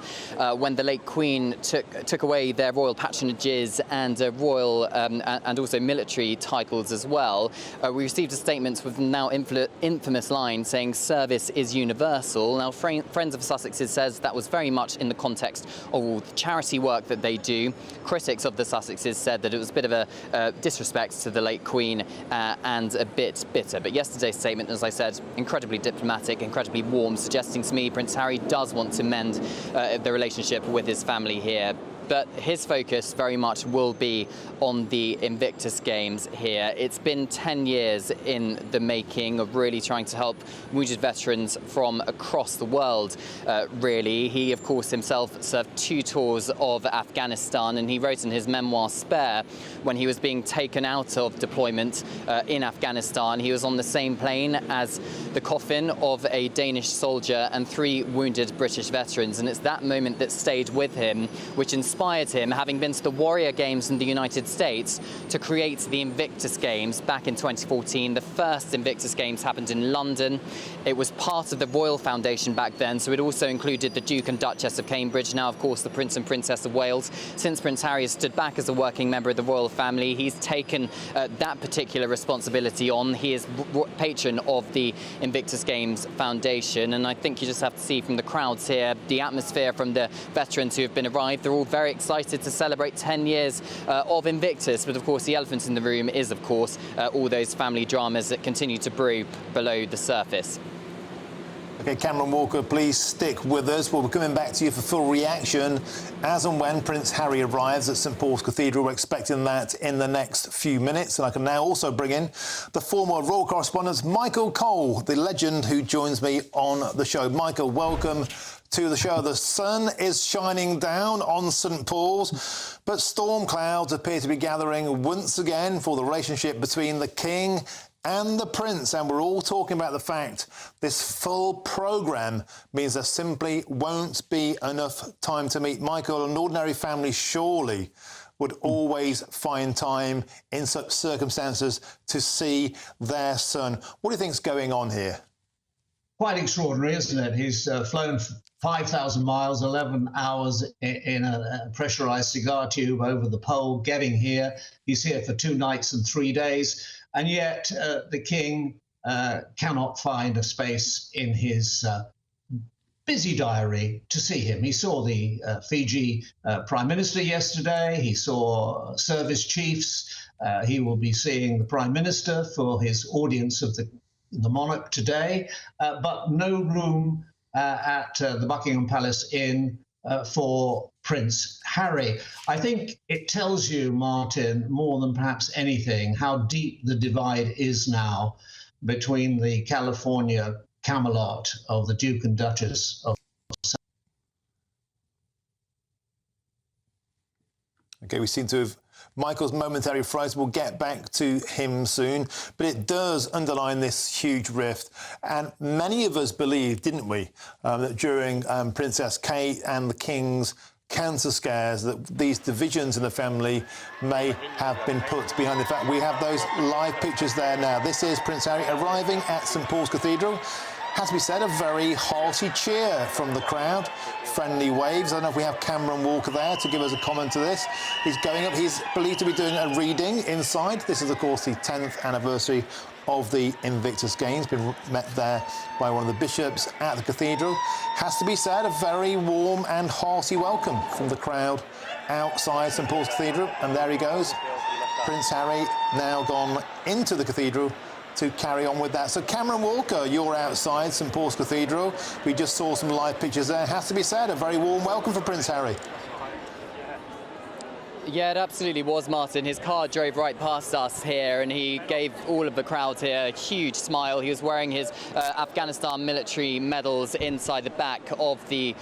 when the late Queen took away their royal patronages and royal and also military titles as well. We received a statement with the now infamous line saying service is universal. Now, Friends of Sussexes says that was very much in the context of all the charity work that they do. Critics of the Sussexes said that it was a bit of a disrespect to the late Queen and a bit bitter. But yesterday's statement, as I said, incredibly diplomatic, incredibly warm, suggesting to me Prince Harry does want to mend the relationship with his family here. But his focus very much will be on the Invictus Games here. It's been 10 years in the making of really trying to help wounded veterans from across the world, really. He, of course, himself served 2 tours of Afghanistan, and he wrote in his memoir, Spare, when he was being taken out of deployment in Afghanistan, he was on the same plane as the coffin of a Danish soldier and 3 wounded British veterans. And it's that moment that stayed with him, which inspired him, having been to the Warrior Games in the United States, to create the Invictus Games back in 2014. The first Invictus Games happened in London. It was part of the Royal Foundation back then, so it also included the Duke and Duchess of Cambridge, now, of course, the Prince and Princess of Wales. Since Prince Harry has stood back as a working member of the royal family, he's taken that particular responsibility on. He is patron of the Invictus Games Foundation, and I think you just have to see from the crowds here, the atmosphere from the veterans who have been arrived. They're all very excited to celebrate 10 years of Invictus, but of course the elephant in the room is, of course, all those family dramas that continue to brew below the surface. OK, Cameron Walker, please stick with us. We'll be coming back to you for full reaction as and when Prince Harry arrives at St Paul's Cathedral. We're expecting that in the next few minutes. And I can now also bring in the former royal correspondent, Michael Cole, the legend who joins me on the show. Michael, welcome to the show. The sun is shining down on St Paul's, but storm clouds appear to be gathering once again for the relationship between the King and the Prince, and we're all talking about the fact this full programme means there simply won't be enough time to meet. Michael, an ordinary family surely would always find time in such circumstances to see their son. What do you think's going on here? Quite extraordinary, isn't it? He's flown 5,000 miles, 11 hours in a pressurised cigar tube over the pole, getting here. He's here for 2 nights and 3 days. And yet the King cannot find a space in his busy diary to see him. He saw the Fiji Prime Minister yesterday. He saw service chiefs. He will be seeing the Prime Minister for his audience of the monarch today, but no room at the Buckingham Palace Inn for Prince Harry. I think it tells you, Martin, more than perhaps anything, how deep the divide is now between the California Camelot of the Duke and Duchess of. OK, we seem to have Michael's momentary froze. We'll get back to him soon, but it does underline this huge rift. And many of us believed, didn't we, that during Princess Kate and the King's cancer scares, that these divisions in the family may have been put behind the fact. We have those live pictures there now. This is Prince Harry arriving at St Paul's Cathedral. Has to be said, a very hearty cheer from the crowd. Friendly waves. I don't know if we have Cameron Walker there to give us a comment to this. He's going up. He's believed to be doing a reading inside. This is, of course, the 10th anniversary of the Invictus Games. Been met there by one of the bishops at the cathedral. Has to be said, a very warm and hearty welcome from the crowd outside St Paul's Cathedral. And there he goes. Prince Harry now gone into the cathedral to carry on with that. So Cameron Walker, you're outside St Paul's Cathedral. We just saw some live pictures there. Has to be said, a very warm welcome for Prince Harry. Yeah, it absolutely was, Martin. His car drove right past us here and he gave all of the crowd here a huge smile. He was wearing his Afghanistan military medals inside the back of the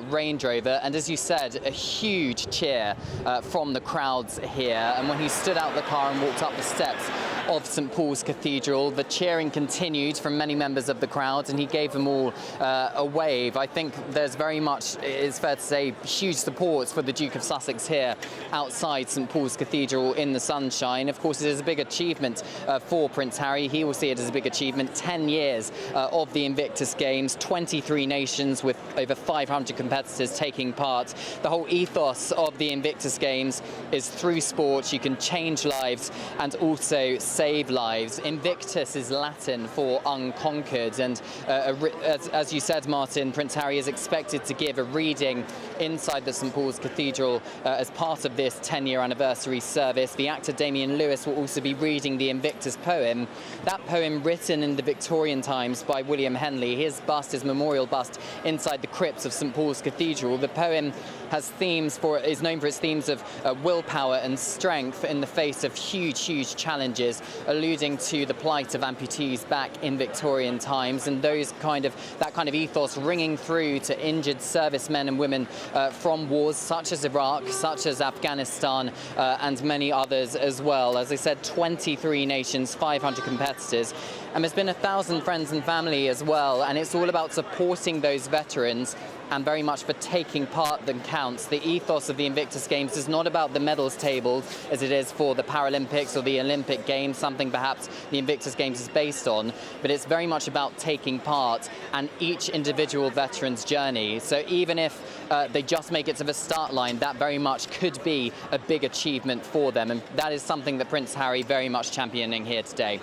Range Rover. And as you said, a huge cheer from the crowds here. And when he stood out the car and walked up the steps of St Paul's Cathedral, the cheering continued from many members of the crowd and he gave them all a wave. I think there's very much, it's fair to say, huge support for the Duke of Sussex here outside St Paul's Cathedral in the sunshine. Of course, it is a big achievement for Prince Harry. He will see it as a big achievement. 10 years of the Invictus Games, 23 nations with over 500 competitors taking part. The whole ethos of the Invictus Games is through sport you can change lives and also save lives. Invictus is Latin for unconquered, and as you said, Martin, Prince Harry is expected to give a reading inside the St Paul's Cathedral as part of this 10-year anniversary service. The actor Damian Lewis will also be reading the Invictus poem. That poem, written in the Victorian times by William Henley, his bust, his memorial bust, inside the crypts of St Paul's Cathedral. The poem has is known for its themes of willpower and strength in the face of huge challenges, alluding to the plight of amputees back in Victorian times, and that kind of ethos ringing through to injured servicemen and women from wars such as Iraq, such as Afghanistan, and many others as well. As I said, 23 nations, 500 competitors, and there's been 1,000 friends and family as well, and it's all about supporting those veterans and very much for taking part that counts. The ethos of the Invictus Games is not about the medals table as it is for the Paralympics or the Olympic Games, something perhaps the Invictus Games is based on, but it's very much about taking part and each individual veteran's journey. So even if they just make it to the start line, that very much could be a big achievement for them, and that is something that Prince Harry very much championing here today.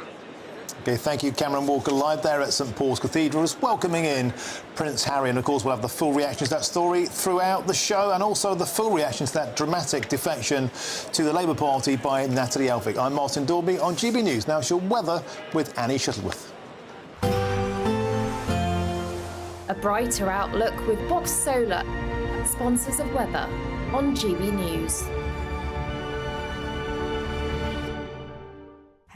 OK, thank you, Cameron Walker, live there at St Paul's Cathedral, just welcoming in Prince Harry. And, of course, we'll have the full reaction to that story throughout the show, and also the full reaction to that dramatic defection to the Labour Party by Nathalie Elphicke. I'm Martin Daubney on GB News. Now it's your weather with Annie Shuttleworth. A brighter outlook with Box Solar, sponsors of weather on GB News.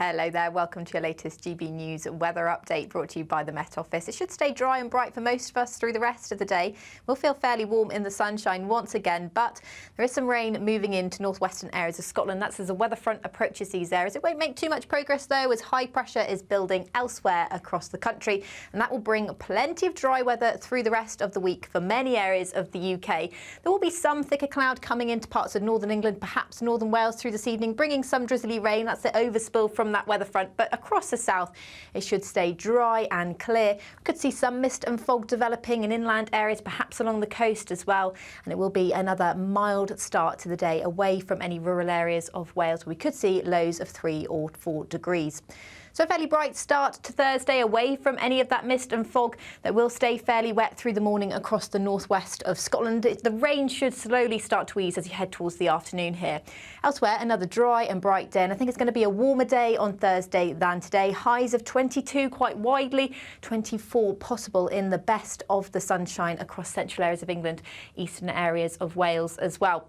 Hello there, welcome to your latest GB News weather update brought to you by the Met Office. It should stay dry and bright for most of us through the rest of the day. We'll feel fairly warm in the sunshine once again, but there is some rain moving into northwestern areas of Scotland. That's as the weather front approaches these areas. It won't make too much progress though, as high pressure is building elsewhere across the country, and that will bring plenty of dry weather through the rest of the week for many areas of the UK. There will be some thicker cloud coming into parts of northern England, perhaps northern Wales through this evening, bringing some drizzly rain. That's the overspill from that weather front, but across the south it should stay dry and clear. We could see some mist and fog developing in inland areas, perhaps along the coast as well, and it will be another mild start to the day away from any rural areas of Wales. We could see lows of 3 or 4 degrees. So a fairly bright start to Thursday, away from any of that mist and fog that will stay fairly wet through the morning across the northwest of Scotland. The rain should slowly start to ease as you head towards the afternoon here. Elsewhere, another dry and bright day, and I think it's going to be a warmer day on Thursday than today. Highs of 22 quite widely, 24 possible in the best of the sunshine across central areas of England, eastern areas of Wales as well.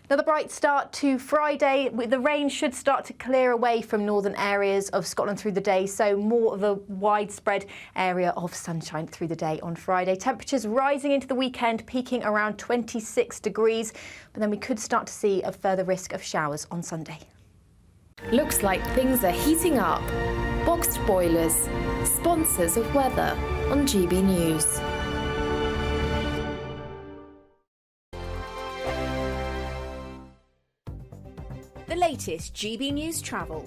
Another bright start to Friday. The rain should start to clear away from northern areas of Scotland through the day, so more of a widespread area of sunshine through the day on Friday. Temperatures rising into the weekend, peaking around 26 degrees, but then we could start to see a further risk of showers on Sunday. Looks like things are heating up. Boxed boilers, sponsors of weather on GB News. The latest GB News travel.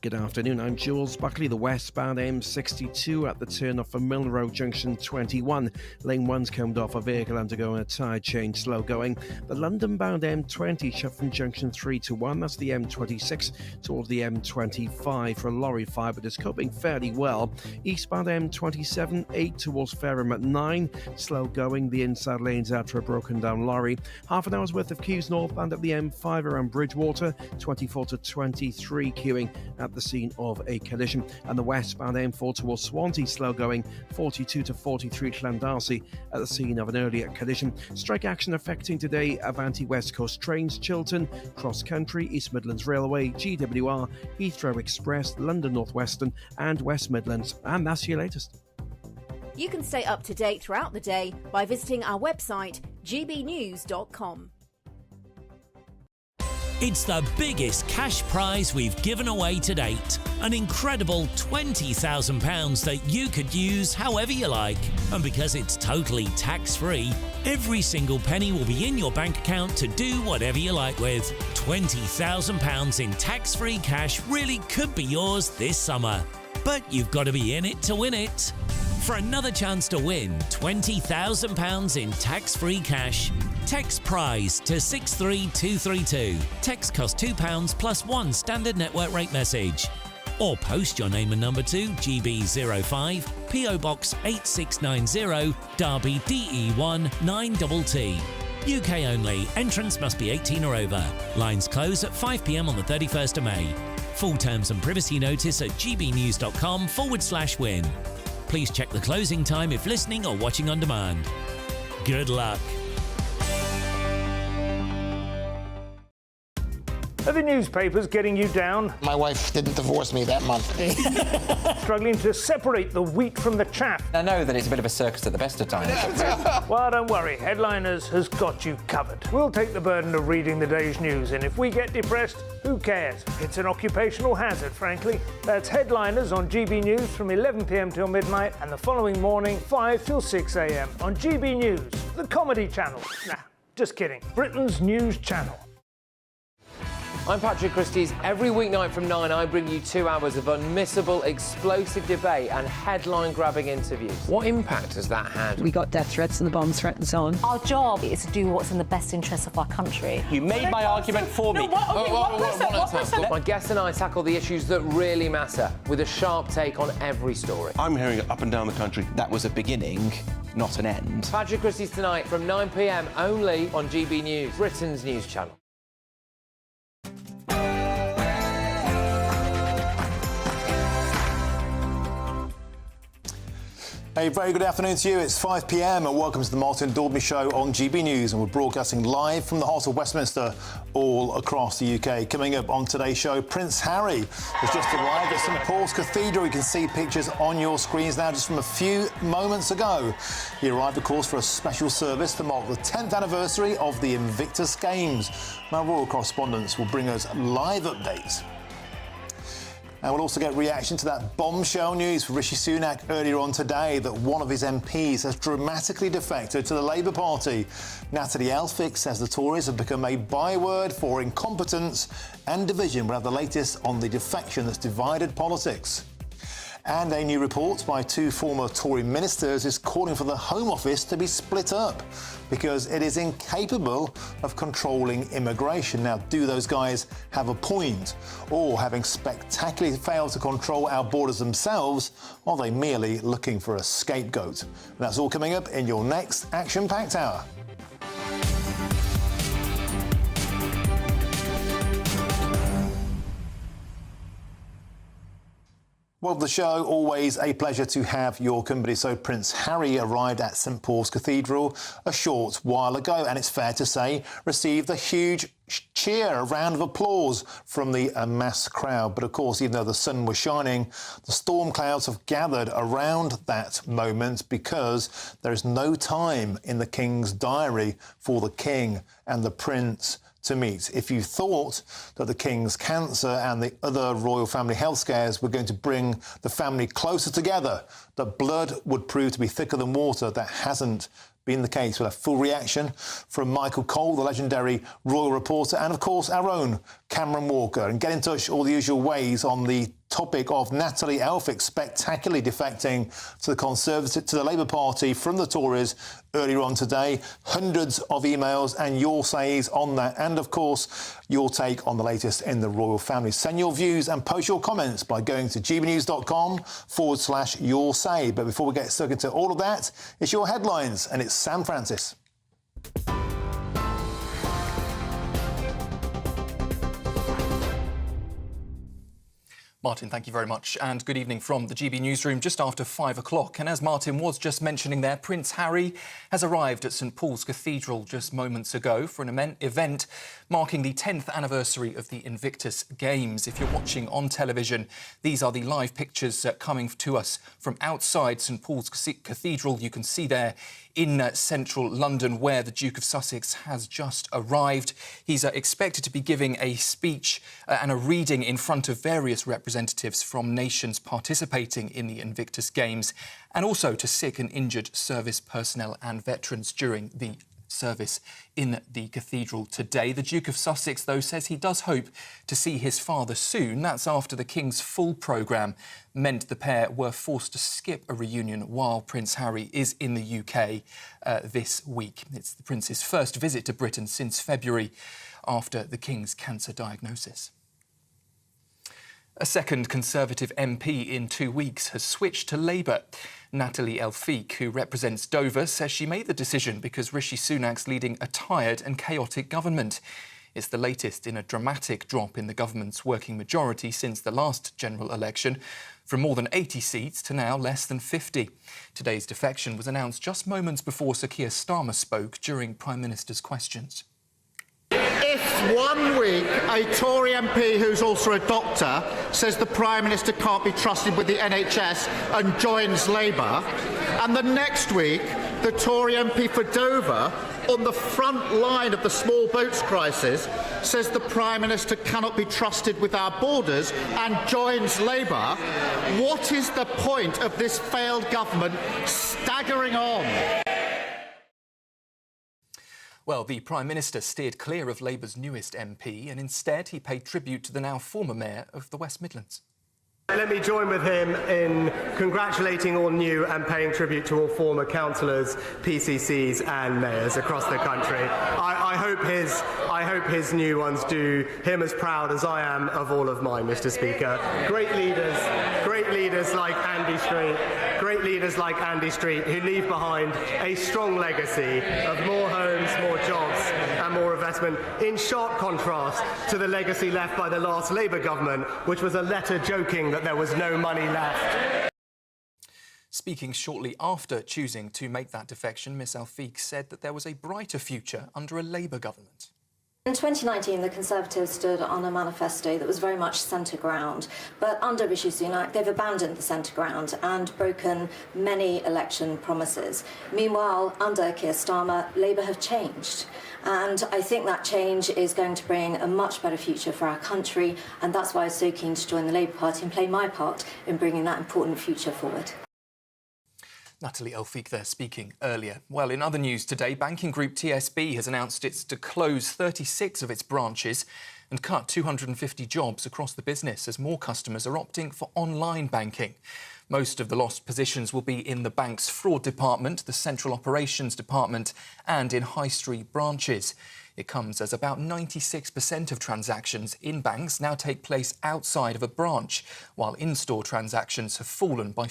Good afternoon, I'm Jules Buckley. The westbound M62 at the turn off from Mill Road Junction 21. Lane 1's combed off, a vehicle undergoing a tyre change, slow going. The London-bound M20 shut from Junction 3 to 1. That's the M26 towards the M25 for a lorry fire, but it's coping fairly well. Eastbound M27, 8 towards Fareham at 9. Slow going, the inside lanes after a broken down lorry. Half an hour's worth of queues northbound at the M5 around Bridgewater, 24 to 23 queuing at the scene of a collision. And the westbound M4 towards Swansea, slow going, 42 to 43 Llandarcy at the scene of an earlier collision. Strike action affecting today Avanti West Coast trains, Chiltern, Cross Country, East Midlands Railway, GWR, Heathrow Express, London North Western and West Midlands. And that's your latest. You can stay up to date throughout the day by visiting our website gbnews.com. It's the biggest cash prize we've given away to date. An incredible £20,000 that you could use however you like. And because it's totally tax-free, every single penny will be in your bank account to do whatever you like with. £20,000 in tax-free cash really could be yours this summer. But you've got to be in it to win it. For another chance to win £20,000 in tax-free cash, text PRIZE to 63232. Text costs £2 plus 1 standard network rate message. Or post your name and number to GB05 PO Box 8690 Derby DE1 9TT. UK only. Entrance must be 18 or over. Lines close at 5 p.m. on the 31st of May. Full terms and privacy notice at gbnews.com/win. Please check the closing time if listening or watching on demand. Good luck. Are the newspapers getting you down? My wife didn't divorce me that month. Struggling to separate the wheat from the chaff? I know that it's a bit of a circus at the best of times. Well, don't worry, Headliners has got you covered. We'll take the burden of reading the day's news, and if we get depressed, who cares? It's an occupational hazard, frankly. That's Headliners on GB News from 11 p.m. till midnight, and the following morning, 5 till 6 a.m. on GB News, the comedy channel. Nah, just kidding. Britain's news channel. I'm Patrick Christie's. Every weeknight from 9, I bring you 2 hours of unmissable, explosive debate and headline-grabbing interviews. What impact has that had? We got death threats and the bomb threat and so on. Our job is to do what's in the best interest of our country. You made my argument for me. My guest and I tackle the issues that really matter, with a sharp take on every story. I'm hearing it up and down the country. That was a beginning, not an end. Patrick Christie's tonight from 9 p.m. only on GB News, Britain's news channel. A very good afternoon to you. It's 5 p.m. and welcome to the Martin Daubney Show on GB News, and we're broadcasting live from the heart of Westminster all across the UK. Coming up on today's show, Prince Harry has just arrived at St Paul's Cathedral. You can see pictures on your screens now just from a few moments ago. He arrived, of course, for a special service to mark the 10th anniversary of the Invictus Games. My royal correspondents will bring us live updates. And we'll also get reaction to that bombshell news for Rishi Sunak earlier on today that one of his MPs has dramatically defected to the Labour Party. Nathalie Elphicke says the Tories have become a byword for incompetence and division. We'll have the latest on the defection that's divided politics. And a new report by two former Tory ministers is calling for the Home Office to be split up because it is incapable of controlling immigration. Now, do those guys have a point? Or, having spectacularly failed to control our borders themselves, are they merely looking for a scapegoat? And that's all coming up in your next action-packed hour. Well, the show, always a pleasure to have your company. So Prince Harry arrived at St Paul's Cathedral a short while ago, and it's fair to say received a huge cheer, a round of applause from the mass crowd. But of course, even though the sun was shining, the storm clouds have gathered around that moment because there is no time in the King's diary for the King and the Prince to meet. If you thought that the King's cancer and the other royal family health scares were going to bring the family closer together, that blood would prove to be thicker than water, that hasn't been the case. We'll have full reaction from Michael Cole, the legendary royal reporter, and of course our own Cameron Walker. And get in touch all the usual ways on the topic of Nathalie Elphicke spectacularly defecting to the Labour Party from the Tories earlier on today. Hundreds of emails and your says on that, and of course your take on the latest in the royal family. Send your views and post your comments by going to gbnews.com/your say. But before we get stuck into all of that, it's your headlines, and it's Sam Francis. Martin, thank you very much, and good evening from the GB newsroom just after 5 o'clock. And as Martin was just mentioning there, Prince Harry has arrived at St Paul's Cathedral just moments ago for an event marking the 10th anniversary of the Invictus Games. If you're watching on television, these are the live pictures coming to us from outside St Paul's Cathedral. You can see there in central London where the Duke of Sussex has just arrived. He's expected to be giving a speech and a reading in front of various representatives from nations participating in the Invictus Games, and also to sick and injured service personnel and veterans during the service in the cathedral today. The Duke of Sussex, though, says he does hope to see his father soon. That's after the King's full programme meant the pair were forced to skip a reunion while Prince Harry is in the UK this week. It's the Prince's first visit to Britain since February after the King's cancer diagnosis. A second Conservative MP in 2 weeks has switched to Labour. Nathalie Elphicke, who represents Dover, says she made the decision because Rishi Sunak's leading a tired and chaotic government. It's the latest in a dramatic drop in the government's working majority since the last general election, from more than 80 seats to now less than 50. Today's defection was announced just moments before Sir Keir Starmer spoke during Prime Minister's questions. If 1 week a Tory MP who's also a doctor says the Prime Minister can't be trusted with the NHS and joins Labour, and the next week the Tory MP for Dover, on the front line of the small boats crisis, says the Prime Minister cannot be trusted with our borders and joins Labour, what is the point of this failed government staggering on? Well, the Prime Minister steered clear of Labour's newest MP and instead he paid tribute to the now former Mayor of the West Midlands. Let me join with him in congratulating all new and paying tribute to all former councillors, PCCs and mayors across the country. I hope his new ones do him as proud as I am of all of mine, Mr. Speaker. Great leaders like Andy Street, who leave behind a strong legacy of more homes, more jobs and more investment, in sharp contrast to the legacy left by the last Labour government, which was a letter joking that there was no money left. Speaking shortly after choosing to make that defection, Ms Elphicke said that there was a brighter future under a Labour government. In 2019, the Conservatives stood on a manifesto that was very much centre ground, but under Rishi Sunak, they've abandoned the centre ground and broken many election promises. Meanwhile, under Keir Starmer, Labour have changed. And I think that change is going to bring a much better future for our country, and that's why I was so keen to join the Labour Party and play my part in bringing that important future forward. Nathalie Elphicke there speaking earlier. Well, in other news today, banking group TSB has announced it's to close 36 of its branches and cut 250 jobs across the business as more customers are opting for online banking. Most of the lost positions will be in the bank's fraud department, the central operations department and in high street branches. It comes as about 96% of transactions in banks now take place outside of a branch, while in-store transactions have fallen by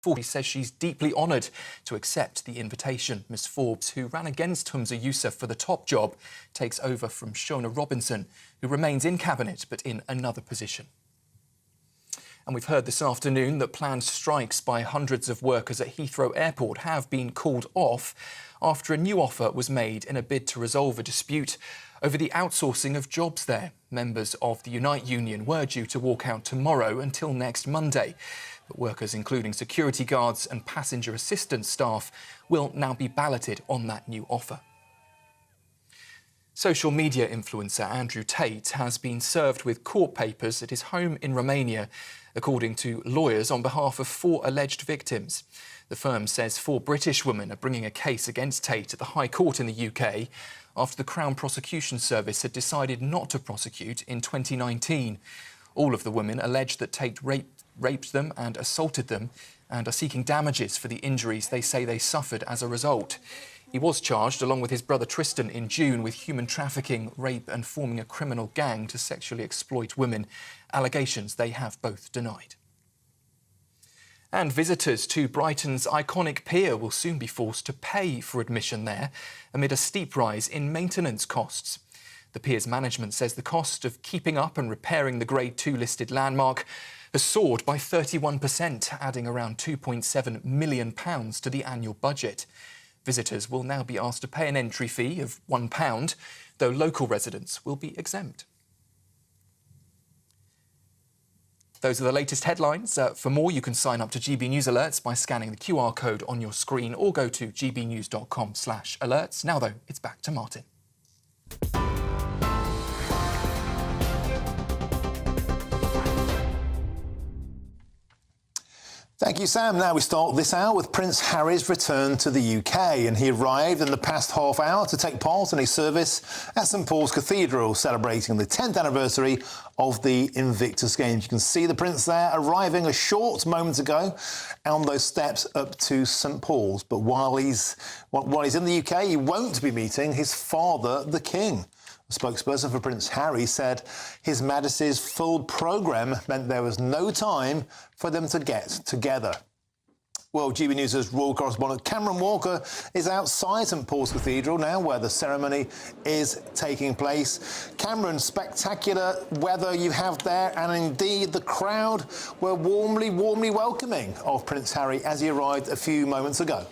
40 says she's deeply honoured to accept the invitation. Ms Forbes, who ran against Humza Yousaf for the top job, takes over from Shona Robinson, who remains in Cabinet but in another position. And we've heard this afternoon that planned strikes by hundreds of workers at Heathrow Airport have been called off after a new offer was made in a bid to resolve a dispute over the outsourcing of jobs there. Members of the Unite Union were due to walk out tomorrow until next Monday. But workers, including security guards and passenger assistance staff, will now be balloted on that new offer. Social media influencer Andrew Tate has been served with court papers at his home in Romania, according to lawyers on behalf of 4 alleged victims. The firm says 4 British women are bringing a case against Tate at the High Court in the UK after the Crown Prosecution Service had decided not to prosecute in 2019. All of the women allege that Tate raped them and assaulted them and are seeking damages for the injuries they say they suffered as a result. He was charged, along with his brother Tristan, in June with human trafficking, rape and forming a criminal gang to sexually exploit women, allegations they have both denied. And visitors to Brighton's iconic pier will soon be forced to pay for admission there amid a steep rise in maintenance costs. The pier's management says the cost of keeping up and repairing the Grade 2 listed landmark has soared by 31%, adding around £2.7 million to the annual budget. Visitors will now be asked to pay an entry fee of £1, though local residents will be exempt. Those are the latest headlines. For more, you can sign up to GB News Alerts by scanning the QR code on your screen or go to gbnews.com/alerts. Now, though, it's back to Martin. Thank you, Sam. Now we start this hour with Prince Harry's return to the UK, and he arrived in the past half hour to take part in a service at St Paul's Cathedral, celebrating the 10th anniversary of the Invictus Games. You can see the Prince there arriving a short moment ago on those steps up to St Paul's. But while he's in the UK, he won't be meeting his father, the King. A spokesperson for Prince Harry said His Majesty's full programme meant there was no time for them to get together. Well, GB News' royal correspondent Cameron Walker is outside St Paul's Cathedral now, where the ceremony is taking place. Cameron, spectacular weather you have there, and indeed the crowd were warmly welcoming of Prince Harry as he arrived a few moments ago.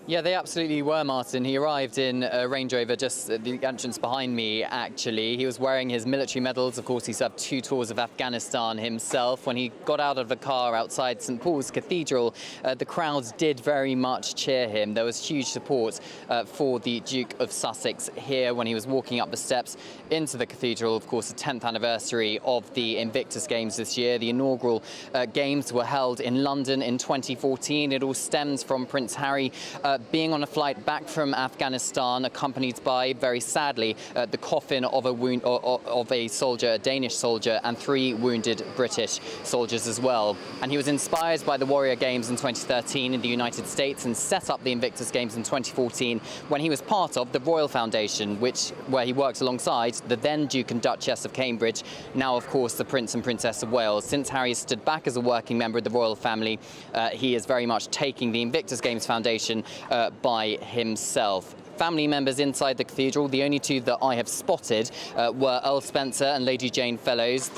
Yeah, they absolutely were, Martin. He arrived in a Range Rover just at the entrance behind me, actually. He was wearing his military medals. Of course, he served 2 tours of Afghanistan himself. When he got out of the car outside St Paul's Cathedral, the crowds did very much cheer him. There was huge support for the Duke of Sussex here when he was walking up the steps into the cathedral. Of course, the 10th anniversary of the Invictus Games this year. The inaugural games were held in London in 2014. It all stems from Prince Harry being on a flight back from Afghanistan, accompanied by, very sadly, the coffin of a soldier, a Danish soldier, and 3 wounded British soldiers as well. And he was inspired by the Warrior Games in 2013 in the United States and set up the Invictus Games in 2014 when he was part of the Royal Foundation, where he worked alongside the then Duke and Duchess of Cambridge, now, of course, the Prince and Princess of Wales. Since Harry stood back as a working member of the royal family, he is very much taking the Invictus Games Foundation by himself. Family members inside the cathedral, the only two that I have spotted were Earl Spencer and Lady Jane Fellows.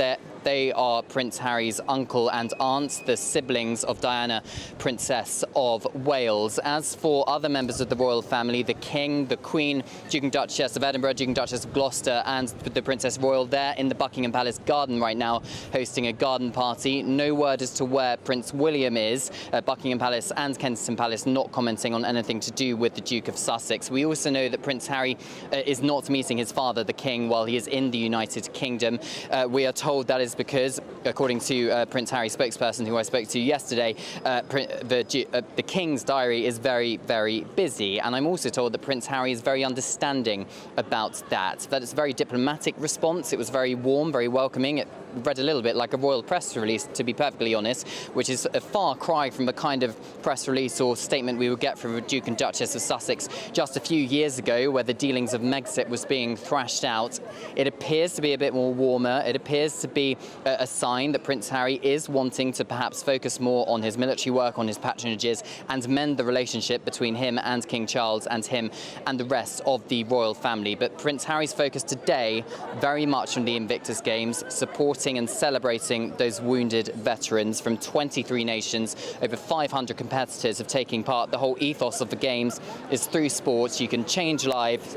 They are Prince Harry's uncle and aunt, the siblings of Diana, Princess of Wales. As for other members of the royal family, the King, the Queen, Duke and Duchess of Edinburgh, Duke and Duchess of Gloucester, and the Princess Royal, they're in the Buckingham Palace garden right now, hosting a garden party. No word as to where Prince William is. Buckingham Palace and Kensington Palace not commenting on anything to do with the Duke of Sussex. We also know that Prince Harry is not meeting his father, the King, while he is in the United Kingdom. We are told that is because, according to Prince Harry's spokesperson, who I spoke to yesterday, the King's diary is very, very busy. And I'm also told that Prince Harry is very understanding about that. That it's a very diplomatic response. It was very warm, very welcoming. It read a little bit like a royal press release, to be perfectly honest, which is a far cry from the kind of press release or statement we would get from the Duke and Duchess of Sussex just a few years ago, where the dealings of Megxit was being thrashed out. It appears to be a bit more warmer. It appears to be a sign that Prince Harry is wanting to perhaps focus more on his military work, on his patronages, and mend the relationship between him and King Charles and him and the rest of the royal family. But Prince Harry's focus today very much on the Invictus Games, supporting and celebrating those wounded veterans from 23 nations. Over 500 competitors have taken part. The whole ethos of the Games is through sport you can change lives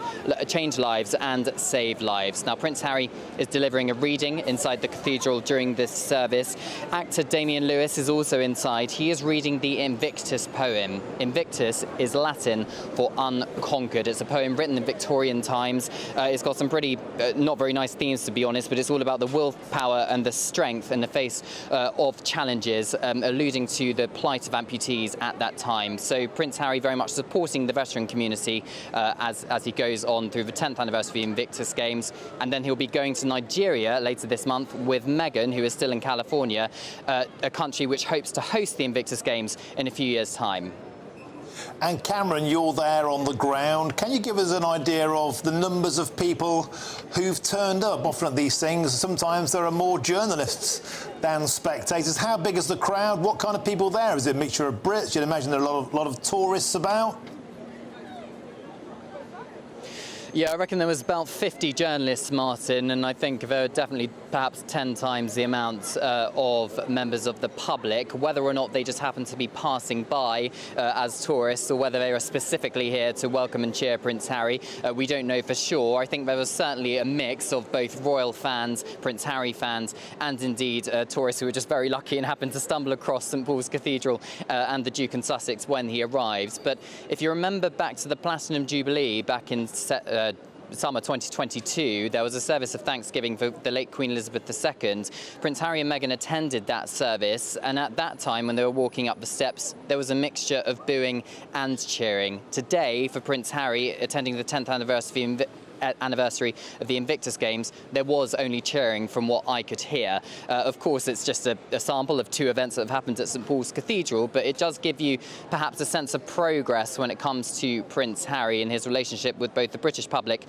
and save lives. Now, Prince Harry is delivering a reading inside the cathedral during this service. Actor Damian Lewis is also inside. He is reading the Invictus poem. Invictus is Latin for unconquered. It's a poem written in Victorian times. It's got some pretty not very nice themes, to be honest, but it's all about the willpower and the strength in the face of challenges, alluding to the plight of amputees at that time. So Prince Harry very much supporting the veteran community as he goes on through the 10th anniversary of the Invictus Games. And then he'll be going to Nigeria later this month with Meghan, who is still in California, a country which hopes to host the Invictus Games in a few years' time. And Cameron, you're there on the ground. Can you give us an idea of the numbers of people who've turned up? Often at these things, sometimes there are more journalists than spectators. How big is the crowd? What kind of people there? Is it a mixture of Brits? You'd imagine there are a lot of tourists about. Yeah, I reckon there was about 50 journalists, Martin, and I think there were definitely perhaps 10 times the amount of members of the public. Whether or not they just happen to be passing by as tourists, or whether they are specifically here to welcome and cheer Prince Harry, we don't know for sure. I think there was certainly a mix of both royal fans, Prince Harry fans, and indeed tourists who were just very lucky and happened to stumble across St Paul's Cathedral and the Duke and Sussex when he arrived. But if you remember back to the Platinum Jubilee back in summer 2022, there was a service of thanksgiving for the late Queen Elizabeth II. Prince Harry and Meghan attended that service, and at that time, when they were walking up the steps, there was a mixture of booing and cheering. Today, for Prince Harry, attending the 10th anniversary of the Invictus Games, there was only cheering from what I could hear. Of course, it's just a sample of two events that have happened at St Paul's Cathedral, but it does give you perhaps a sense of progress when it comes to Prince Harry and his relationship with both the British public,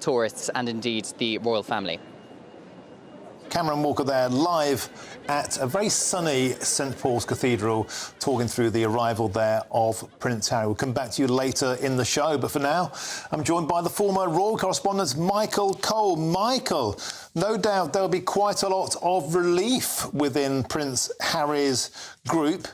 tourists, and indeed the royal family. Cameron Walker there, live at a very sunny St Paul's Cathedral, talking through the arrival there of Prince Harry. We'll come back to you later in the show, but for now, I'm joined by the former royal correspondent, Michael Cole. Michael, no doubt there'll be quite a lot of relief within Prince Harry's group.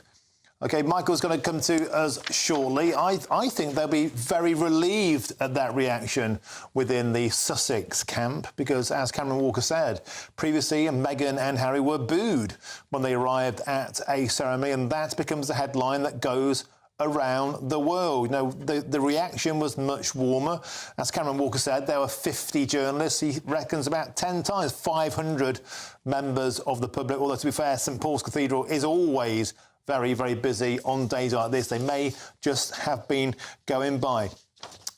OK, Michael's going to come to us shortly. I think they'll be very relieved at that reaction within the Sussex camp because, as Cameron Walker said, previously Meghan and Harry were booed when they arrived at a ceremony, and that becomes the headline that goes around the world. You know, the reaction was much warmer. As Cameron Walker said, there were 50 journalists. He reckons about 10 times 500 members of the public, although, to be fair, St Paul's Cathedral is always very, very busy on days like this. They may just have been going by.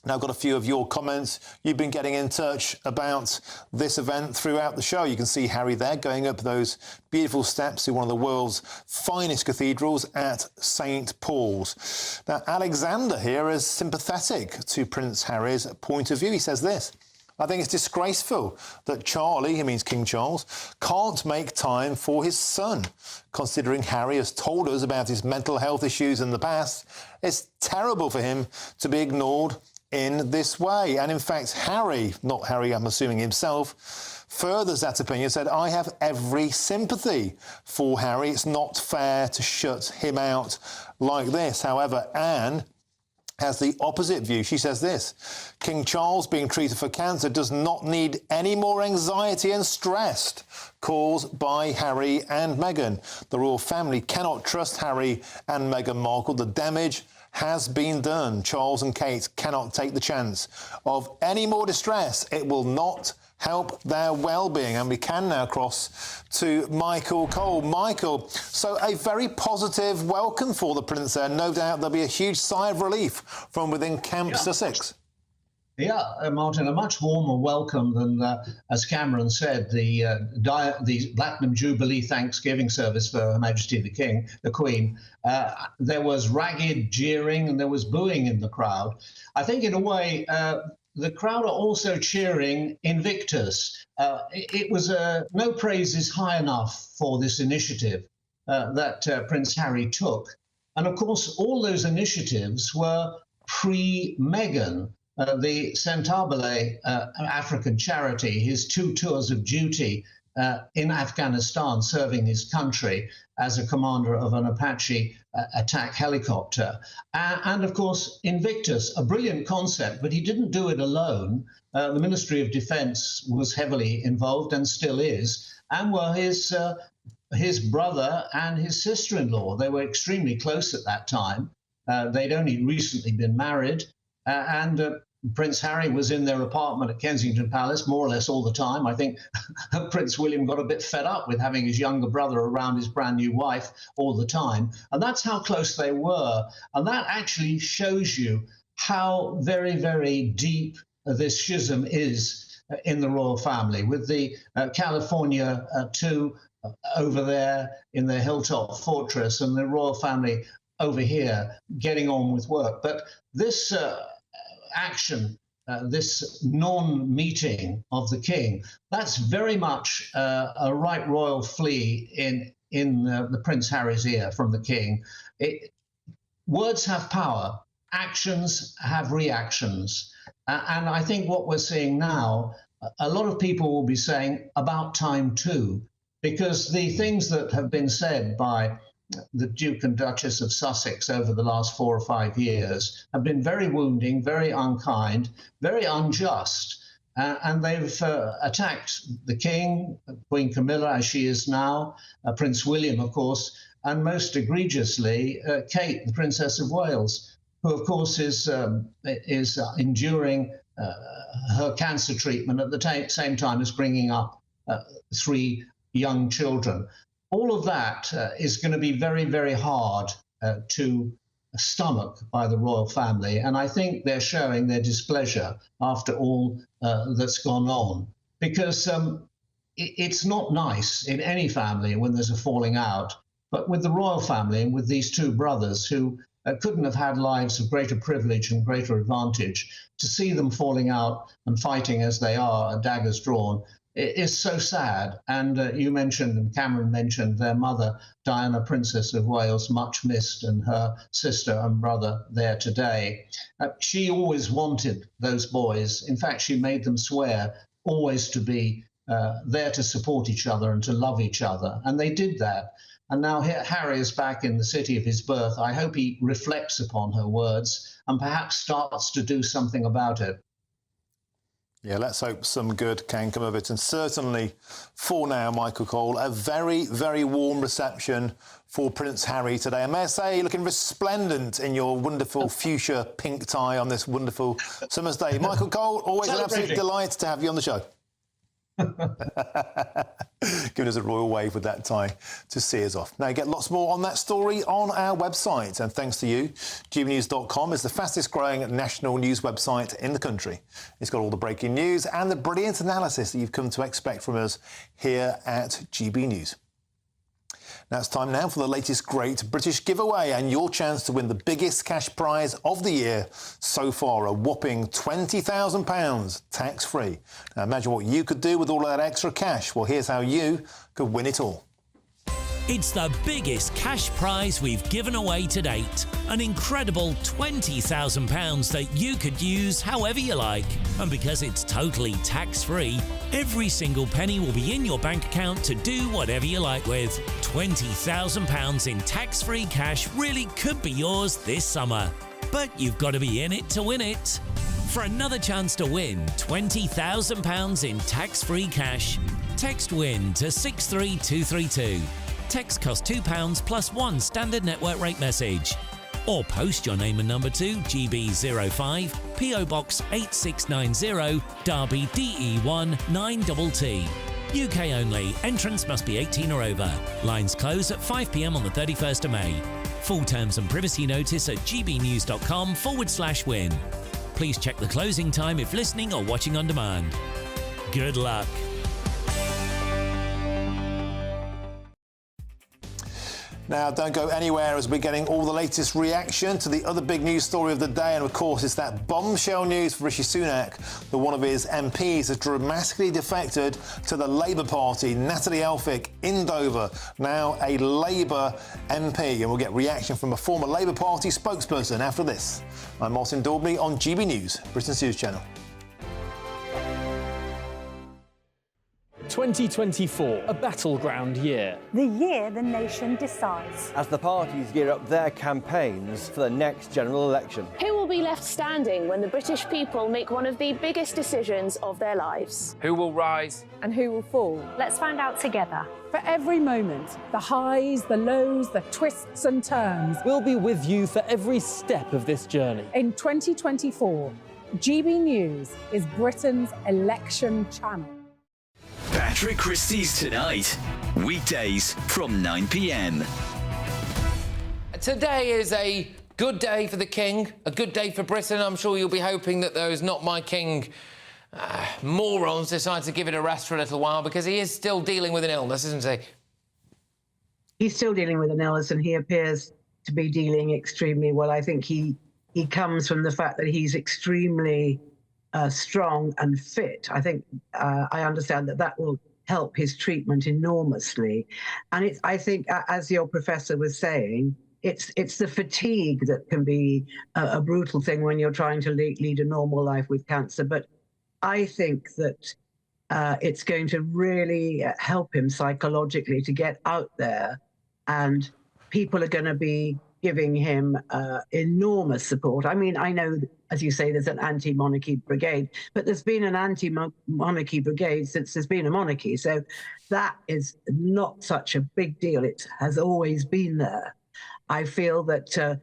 Now, I've got a few of your comments. You've been getting in touch about this event throughout the show. You can see Harry there going up those beautiful steps to one of the world's finest cathedrals at St Paul's. Now, Alexander here is sympathetic to Prince Harry's point of view. He says this: I think it's disgraceful that Charlie, he means King Charles, can't make time for his son. Considering Harry has told us about his mental health issues in the past, it's terrible for him to be ignored in this way. And in fact, Harry, not Harry, I'm assuming himself, furthers that opinion, said, I have every sympathy for Harry. It's not fair to shut him out like this. However, Anne has the opposite view. She says this: King Charles being treated for cancer does not need any more anxiety and stress caused by Harry and Meghan. The royal family cannot trust Harry and Meghan Markle. The damage has been done. Charles and Kate cannot take the chance of any more distress. It will not help their well-being. And we can now cross to Michael Cole. Michael, so a very positive welcome for the Prince there. No doubt there'll be a huge sigh of relief from within Camp Sussex. Yeah, Martin, a much warmer welcome than, as Cameron said, the Platinum Jubilee Thanksgiving service for Her Majesty the Queen. There was ragged jeering and there was booing in the crowd. I think in a way, the crowd are also cheering Invictus. It was no praise is high enough for this initiative that Prince Harry took. And of course, all those initiatives were pre-Meghan. The Sentabile African charity, his 2 tours of duty in Afghanistan, serving his country as a commander of an Apache attack helicopter. And of course, Invictus, a brilliant concept, but he didn't do it alone. The Ministry of Defence was heavily involved and still is, and were his brother and his sister-in-law. They were extremely close at that time. They'd only recently been married, and Prince Harry was in their apartment at Kensington Palace more or less all the time. I think Prince William got a bit fed up with having his younger brother around his brand new wife all the time. And that's how close they were. And that actually shows you how very, very deep this schism is in the royal family, with the California 2 over there in the hilltop fortress and the royal family over here getting on with work. But this action, this non-meeting of the king, that's very much a right royal flea in the Prince Harry's ear from the king. Words have power, actions have reactions. And I think what we're seeing now, a lot of people will be saying about time too, because the things that have been said by the Duke and Duchess of Sussex over the last 4 or 5 years have been very wounding, very unkind, very unjust. And they've attacked the King, Queen Camilla, as she is now, Prince William, of course, and most egregiously, Kate, the Princess of Wales, who, of course, is enduring her cancer treatment at the same time as bringing up 3 young children. All of that is going to be very, very hard to stomach by the royal family. And I think they're showing their displeasure after all that's gone on. Because it's not nice in any family when there's a falling out. But with the royal family and with these 2 brothers who couldn't have had lives of greater privilege and greater advantage, to see them falling out and fighting as they are, daggers drawn, is so sad. And you mentioned, and Cameron mentioned, their mother, Diana, Princess of Wales, much missed, and her sister and brother there today. She always wanted those boys. In fact, she made them swear always to be there to support each other and to love each other. And they did that. And now Harry is back in the city of his birth. I hope he reflects upon her words and perhaps starts to do something about it. Yeah, let's hope some good can come of it. And certainly for now, Michael Cole, a very, very warm reception for Prince Harry today. And may I say, looking resplendent in your wonderful fuchsia pink tie on this wonderful summer's day. Michael Cole, always an absolute delight to have you on the show. Giving us a royal wave with that tie to see us off. Now, you get lots more on that story on our website. And thanks to you, GBNews.com is the fastest growing national news website in the country. It's got all the breaking news and the brilliant analysis that you've come to expect from us here at GB News. Now it's time now for the latest Great British giveaway and your chance to win the biggest cash prize of the year so far, a whopping £20,000 tax-free. Now imagine what you could do with all of that extra cash. Well, here's how you could win it all. It's the biggest cash prize we've given away to date. An incredible £20,000 that you could use however you like. And because it's totally tax-free, every single penny will be in your bank account to do whatever you like with. £20,000 in tax-free cash really could be yours this summer. But you've got to be in it to win it. For another chance to win £20,000 in tax-free cash, text WIN to 63232. Text costs £2 plus one standard network rate message. Or post your name and number to GB05 PO Box 8690 Derby DE1 9TT. UK only. Entrance must be 18 or over. Lines close at 5 p.m. on the 31st of May. Full terms and privacy notice at gbnews.com/win. Please check the closing time if listening or watching on demand. Good luck. Now, don't go anywhere as we're getting all the latest reaction to the other big news story of the day. And of course, it's that bombshell news for Rishi Sunak that one of his MPs has dramatically defected to the Labour Party, Nathalie Elphicke in Dover, now a Labour MP. And we'll get reaction from a former Labour Party spokesperson after this. I'm Martin Daubney on GB News, Britain's news channel. 2024, a battleground year. The year the nation decides. As the parties gear up their campaigns for the next general election. Who will be left standing when the British people make one of the biggest decisions of their lives? Who will rise? And who will fall? Let's find out together. For every moment, the highs, the lows, the twists and turns. We'll be with you for every step of this journey. In 2024, GB News is Britain's election channel. Patrick Christie's Tonight, weekdays from 9 p.m. Today is a good day for the King, a good day for Britain. I'm sure you'll be hoping that those Not My King morons decide to give it a rest for a little while, because he is still dealing with an illness, isn't he? He's still dealing with an illness, and he appears to be dealing extremely well. I think he comes from the fact that he's extremely strong and fit. I think I understand that will help his treatment enormously. And I think, as your professor was saying, it's the fatigue that can be a brutal thing when you're trying to lead a normal life with cancer. But I think that it's going to really help him psychologically to get out there, and people are going to be giving him enormous support. I mean, I know, as you say, there's an anti-monarchy brigade, but there's been an anti-monarchy brigade since there's been a monarchy. So that is not such a big deal. It has always been there. I feel that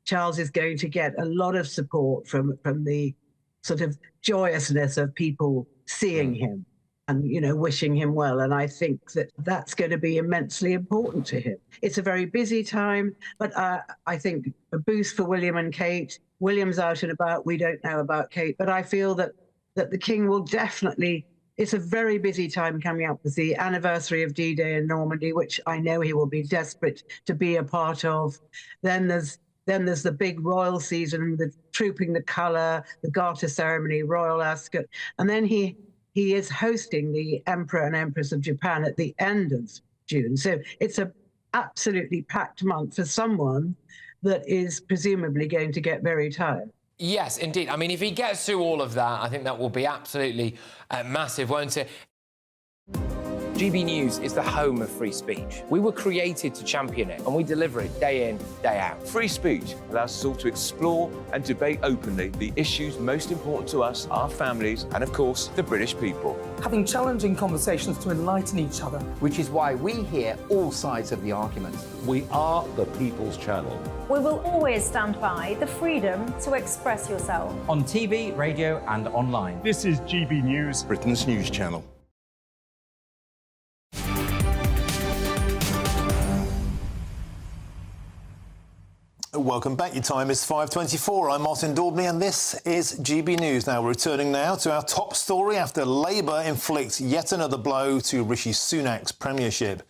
Charles is going to get a lot of support from the sort of joyousness of people seeing him and, you know, wishing him well. And I think that that's going to be immensely important to him. It's a very busy time, but I think a boost for William and Kate. William's out and about. We don't know about Kate, but I feel that the King will definitely. It's a very busy time coming up with the anniversary of D-Day in Normandy, which I know he will be desperate to be a part of. Then there's the big royal season, the trooping the colour, the Garter ceremony, royal ascot, and then he is hosting the Emperor and Empress of Japan at the end of June. So it's a absolutely packed month for someone that is presumably going to get very tired. Yes, indeed. I mean, if he gets through all of that, I think that will be absolutely massive, won't it? GB News is the home of free speech. We were created to champion it, and we deliver it day in, day out. Free speech allows us all to explore and debate openly the issues most important to us, our families, and of course, the British people. Having challenging conversations to enlighten each other. Which is why we hear all sides of the argument. We are the People's Channel. We will always stand by the freedom to express yourself. On TV, radio and online. This is GB News, Britain's news channel. Welcome back. Your time is 5:24. I'm Martin Daubney and this is GB News. Now, we're returning now to our top story after Labour inflicts yet another blow to Rishi Sunak's premiership.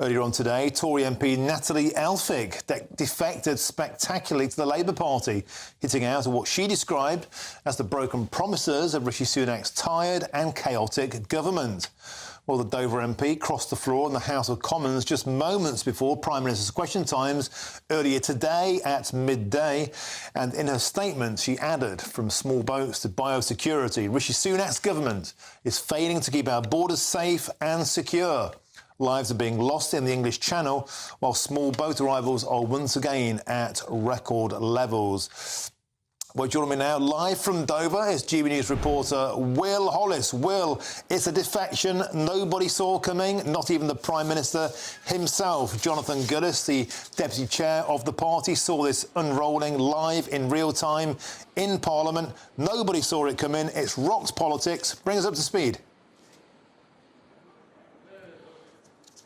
Earlier on today, Tory MP Nathalie Elphicke defected spectacularly to the Labour Party, hitting out at what she described as the broken promises of Rishi Sunak's tired and chaotic government. Well, the Dover MP crossed the floor in the House of Commons just moments before Prime Minister's question times earlier today at midday. And in her statement, she added, from small boats to biosecurity, Rishi Sunak's government is failing to keep our borders safe and secure. Lives are being lost in the English Channel, while small boat arrivals are once again at record levels. Well, joining me now live from Dover is GB News reporter Will Hollis. Will, it's a defection nobody saw coming, not even the Prime Minister himself. Jonathan Gullis, the Deputy Chair of the party, saw this unrolling live in real time in Parliament. Nobody saw it come in. It's rocked politics. Bring us up to speed.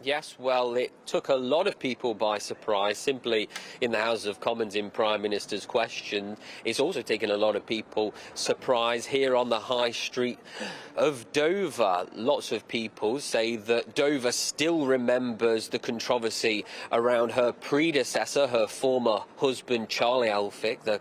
Yes, well, it took a lot of people by surprise, simply in the House of Commons in Prime Minister's question. It's also taken a lot of people surprise here on the high street of Dover. Lots of people say that Dover still remembers the controversy around her predecessor, her former husband, Charlie Elphicke, the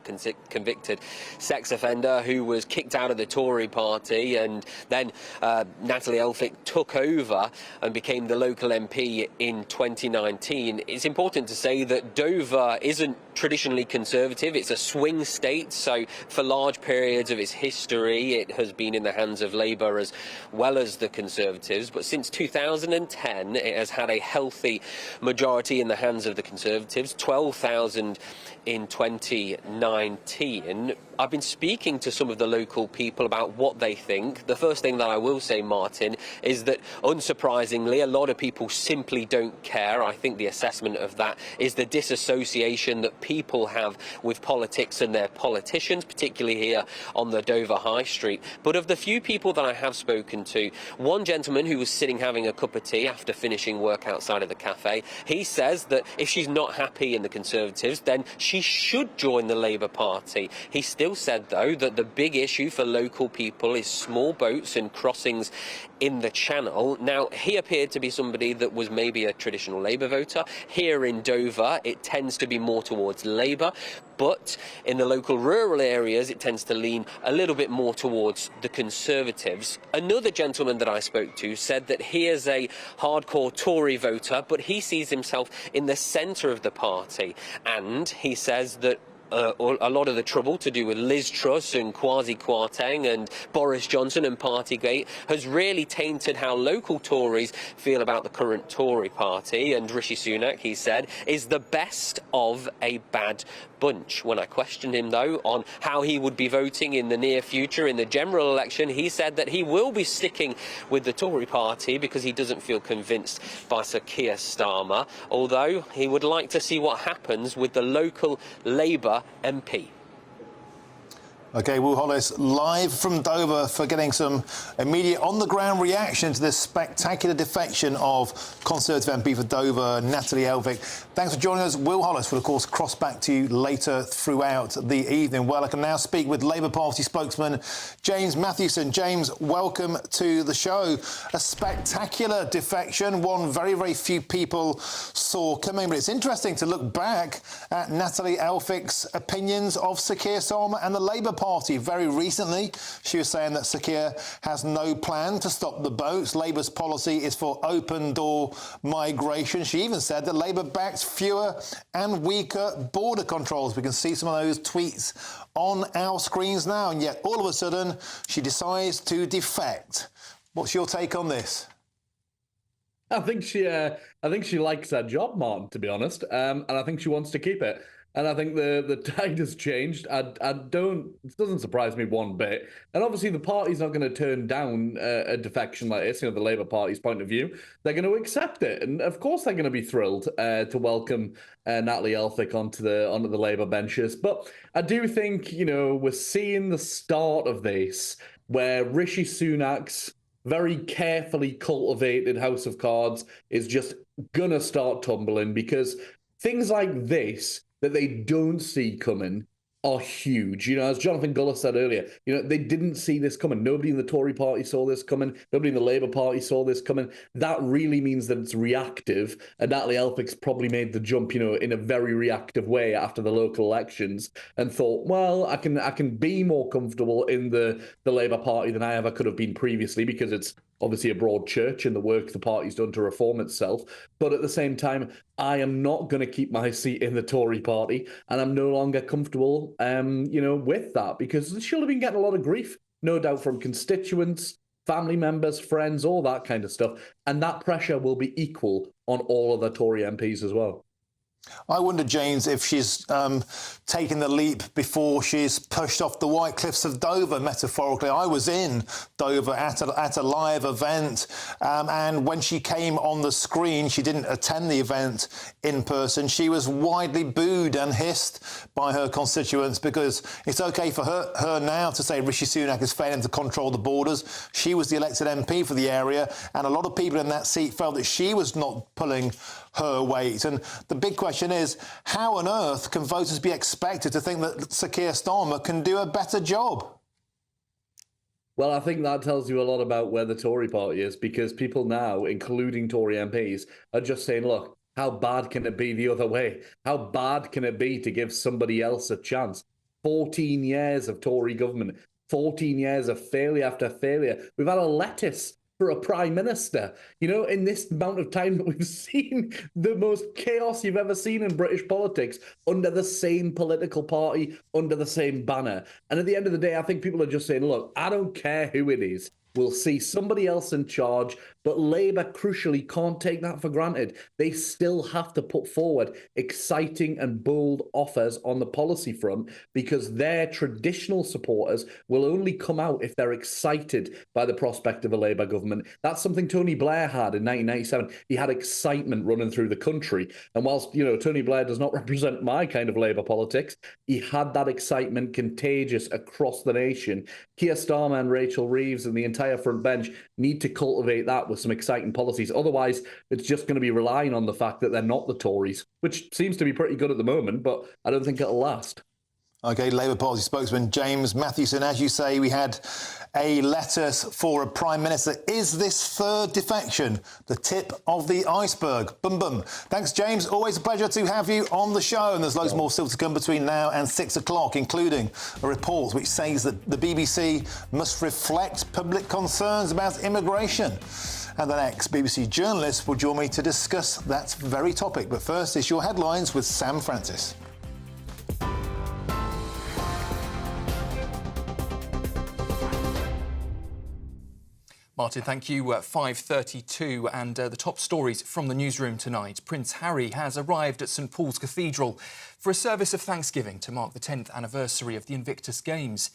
convicted sex offender who was kicked out of the Tory party, and then Nathalie Elphicke took over and became the local MP in 2019. It's important to say that Dover isn't traditionally conservative. It's a swing state, so for large periods of its history it has been in the hands of Labour as well as the Conservatives, but since 2010 it has had a healthy majority in the hands of the Conservatives, 12,000 in 2019. I've been speaking to some of the local people about what they think. The first thing that I will say, Martin, is that unsurprisingly a lot of people simply don't care. I think the assessment of that is the disassociation that people have with politics and their politicians, particularly here on the Dover High Street. But of the few people that I have spoken to, one gentleman who was sitting having a cup of tea after finishing work outside of the cafe, he says that if she's not happy in the Conservatives, then she should join the Labour Party. He still said, though, that the big issue for local people is small boats and crossings in the Channel. Now, he appeared to be somebody that was maybe a traditional Labour voter. Here in Dover, it tends to be more towards Labour, but in the local rural areas, it tends to lean a little bit more towards the Conservatives. Another gentleman that I spoke to said that he is a hardcore Tory voter, but he sees himself in the centre of the party, and he says that a lot of the trouble to do with Liz Truss and Kwasi Kwarteng and Boris Johnson and Partygate has really tainted how local Tories feel about the current Tory party. And Rishi Sunak, he said, is the best of a bad bunch. When I questioned him, though, on how he would be voting in the near future in the general election, he said that he will be sticking with the Tory party because he doesn't feel convinced by Sir Keir Starmer, although he would like to see what happens with the local Labour MP. OK, Will Hollis, live from Dover, for getting some immediate on-the-ground reaction to this spectacular defection of Conservative MP for Dover, Nathalie Elphicke. Thanks for joining us. Will Hollis will, of course, cross back to you later throughout the evening. Well, I can now speak with Labour Party spokesman James Matthewson. James, welcome to the show. A spectacular defection, one very, very few people saw coming. But it's interesting to look back at Nathalie Elphicke's opinions of Sir Keir Starmer and the Labour Party. Very recently, she was saying that Sir Keir has no plan to stop the boats. Labour's policy is for open-door migration. She even said that Labour backs fewer and weaker border controls. We can see some of those tweets on our screens now, and yet all of a sudden she decides to defect. What's your take on this? I think she likes her job, Martin, to be honest, and I think she wants to keep it. And I think the tide has changed. It doesn't surprise me one bit. And obviously the party's not going to turn down a defection like this, the Labour Party's point of view. They're going to accept it. And of course they're going to be thrilled to welcome Nathalie Elphicke onto the Labour benches. But I do think, we're seeing the start of this, where Rishi Sunak's very carefully cultivated house of cards is just going to start tumbling, because things like this that they don't see coming are huge. You know, as Jonathan Gullis said earlier, you know, they didn't see this coming. Nobody in the Tory party saw this coming. Nobody in the Labour Party saw this coming. That really means that it's reactive. And Nathalie Elphicke's probably made the jump, you know, in a very reactive way after the local elections and thought, well, I can be more comfortable in the Labour Party than I ever could have been previously, because it's obviously a broad church in the work the party's done to reform itself. But at the same time, I am not going to keep my seat in the Tory party, and I'm no longer comfortable, you know, with that, because she'll have been getting a lot of grief, no doubt, from constituents, family members, friends, all that kind of stuff. And that pressure will be equal on all of the Tory MPs as well. I wonder, James, if she's taken the leap before she's pushed off the white cliffs of Dover, metaphorically. I was in Dover at a live event, and when she came on the screen, she didn't attend the event in person. She was widely booed and hissed by her constituents, because it's OK for her now to say Rishi Sunak is failing to control the borders. She was the elected MP for the area, and a lot of people in that seat felt that she was not pulling her weight. And the big question is, how on earth can voters be expected to think that Sir Keir Starmer can do a better job? Well, I think that tells you a lot about where the Tory party is, because people now, including Tory MPs, are just saying, look, how bad can it be the other way? How bad can it be to give somebody else a chance? 14 years of Tory government, 14 years of failure after failure. We've had a lettuce for a prime minister. You know, in this amount of time that we've seen the most chaos you've ever seen in British politics under the same political party, under the same banner. And at the end of the day, I think people are just saying, look, I don't care who it is. We'll see somebody else in charge, but Labour, crucially, can't take that for granted. They still have to put forward exciting and bold offers on the policy front, because their traditional supporters will only come out if they're excited by the prospect of a Labour government. That's something Tony Blair had in 1997. He had excitement running through the country. And whilst, you know, Tony Blair does not represent my kind of Labour politics, he had that excitement contagious across the nation. Keir Starmer and Rachel Reeves and the entire front bench need to cultivate that with some exciting policies. Otherwise, it's just going to be relying on the fact that they're not the Tories, which seems to be pretty good at the moment, but I don't think it'll last. OK, Labour Party spokesman James Mathewson, as you say, we had a lettuce for a Prime Minister. Is this third defection the tip of the iceberg? Boom, boom. Thanks, James. Always a pleasure to have you on the show. And there's loads more still to come between now and 6 o'clock, including a report which says that the BBC must reflect public concerns about immigration. And the next BBC journalist will join me to discuss that very topic. But first, it's your headlines with Sam Francis. Martin, thank you. 5:32 and the top stories from the newsroom tonight. Prince Harry has arrived at St Paul's Cathedral for a service of thanksgiving to mark the 10th anniversary of the Invictus Games.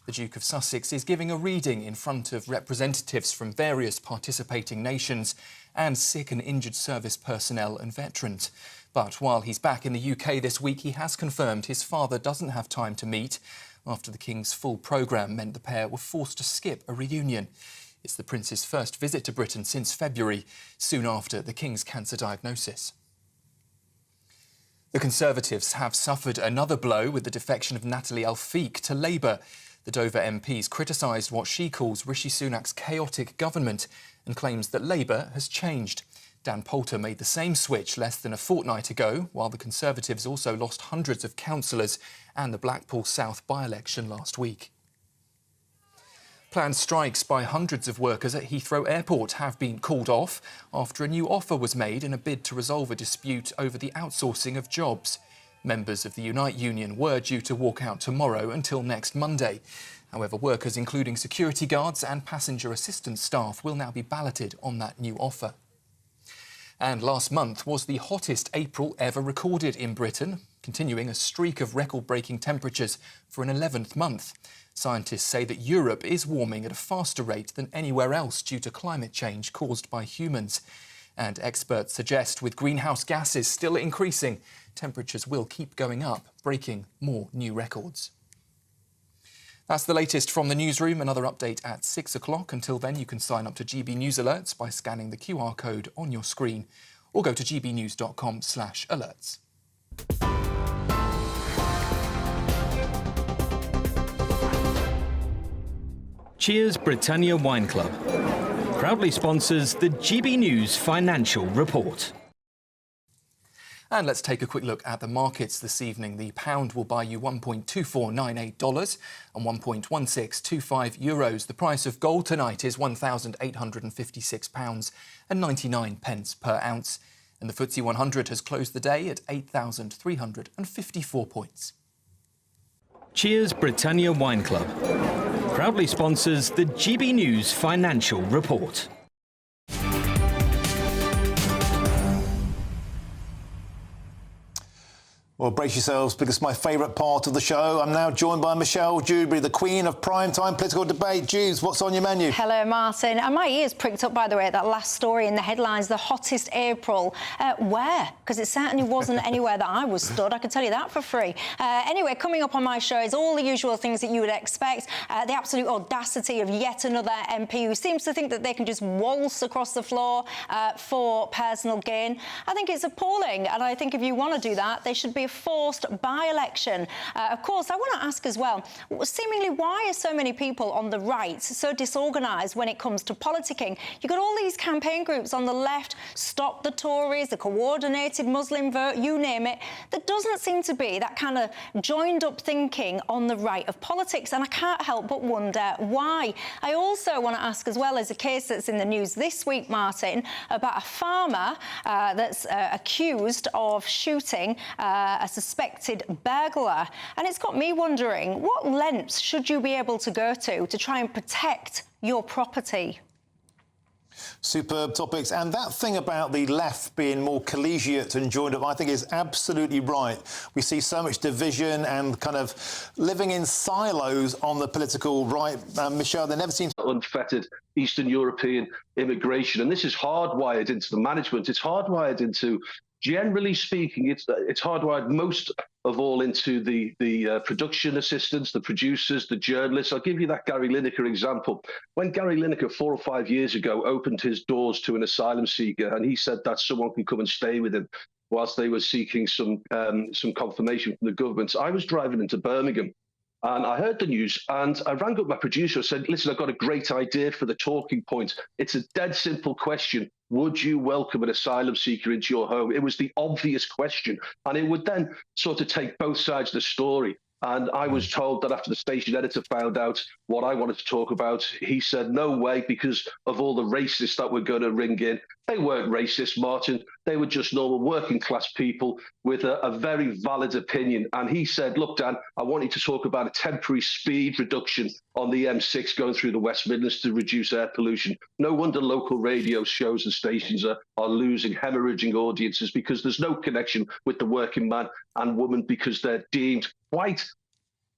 The Duke of Sussex is giving a reading in front of representatives from various participating nations and sick and injured service personnel and veterans. But while he's back in the UK this week, he has confirmed his father doesn't have time to meet after the King's full programme meant the pair were forced to skip a reunion. It's the Prince's first visit to Britain since February, soon after the King's cancer diagnosis. The Conservatives have suffered another blow with the defection of Nathalie Elphicke to Labour. The Dover MP's criticised what she calls Rishi Sunak's chaotic government and claims that Labour has changed. Dan Poulter made the same switch less than a fortnight ago, while the Conservatives also lost hundreds of councillors and the Blackpool South by-election last week. Planned strikes by hundreds of workers at Heathrow Airport have been called off after a new offer was made in a bid to resolve a dispute over the outsourcing of jobs. Members of the Unite Union were due to walk out tomorrow until next Monday. However, workers including security guards and passenger assistance staff will now be balloted on that new offer. And last month was the hottest April ever recorded in Britain, continuing a streak of record-breaking temperatures for an 11th month. Scientists say that Europe is warming at a faster rate than anywhere else due to climate change caused by humans. And experts suggest with greenhouse gases still increasing, temperatures will keep going up, breaking more new records. That's the latest from the newsroom. Another update at 6 o'clock. Until then, you can sign up to GB News Alerts by scanning the QR code on your screen or go to gbnews.com/alerts. Cheers Britannia Wine Club proudly sponsors the GB News Financial Report. And let's take a quick look at the markets this evening. The pound will buy you $1.2498 and €1.1625. The price of gold tonight is £1,856.99 per ounce. And the FTSE 100 has closed the day at 8,354 points. Cheers Britannia Wine Club proudly sponsors the GB News Financial Report. Well, brace yourselves, because it's my favourite part of the show. I'm now joined by Michelle Dewberry, the queen of primetime political debate. Jews, what's on your menu? Hello, Martin. And my ears pricked up, by the way, at that last story in the headlines, the hottest April. Where? Because it certainly wasn't anywhere that I was stood. I can tell you that for free. Anyway, coming up on my show is all the usual things that you would expect. The absolute audacity of yet another MP who seems to think that they can just waltz across the floor for personal gain. I think it's appalling. And I think if you want to do that, they should be a forced by-election. Of course, I want to ask as well, seemingly why are so many people on the right so disorganised when it comes to politicking? You've got all these campaign groups on the left, Stop the Tories, the Coordinated Muslim Vote, you name it. There doesn't seem to be that kind of joined-up thinking on the right of politics, and I can't help but wonder why. I also want to ask as well, as a case that's in the news this week, Martin, about a farmer that's accused of shooting a suspected burglar. And it's got me wondering, what lengths should you be able to go to try and protect your property? Superb topics. And that thing about the left being more collegiate and joined up, I think is absolutely right. We see so much division and kind of living in silos on the political right. Michelle, there never seems unfettered Eastern European immigration. And this is hardwired into the management. It's hardwired into, generally speaking, it's hardwired most of all into the production assistants, the producers, the journalists. I'll give you that Gary Lineker example. When Gary Lineker 4 or 5 years ago opened his doors to an asylum seeker, and he said that someone could come and stay with him whilst they were seeking some confirmation from the government, I was driving into Birmingham. And I heard the news and I rang up my producer and said, listen, I've got a great idea for the talking point. It's a dead simple question. Would you welcome an asylum seeker into your home? It was the obvious question. And it would then sort of take both sides of the story. And I was told that after the station editor found out what I wanted to talk about, he said, no way, because of all the racists that were going to ring in. They weren't racist, Martin. They were just normal working class people with a very valid opinion. And he said, look, Dan, I want you to talk about a temporary speed reduction on the M6 going through the West Midlands to reduce air pollution. No wonder local radio shows and stations are losing, hemorrhaging audiences, because there's no connection with the working man and woman, because they're deemed quite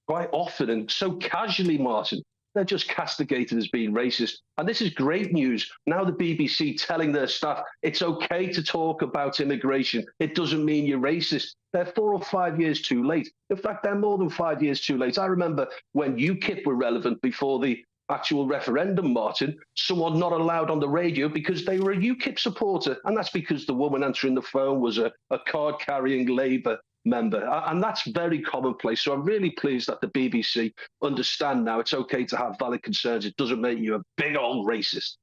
often and so casually, Martin, they're just castigated as being racist. And this is great news. Now the BBC telling their staff it's okay to talk about immigration. It doesn't mean you're racist. They're 4 or 5 years too late. In fact, they're more than 5 years too late. I remember when UKIP were relevant before the actual referendum, Martin, someone not allowed on the radio because they were a UKIP supporter. And that's because the woman answering the phone was a card-carrying Labour member. And that's very commonplace. So I'm really pleased that the BBC understand now it's okay to have valid concerns. It doesn't make you a big old racist.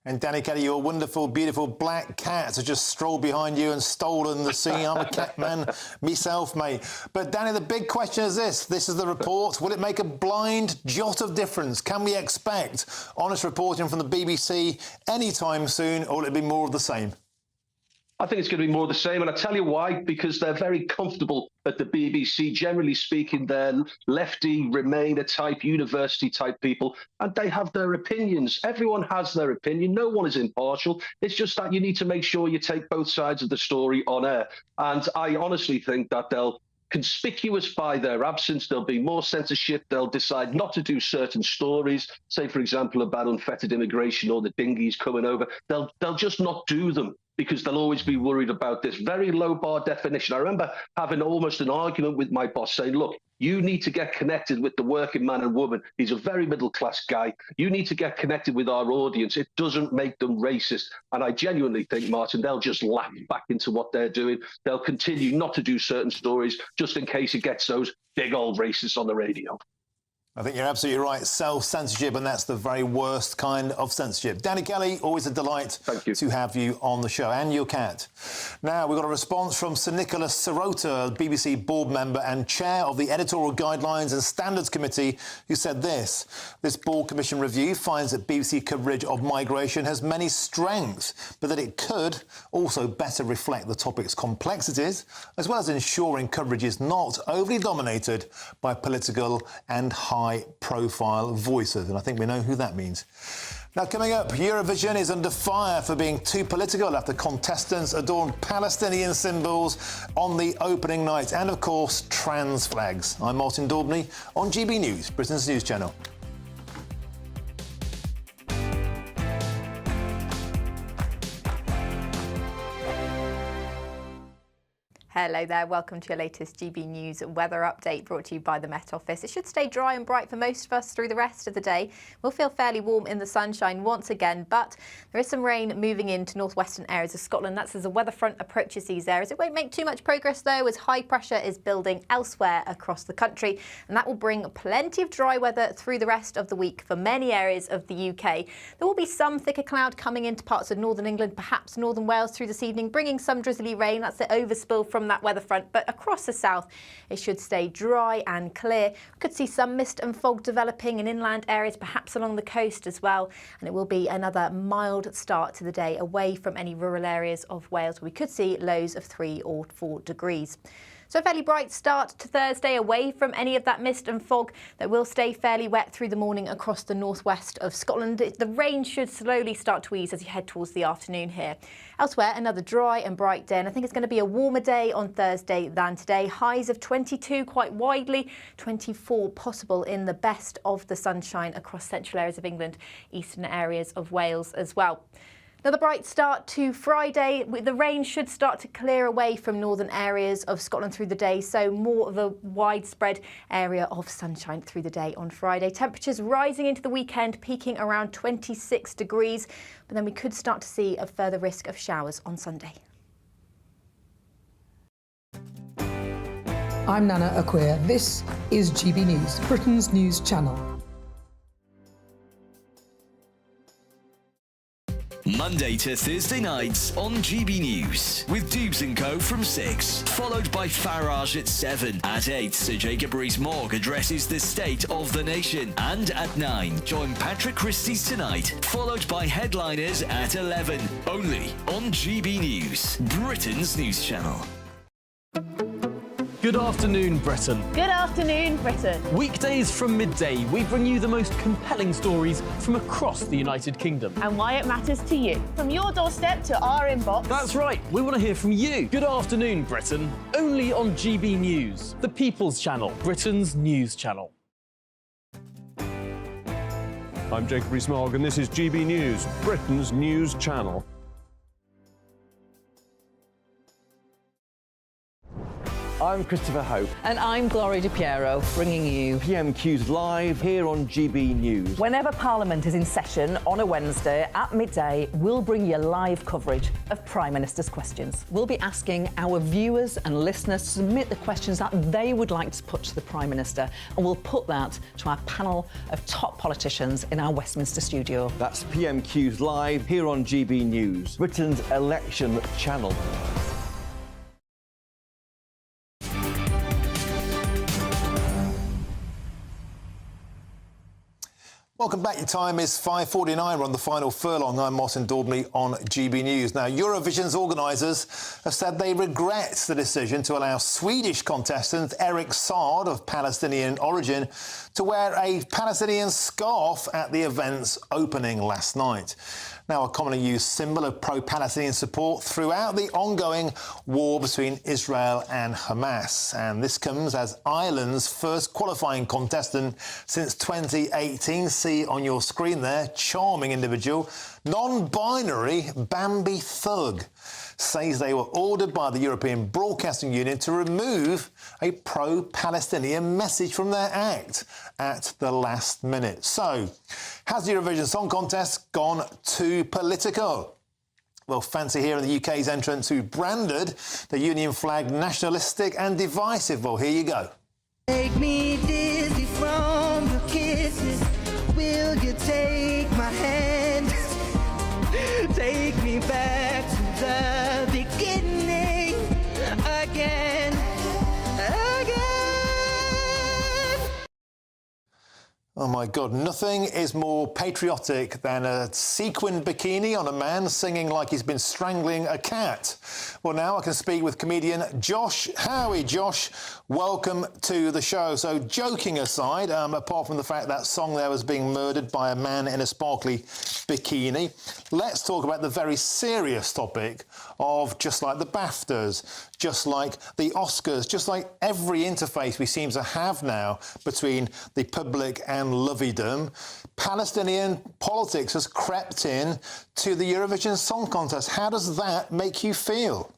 And Danny Kelly, your wonderful, beautiful black cats have just strolled behind you and stolen the scene. I'm a cat man myself, mate. But Danny, the big question is this. This is the report. Will it make a blind jot of difference? Can we expect honest reporting from the BBC anytime soon, or will it be more of the same? I think it's going to be more of the same, and I tell you why, because they're very comfortable at the BBC. Generally speaking, they're lefty, Remainer type, university type people, and they have their opinions. Everyone has their opinion. No one is impartial. It's just that you need to make sure you take both sides of the story on air. And I honestly think that they'll, conspicuous by their absence, there'll be more censorship. They'll decide not to do certain stories, say, for example, about unfettered immigration or the dinghies coming over. They'll just not do them, because they'll always be worried about this very low bar definition. I remember having almost an argument with my boss saying, look, you need to get connected with the working man and woman. He's a very middle-class guy. You need to get connected with our audience. It doesn't make them racist. And I genuinely think, Martin, they'll just lapse back into what they're doing. They'll continue not to do certain stories just in case it gets those big old racists on the radio. I think you're absolutely right. Self-censorship, and that's the very worst kind of censorship. Danny Kelly, always a delight to have you on the show, and your cat. Now, we've got a response from Sir Nicholas Sirota, BBC board member and chair of the Editorial Guidelines and Standards Committee, who said this. This board commission review finds that BBC coverage of migration has many strengths, but that it could also better reflect the topic's complexities, as well as ensuring coverage is not overly dominated by political and high-profile voices, and I think we know who that means. Now, coming up, Eurovision is under fire for being too political after contestants adorned Palestinian symbols on the opening night, and, of course, trans flags. I'm Martin Daubney on GB News, Britain's news channel. Hello there, welcome to your latest GB News weather update brought to you by the Met Office. It should stay dry and bright for most of us through the rest of the day. We'll feel fairly warm in the sunshine once again, but there is some rain moving into northwestern areas of Scotland. That's as a weather front approaches these areas. It won't make too much progress though, as high pressure is building elsewhere across the country, and that will bring plenty of dry weather through the rest of the week for many areas of the UK. There will be some thicker cloud coming into parts of northern England, perhaps northern Wales through this evening, bringing some drizzly rain. That's the overspill from that weather front, but across the south it should stay dry and clear. We could see some mist and fog developing in inland areas, perhaps along the coast as well, and it will be another mild start to the day away from any rural areas of Wales. We could see lows of 3 or 4 degrees. So a fairly bright start to Thursday, away from any of that mist and fog that will stay fairly wet through the morning across the northwest of Scotland. The rain should slowly start to ease as you head towards the afternoon here. Elsewhere, another dry and bright day, and I think it's going to be a warmer day on Thursday than today. Highs of 22 quite widely, 24 possible in the best of the sunshine across central areas of England, eastern areas of Wales as well. Another bright start to Friday. The rain should start to clear away from northern areas of Scotland through the day, so more of a widespread area of sunshine through the day on Friday. Temperatures rising into the weekend, peaking around 26 degrees, but then we could start to see a further risk of showers on Sunday. I'm Nana Acquia. This is GB News, Britain's news channel. Monday to Thursday nights on GB News with Dubes & Co from 6, followed by Farage at 7. At 8, Sir Jacob Rees-Mogg addresses the state of the nation. And at 9, join Patrick Christie's Tonight, followed by Headliners at 11. Only on GB News, Britain's news channel. Good afternoon, Britain. Good afternoon, Britain. Weekdays from midday, we bring you the most compelling stories from across the United Kingdom. And why it matters to you. From your doorstep to our inbox. That's right, we want to hear from you. Good afternoon, Britain. Only on GB News, the People's Channel, Britain's news channel. I'm Jacob Rees-Mogg, and this is GB News, Britain's news channel. I'm Christopher Hope. And I'm Gloria Di Piero, bringing you PMQ's live here on GB News. Whenever Parliament is in session on a Wednesday at midday, we'll bring you live coverage of Prime Minister's questions. We'll be asking our viewers and listeners to submit the questions that they would like to put to the Prime Minister, and we'll put that to our panel of top politicians in our Westminster studio. That's PMQ's live here on GB News, Britain's election channel. Welcome back. Your time is 5:49. We're on the final furlong. I'm Martin Daubney on GB News. Now, Eurovision's organisers have said they regret the decision to allow Swedish contestant Eric Saad, of Palestinian origin, to wear a Palestinian scarf at the event's opening last night. Now, a commonly used symbol of pro-Palestinian support throughout the ongoing war between Israel and Hamas. And this comes as Ireland's first qualifying contestant since 2018. See on your screen there, charming individual, non-binary Bambi Thug, says they were ordered by the European Broadcasting Union to remove a pro-Palestinian message from their act at the last minute. So, has the Eurovision Song Contest gone too political? Well, fancy hearing the UK's entrants who branded the union flag nationalistic and divisive. Well, here you go. Take me dizzy from the kisses. Will you take my hand? Take me back to the beginning again. Oh my God, nothing is more patriotic than a sequined bikini on a man singing like he's been strangling a cat. Well, now I can speak with comedian Josh Howie. Josh, welcome to the show. So, joking aside, apart from the fact that song there was being murdered by a man in a sparkly bikini, let's talk about the very serious topic of just like the BAFTAs, just like the Oscars, just like every interface we seem to have now between the public and lovey-dom. Palestinian politics has crept in to the Eurovision Song Contest. How does that make you feel?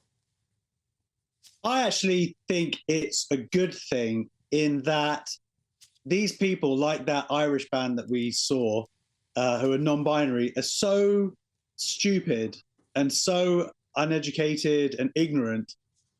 I actually think it's a good thing in that these people, like that Irish band that we saw, who are non-binary, are so stupid and so uneducated and ignorant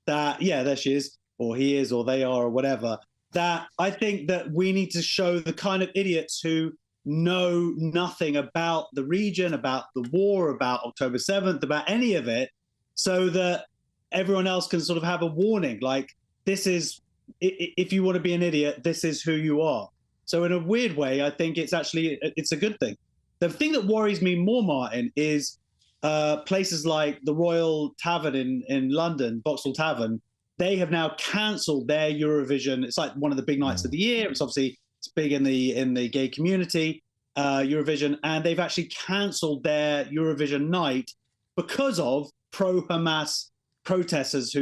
that, yeah, there she is, or he is, or they are, or whatever, that I think that we need to show the kind of idiots who know nothing about the region, about the war, about October 7th, about any of it, so that everyone else can sort of have a warning, like, this is, if you want to be an idiot, this is who you are. So in a weird way, I think it's a good thing. The thing that worries me more, Martin, is places like the Royal Tavern in London, Vauxhall Tavern, they have now cancelled their Eurovision. It's like one of the big nights of the year. It's big in the gay community, Eurovision, and they've actually cancelled their Eurovision night because of pro-Hamas protesters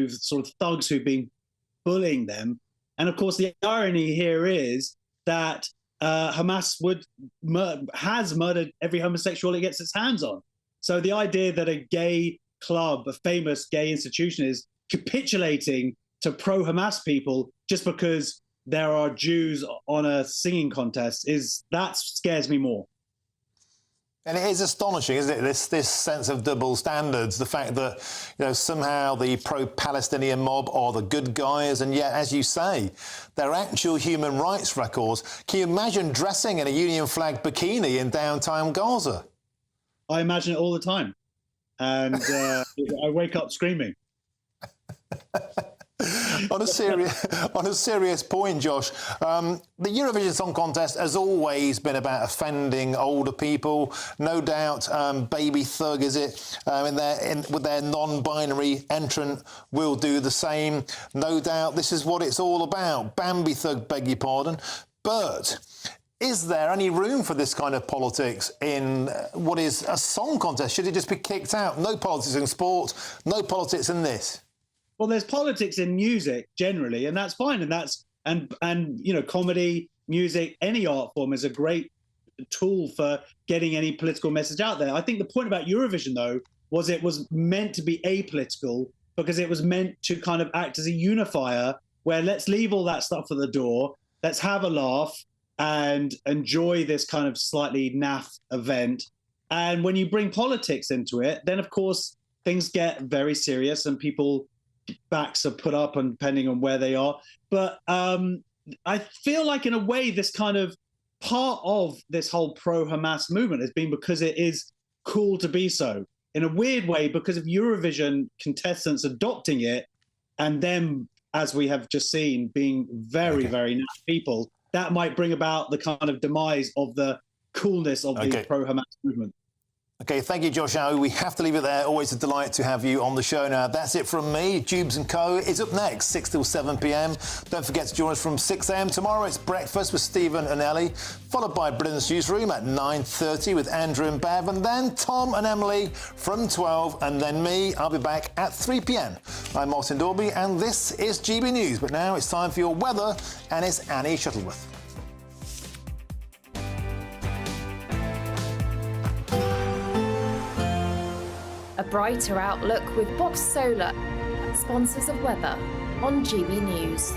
thugs who've been bullying them. And of course, the irony here is that Hamas has murdered every homosexual it gets its hands on. So the idea that a gay club, a famous gay institution, is capitulating to pro-Hamas people just because there are Jews on a singing contest that scares me more. And it is astonishing, isn't it, this sense of double standards, the fact that, somehow the pro-Palestinian mob are the good guys, and yet, as you say, they're actual human rights records. Can you imagine dressing in a Union flag bikini in downtown Gaza? I imagine it all the time, and I wake up screaming. On a serious point, Josh, the Eurovision Song Contest has always been about offending older people. No doubt, Baby Thug, is it, with their non-binary entrant, will do the same. No doubt, this is what it's all about. Bambi Thug, beg your pardon, but is there any room for this kind of politics in what is a song contest? Should it just be kicked out? No politics in sport, no politics in this. Well, there's politics in music generally, and that's fine. And comedy, music, any art form is a great tool for getting any political message out there. I think the point about Eurovision, though, was it was meant to be apolitical because it was meant to kind of act as a unifier where let's leave all that stuff at the door, let's have a laugh and enjoy this kind of slightly naff event. And when you bring politics into it, then, of course, things get very serious and people's backs are put up, and depending on where they are. But I feel like, in a way, this kind of part of this whole pro-Hamas movement has been because it is cool to be so. In a weird way, because of Eurovision contestants adopting it, and them, as we have just seen, being very, very nice people, that might bring about the kind of demise of the coolness of the pro-Hamas movement. OK, thank you, Josh Howie. We have to leave it there. Always a delight to have you on the show now. That's it from me. Dubes & Co. is up next, 6 till 7 p.m. Don't forget to join us from 6 a.m. tomorrow. It's Breakfast with Stephen and Ellie, followed by Britain's Newsroom at 9:30 with Andrew and Bev, and then Tom and Emily from 12, and then me. I'll be back at 3 p.m. I'm Martin Daubney, and this is GB News. But now it's time for your weather, and it's Annie Shuttleworth. A brighter outlook with Box Solar, sponsors of weather on GB News.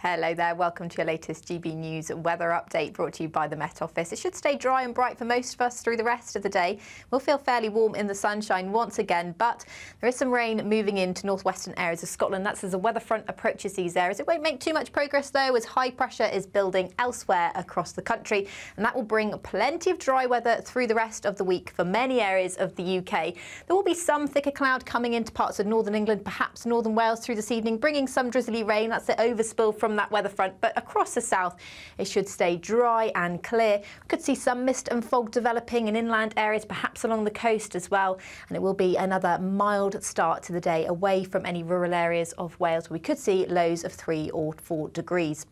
Hello there, welcome to your latest GB News weather update brought to you by the Met Office. It should stay dry and bright for most of us through the rest of the day. We'll feel fairly warm in the sunshine once again, but there is some rain moving into northwestern areas of Scotland. That's as a weather front approaches these areas. It won't make too much progress though, as high pressure is building elsewhere across the country, and that will bring plenty of dry weather through the rest of the week for many areas of the UK. There will be some thicker cloud coming into parts of northern England, perhaps northern Wales through this evening, bringing some drizzly rain. That's the overspill from that weather front, but across the south it should stay dry and clear. We could see some mist and fog developing in inland areas, perhaps along the coast as well, and it will be another mild start to the day away from any rural areas of Wales where we could see lows of 3 or 4 degrees.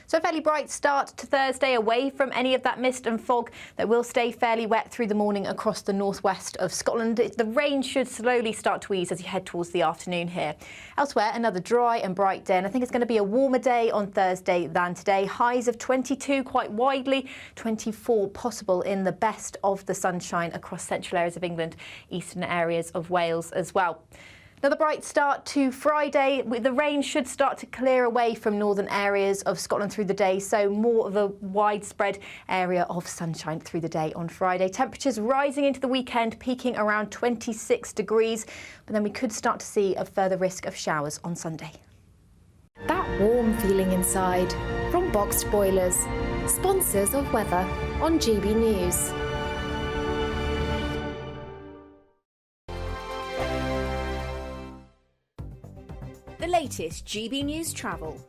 So a fairly bright start to Thursday away from any of that mist and fog that will stay fairly wet through the morning across the northwest of Scotland. The rain should slowly start to ease as you head towards the afternoon here. Elsewhere, another dry and bright day, and I think it's going to be a warmer day on Thursday than today. Highs of 22 quite widely, 24 possible in the best of the sunshine across central areas of England, eastern areas of Wales as well. Another bright start to Friday. The rain should start to clear away from northern areas of Scotland through the day, so more of a widespread area of sunshine through the day on Friday. Temperatures rising into the weekend, peaking around 26 degrees, but then we could start to see a further risk of showers on Sunday. That warm feeling inside from Boxed Boilers, sponsors of weather on GB News. The latest GB News travel.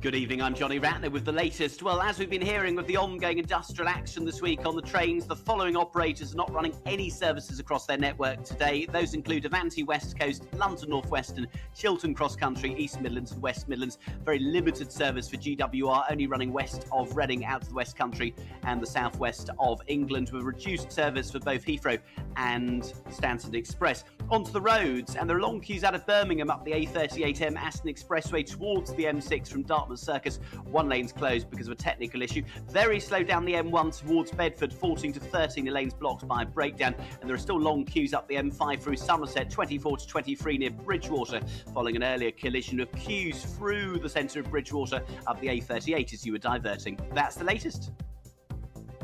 Good evening, I'm Johnny Ratner with the latest. Well, as we've been hearing with the ongoing industrial action this week on the trains, the following operators are not running any services across their network today. Those include Avanti West Coast, London North Western, Chiltern Cross Country, East Midlands and West Midlands. Very limited service for GWR, only running west of Reading out to the West Country and the southwest of England, with reduced service for both Heathrow and Stansted Express. Onto the roads, and there are long queues out of Birmingham up the A38M Aston Expressway towards the M6 from Dartmouth Circus. One lane's closed because of a technical issue. Very slow down the M1 towards Bedford, 14 to 13 lanes blocked by a breakdown, and there are still long queues up the M5 through Somerset, 24 to 23 near Bridgewater, following an earlier collision of queues through the centre of Bridgewater up the A38 as you were diverting. That's the latest.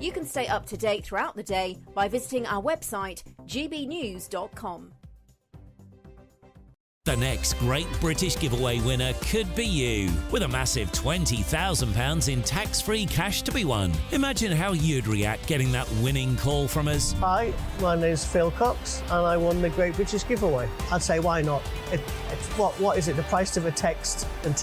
You can stay up to date throughout the day by visiting our website, gbnews.com. The next Great British Giveaway winner could be you, with a massive £20,000 in tax-free cash to be won. Imagine how you'd react getting that winning call from us. Hi, my name's Phil Cox, and I won the Great British Giveaway. I'd say, why not? What is it? The price of a text and